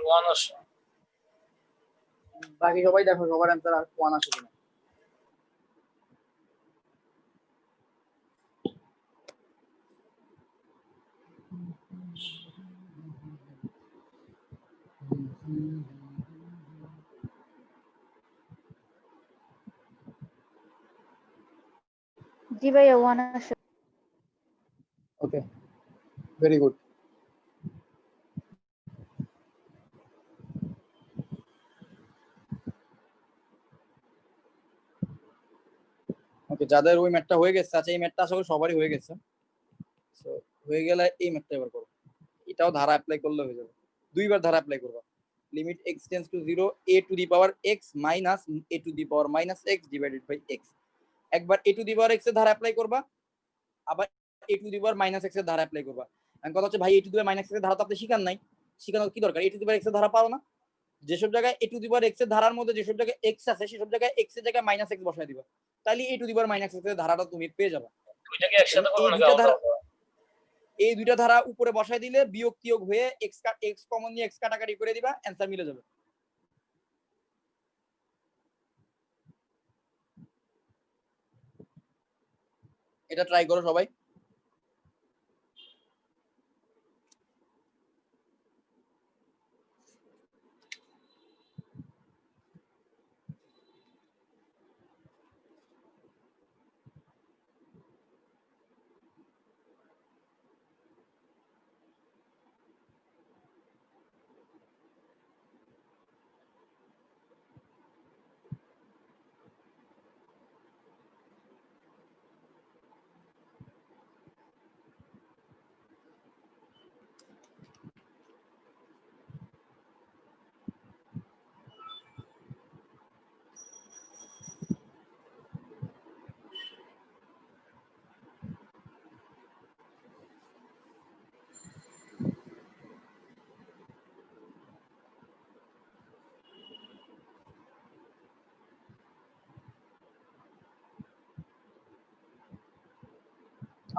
Speaker 4: ওয়ান আসে।
Speaker 1: বাকি সবাই দেখো সবার অ্যান্সার 1 আসে কিনা।
Speaker 2: জি ভাইয়া 1 আসে।
Speaker 1: ওকে, ভেরি গুড। ওকে, যাদের ওই ম্যাথটা হয়ে গেছে, আচ্ছা এই ম্যাথটা আশা করি সবারই হয়ে গেছে। সো হয়ে গেলে এই ম্যাথটা এবার করো। এটাও ধারা অ্যাপ্লাই করলে হয়ে যাবে। দুইবার ধারা অ্যাপ্লাই করবা। Limit x tends to 0 a to the power x minus a to the power minus x divided by x। একবার a to the power x এর ধারা অ্যাপ্লাই করবা, আবার a to the power minus x এর ধারা apply করবা। এখন কথা হচ্ছে ভাই a to the power minus x এর ধারা তো আপনি শিখান নাই, শিখানোর কি দরকার? a to the power x এর ধারা পারো না? যেসব জায়গায় a to the power x এর ধারার মধ্যে যেসব জায়গায় x আছে সেসব জায়গায় x এর জায়গায় মাইনাস x বসায় দিবা, তাহলে a to the power minus x এর ধারাটা তুমি পেয়ে যাবে।
Speaker 4: দুইটাকে একসাথে করবো
Speaker 1: এই
Speaker 4: নাকি
Speaker 1: দুইটা
Speaker 4: আলাদা
Speaker 1: ধারা,
Speaker 4: আলাদা?
Speaker 1: এই দুইটা ধারা উপরে বসায় দিলে বিয়োগ টিয়োগ হয়ে x কমন নিয়ে x কাটাকাটি করে দিবা, অ্যান্সার মিলে যাবে। এটা ট্রাই করো সবাই।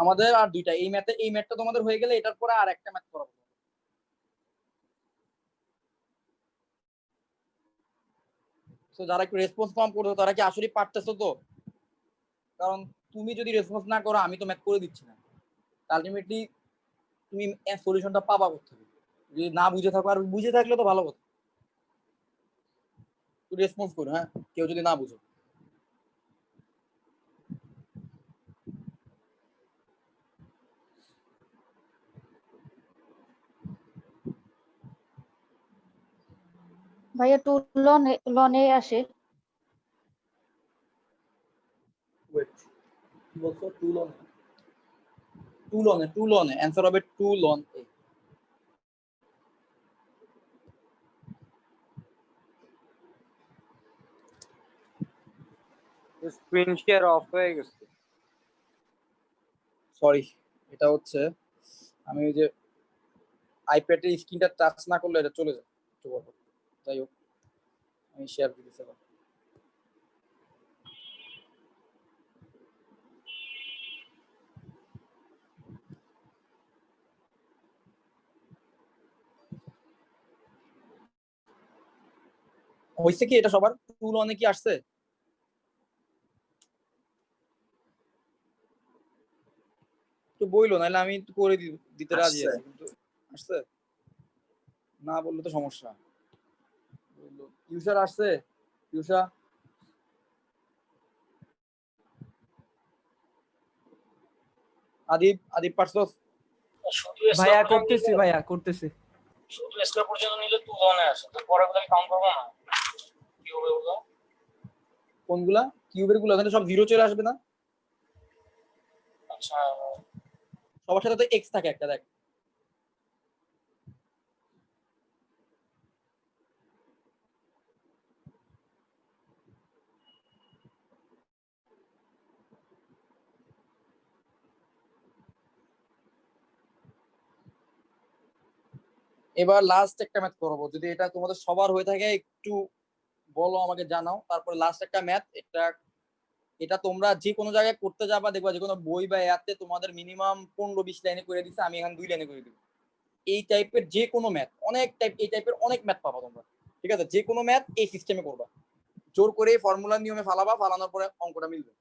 Speaker 1: আমাদের আর দুইটা, এই ম্যাথটা তোমাদের হয়ে গেলে এটার পরে আর একটা ম্যাথ করাবো। তো যারা একটু রেসপন্স কম করছো তারা কি আসলে পারতেছো তো? কারণ তুমি যদি রেসপন্স না করো আমি তো ম্যাথ করে দিচ্ছি না, আলটিমেটলি তুমি সলিউশনটা পাবা কোথা থেকে? যদি না বুঝে থাকো, আর বুঝে থাকলে তো ভালো কথা, তুই রেসপন্স করো। হ্যাঁ, কেউ যদি না বুঝো।
Speaker 2: ভাইয়া টু লনে আসে।
Speaker 1: ওয়েট, কি বলছো? টু লনে অ্যান্সার হবে টু লন এ।
Speaker 8: স্ক্রিন শেয়ার অফ হয়ে গেছে।
Speaker 1: সরি, এটা হচ্ছে আমি ওই যে আইপ্যাডের স্ক্রিনটা টাচ না করলে এটা চলে যায় একটু বড়। যাই হোক, আমি শেয়ার দিতেছি আবার। হয়েছে কি এটা সবার টু লনে কি আসছে? একটু বইলো, নাহলে আমি একটু করে দিতে রাজি
Speaker 3: আসছে।
Speaker 1: আছি, কিন্তু আসছে না বললে তো সমস্যা। ইউজার আসছে? ইউসা, আদিব পারছস?
Speaker 4: শুধু
Speaker 6: ভাইয়া
Speaker 4: স্কোয়ার
Speaker 6: করতেছি, ভাইয়া করতেছি।
Speaker 4: শুধু স্কোয়ার পর্যন্ত নিলে 2 লনে আসে, তো পরে গুলো কাউন্ট করবো না, কি হবে ওগুলো?
Speaker 1: কোনগুলা? কিউবের গুলো এখানে সব জিরো চলে আসবে না?
Speaker 4: আচ্ছা,
Speaker 1: সবার সাথে তো এক্স থাকে একটা, দেখ। এবার লাস্ট একটা ম্যাথ করবো, যদি এটা তোমাদের সবার হয়ে থাকে একটু বলো, আমাকে জানাও। তারপরে লাস্ট একটা ম্যাথ, এটা তোমরা যে কোনো জায়গায় করতে যাবা, দেখবা যে কোনো বই বা অ্যাপে তোমাদের মিনিমাম 15-20 লাইনে করে দিচ্ছে, আমি এখানে 2 লাইনে করে দিব। এই টাইপের যে কোনো ম্যাথ, এই টাইপের অনেক ম্যাথ পাবা তোমরা। ঠিক আছে, যে কোনো ম্যাথ এই সিস্টেমে করবা, জোর করে ফর্মুলার নিয়মে ফালাবা, ফালানোর পরে অঙ্কটা মিলবে।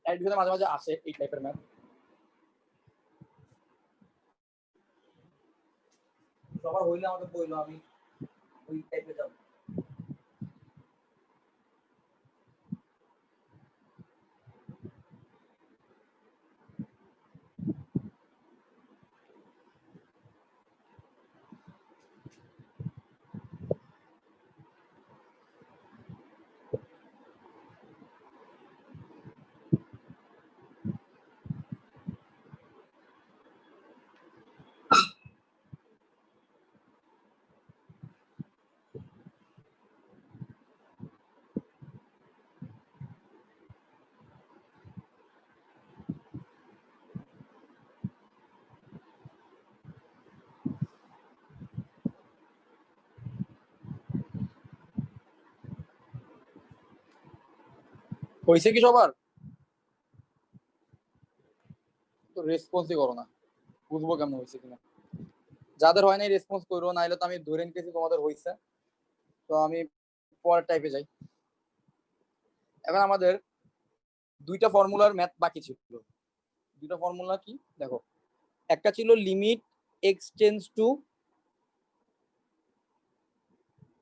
Speaker 1: এর ভিতরে মাঝে মাঝে আসে এই টাইপের ম্যাথ। সবার হইলে আমাকে বললো, আমি ওই টাইপে যাবো। হয়েছে কি সবার? তো রেসপন্সই করো না, বুঝবো কেমন হয়েছে কিনা। যাদের হয় নাই রেসপন্স করো, নাইলে তো আমি ধরে নিতেছি তোমাদের হয়েছে। তো আমি পরের টাইপে যাই। এখন আমাদের দুইটা ফর্মুলার ম্যাথ বাকি ছিল। দুইটা ফর্মুলা কি দেখো, একটা ছিল limit x tends to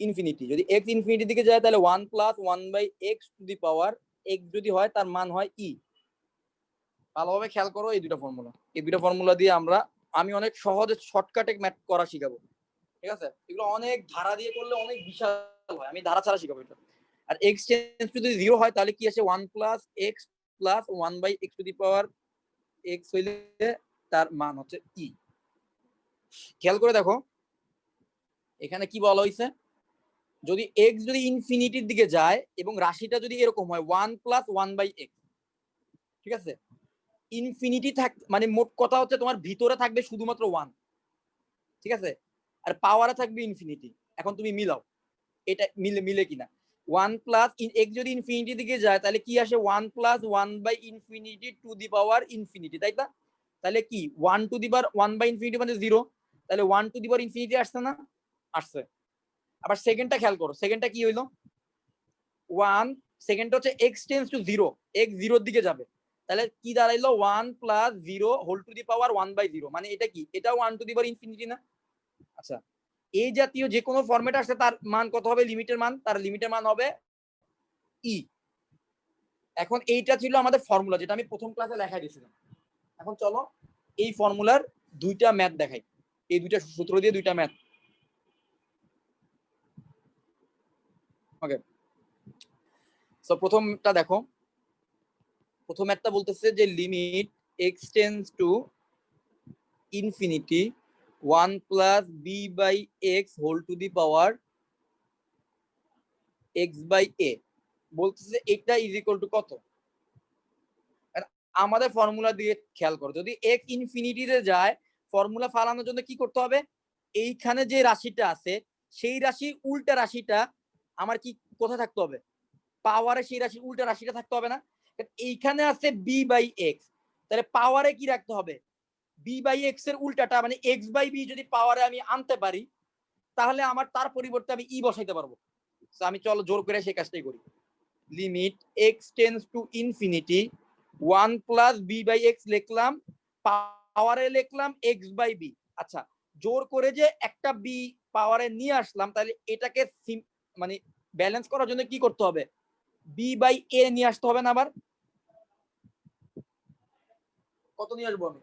Speaker 1: infinity. যদি এক্স ইনফিনিটির দিকে যায় তাহলে 1 + 1/x two the power x যদি হয় তার মান হয় ই। ভালোভাবে খেয়াল করো এই দুইটা ফর্মুলা দিয়ে আমি অনেক সহজে শর্টকাটে ম্যাথ করা শিখাবো। ঠিক আছে, এগুলো অনেক ধারা দিয়ে করলে অনেক বিশাল হয়, আমি ধারা ছাড়া শিখাবো এটা। আর এক্স টেন্ডস টু যদি 0 হয় তাহলে কি আসে? 1 + x + 1/x two the power x হইলে তার মান হচ্ছে ই। খেয়াল করে দেখো এখানে কি বলা হয়েছে, যদি এক্স যদি ইনফিনিটির দিকে যায় এবং রাশিটা যদি এরকম হয় 1 + 1/x, ঠিক আছে, ইনফিনিটি মানে মোট কথা হচ্ছে তোমার ভিতরে থাকবে শুধুমাত্র 1, ঠিক আছে, আর পাওয়ারে থাকবে ইনফিনিটি। এখন তুমি মিলাও এটা মিলে কিনা। ওয়ান প্লাস এক্স যদি ইনফিনিটি দিকে যায় তাহলে কি আসে, 1 plus 1 by infinity to the power infinity, তাই না? তাহলে কি 1 to the power 1 by infinity মানে 0, তাহলে 1 টু দি পাওয়ার ইনফিনিটি আসছে না? আসছে। আবার সেকেন্ডটা খেয়াল করো, সেকেন্ডটা কি হইলো, 1, সেকেন্ডটা হচ্ছে x টেন্ডস টু 0, x 0 এর দিকে যাবে, তাহলে কি দাঁড়াইলো 1 plus 0 whole to the power 1 by 0, মানে এটা কি, এটাও 1 টু দি পাওয়ার ইনফিনিটি না? আচ্ছা, এই জাতীয় যে কোনো ফরম্যাট আসলে তার মান কত হবে, লিমিটের মান, তার লিমিটের মান হবে ই। এখন এইটা ছিল আমাদের ফর্মুলা, যেটা আমি প্রথম ক্লাসে লেখাই দিয়েছিলাম। এখন চলো এই ফর্মুলার দুইটা ম্যাথ দেখাই, এই দুইটা সূত্র দিয়ে দুইটা ম্যাথ। ওকে, সো প্রথমটা দেখো, প্রথম একটা বলতেছে যে limit x tends to infinity 1 plus b by x whole to the power x by a, বলতেছে এটা ইজ ইকুয়াল টু কত। আমাদের ফর্মুলা দিয়ে খেয়াল করো, যদি x ইনফিনিটিতে যায় ফর্মুলা ফালানোর জন্য কি করতে হবে, এইখানে যে রাশিটা আছে সেই রাশি উল্টা রাশিটা আমার কি কোথায় থাকতে হবে, পাওয়ারে সেই রাশির উল্টা রাশিটা থাকতে হবে না? এইখানে আছে b বাই x, তাহলে পাওয়ারে কি রাখতে হবে, b বাই x এর উল্টাটা, মানে x বাই b যদি পাওয়ারে আমি আনতে পারি তাহলে আমার তার পরিবর্তে আমি ই বসাইতে পারবো। তো আমি চলো জোর করে সেই কাজটাই করি। Limit x tends to infinity 1 plus b by x লিখলাম, পাওয়ারে লিখলাম x বাই b। আচ্ছা, জোর করে যে একটা b পাওয়ারে নিয়ে আসলাম, তাহলে এটাকে মানে ব্যালেন্স করার জন্য কি করতে হবে, b বাই a নিয়ে আসতে হবে না? আবার কত নিয়ে আসবো আমি,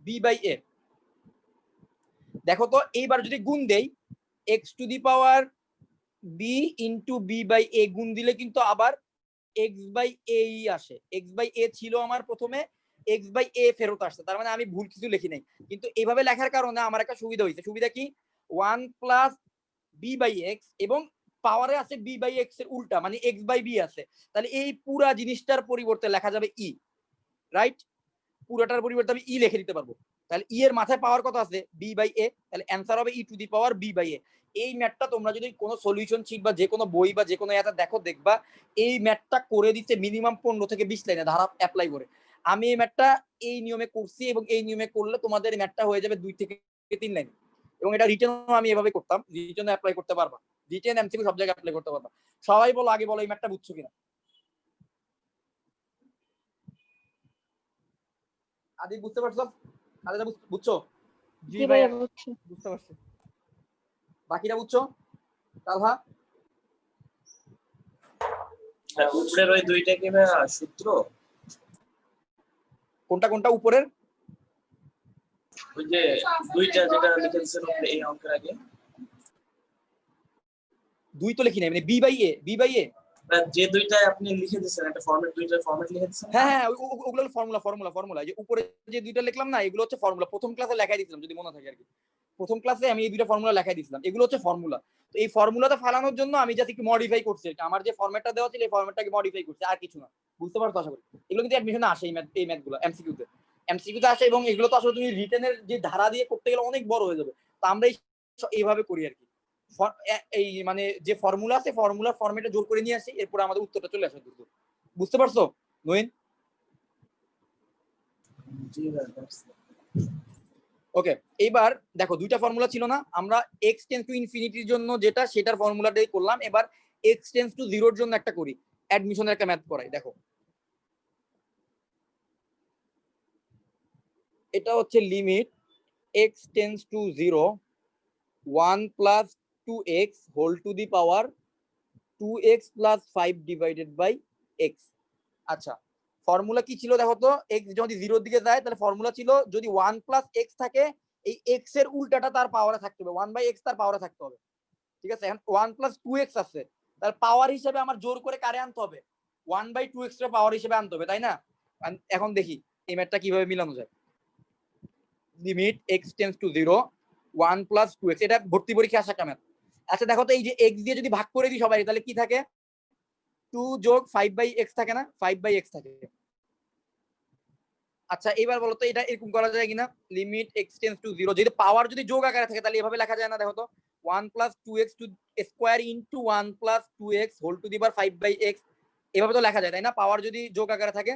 Speaker 1: b বাই a। দেখো তো এইবার যদি গুণ দেই, x to the power b into b by a গুণ দিলে কিন্তু আবার x বাই a ই আসে। x বাই a ছিল আমার প্রথমে, x বাই a ফেরত আসছে, তার মানে আমি ভুল কিছু লিখি নাই। কিন্তু এইভাবে লেখার কারণে আমার একটা সুবিধা হয়েছে। সুবিধা কি, 1 প্লাস b বাই x এবং পাওয়ারে আছে b বাই x এর উল্টা, মানে x বাই b আছে, তাহলে এই পুরা জিনিসটার পরিবর্তে লেখা যাবে ই, রাইট? পুরাটার পরিবর্তে আমি ই লিখে দিতে পারবো। তাহলে ই এর মাথায় পাওয়ার কত আছে, b বাই a, তাহলে অ্যানসার হবে e to the power b by a। এই ম্যাথটা তোমরা যদি কোনো সলিউশন শিট বা যে কোনো বই বা যে কোনো ইয়াতে দেখো, দেখবা এই ম্যাথটা করে দিতে মিনিমাম 15 থেকে 20 লাইনে ধারা অ্যাপ্লাই করে। আমি এই ম্যাথটা এই নিয়মে করছি এবং এই নিয়মে করলে তোমাদের ম্যাথটা হয়ে যাবে 2 থেকে 3 লাইন। এবং এটা রিটেনও আমি এভাবে করতাম, রিটেনে অ্যাপ্লাই করতে পারবা, রিটেন এমসিকিউ সব জায়গায় অ্যাপ্লাই করতে পারবা। সবাই বলো, আগে বলো এই ম্যাথটা বুঝছো কিনা। আদি বুঝতে পারছো? আদিটা বুঝছো?
Speaker 6: জি
Speaker 2: জি
Speaker 6: ভাইয়া
Speaker 2: ভাইয়া বুঝছি।
Speaker 6: বুঝতে পারছি।
Speaker 1: বাকিটা বুঝছো? তালহা
Speaker 3: উপরের ওই দুইটা কি ভাইয়া সূত্র?
Speaker 1: কোনটা কোনটা উপরের?
Speaker 3: ওই যে দুইটা যেটা লিখেছেন উপরে এই অঙ্কের আগে,
Speaker 1: দুই তো লিখি নাই, মানে বি বাই এ।
Speaker 3: যে দুইটা আপনি লিখে দিয়েছেন একটা ফরম্যাট, দুইটা ফরম্যাট লিখে দিয়েছেন।
Speaker 1: হ্যাঁ হ্যাঁ, ওগুলো ফর্মুলা, যে উপরে যে দুইটা লিখলাম না, এগুলো হচ্ছে ফর্মুলা। প্রথম ক্লাসে লেখাই দিয়েছিলাম, যদি মনে থাকে আর কি। প্রথম ক্লাসে আমি এই দুইটা ফর্মুলা লেখাই দিয়েছিলাম, এগুলো হচ্ছে ফর্মুলা। তো এই ফর্মুলাটা ফালানোর জন্য আমি জাস্ট একটু মডিফাই করছি, আমার যে ফরম্যাটটা দেওয়া ছিল এই ফরম্যাটটাকে মডিফাই করছি, আর কিছু না। বুঝতে পারছো আশা করি? এগুলো কিন্তু অ্যাডমিশনে আসে, এই ম্যাথগুলো এমসিকিউতে আসে, এবং এগুলো তো আসলে তুমি রিটেনের যে ধারা দিয়ে করতে গেলে অনেক বড় হয়ে যাবে। তো আমরা এইভাবে করি আর কি। এই মানে যে ফর্মুলা আছে ফর্মুলার ফরম্যাটে জোর করে নিয়ে আসি, এরপর আমাদের উত্তরটা চলে আসে দ্রুত। বুঝতে পারছো নইন?
Speaker 3: জি ভাইয়া।
Speaker 1: ওকে, এইবার দেখো দুইটা ফর্মুলা ছিল না, আমরা x টেন্ডস টু ইনফিনিটির জন্য যেটা, সেটার ফর্মুলাটাই করলাম। এবার x টেন্ডস টু 0 এর জন্য একটা করি, অ্যাডমিশনের একটা ম্যাথ করাই। দেখো এটা হচ্ছে limit x tends to 0 1 plus 2x whole to the power 2x plus 5 divided by x। আচ্ছা, ফর্মুলা কি ছিল দেখো তো, x যদি 0 এর দিকে যায় তাহলে ফর্মুলা ছিল যদি 1 প্লাস x থাকে, এই x এর উল্টাটা তার পাওয়ারে থাকতে হবে, 1 বাই x তার পাওয়ারে থাকতে হবে। ঠিক আছে, এখন 1 প্লাস 2x আছে, তার পাওয়ার হিসেবে আমার জোর করে কারে আনতে হবে, 1 বাই 2x এর পাওয়ার হিসেবে আনতে হবে, তাই না? এখন দেখি এই ম্যাথটা কিভাবে মিলানো যায়। Limit x tends to 0 1 plus 2x, এটা ভর্তি পরীক্ষায় আসা একটা ম্যাথ। আচ্ছা দেখো তো, এই যে x দিয়ে যদি ভাগ করে দিই সবাই, তাহলে কি থাকে, 2 যোগ 5 বাই x থাকে না, 5 বাই x থাকে। আচ্ছা এবার বলো তো এটা এরকম করা যায় কিনা, লিমিট x টেন্ডস টু 0, যদি পাওয়ার যদি যোগ আকারে থাকে তাহলে এভাবে লেখা যায় না। দেখো তো 1 plus 2x to square into 1 plus 2x whole to the power 5/x এভাবে তো লেখা যায় তাই না? পাওয়ার যদি যোগ আকারে থাকে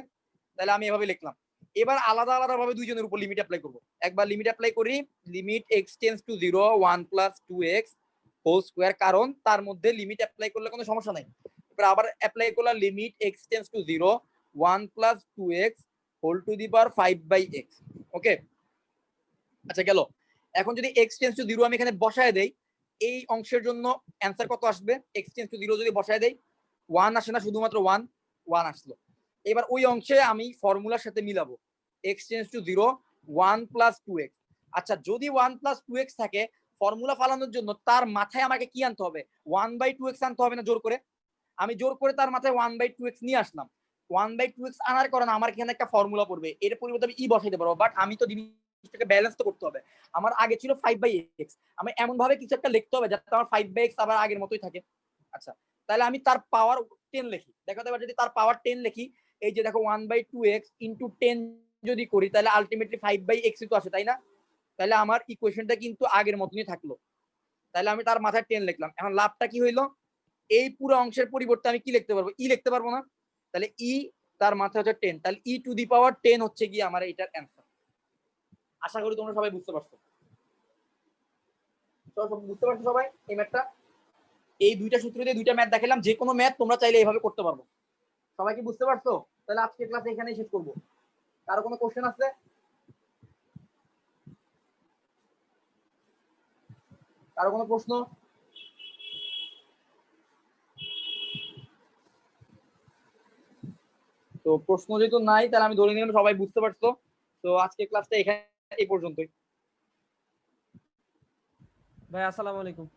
Speaker 1: তাহলে আমি এভাবে লিখলাম। এবার আলাদা আলাদা ভাবে দুইজনের উপর লিমিট অ্যাপ্লাই করব। একবার লিমিট অ্যাপ্লাই করি, limit x tends to 0 1 plus 2x whole square, কারণ তার মধ্যে লিমিট অ্যাপ্লাই করলে কোনো সমস্যা নাই। এবার আবার অ্যাপ্লাই করলাম limit x tends to 0 1 plus 2x whole to the power 5/x। Okay, আচ্ছা গেল। এখন যদি x টেন্ডস টু 0 আমি এখানে বসায় দেই, এই অংশের জন্য অ্যানসার কত আসবে? x টেন্ডস টু 0 যদি বসায় দেই 1 আসে না, শুধুমাত্র 1 আসলো। এবার ওই অংশে আমি ফর্মুলার সাথে মিলাবো x tends to 0 1 plus 2x। আচ্ছা যদি 1 plus 2x থাকে, ফর্মুলা ফালানোর জন্য তার মাথায় আমাকে কি আনতে হবে? 1/2x আনতে হবে না জোর করে? আমি জোর করে তার মাথায় 1/2x নিয়ে আসলাম। 1/2x আনার কারণে আমার এখানে একটা ফর্মুলা পড়বে, এর পরিবর্তে আমি বসাইতে পারবো, বাট আমি তো জিনিসটাকে ব্যালেন্স তো করতে হবে। আমার আগে ছিল 5/x, আমি এমন ভাবে কিছু একটা লিখতে হবে যাতে আমার 5/x আবার আগের মতোই থাকে। আচ্ছা তাহলে আমি তার পাওয়ার 10 লিখি। দেখো এবার যদি তার পাওয়ার 10 লিখি, এই যে দেখো 1/2x ইন্টু 10 যদি করি তাহলে আলটিমেটলি 5/x তো আসে তাই না? তাহলে আমার ইকুয়েশনটা কিন্তু আগের মতনই থাকলো। তাহলে আমি তার মাথায় 10 লিখলাম। এখন লাভটা কি হইলো? এই পুরো অংশের পরিবর্তে আমি কি লিখতে পারবো? ই লিখতে পারবো না? তাহলে ই তার মাথায় হচ্ছে 10, তাহলে ই টু দি পাওয়ার 10 হচ্ছে কি আমার এটার অ্যান্সার। আশা করি তোমরা সবাই বুঝতে পারছো। বুঝতে পারছো সবাই এই ম্যাথটা? এই দুইটা সূত্র দিয়ে দুইটা ম্যাথ দেখালাম, যে কোনো ম্যাথ তোমরা চাইলে এইভাবে করতে পারবো। সবাই কি বুঝতে পারছো? তাহলে আজকের ক্লাস এখানেই শেষ করবো। কারো কোনো কোশ্চেন আছে? কারো কোনো প্রশ্ন? তো প্রশ্ন যেহেতু নাই তাহলে আমি ধরে নিলাম সবাই বুঝতে পারছো। তো আজকের ক্লাসটা এখানে এই পর্যন্তই।
Speaker 6: ভাই আসসালামু আলাইকুম।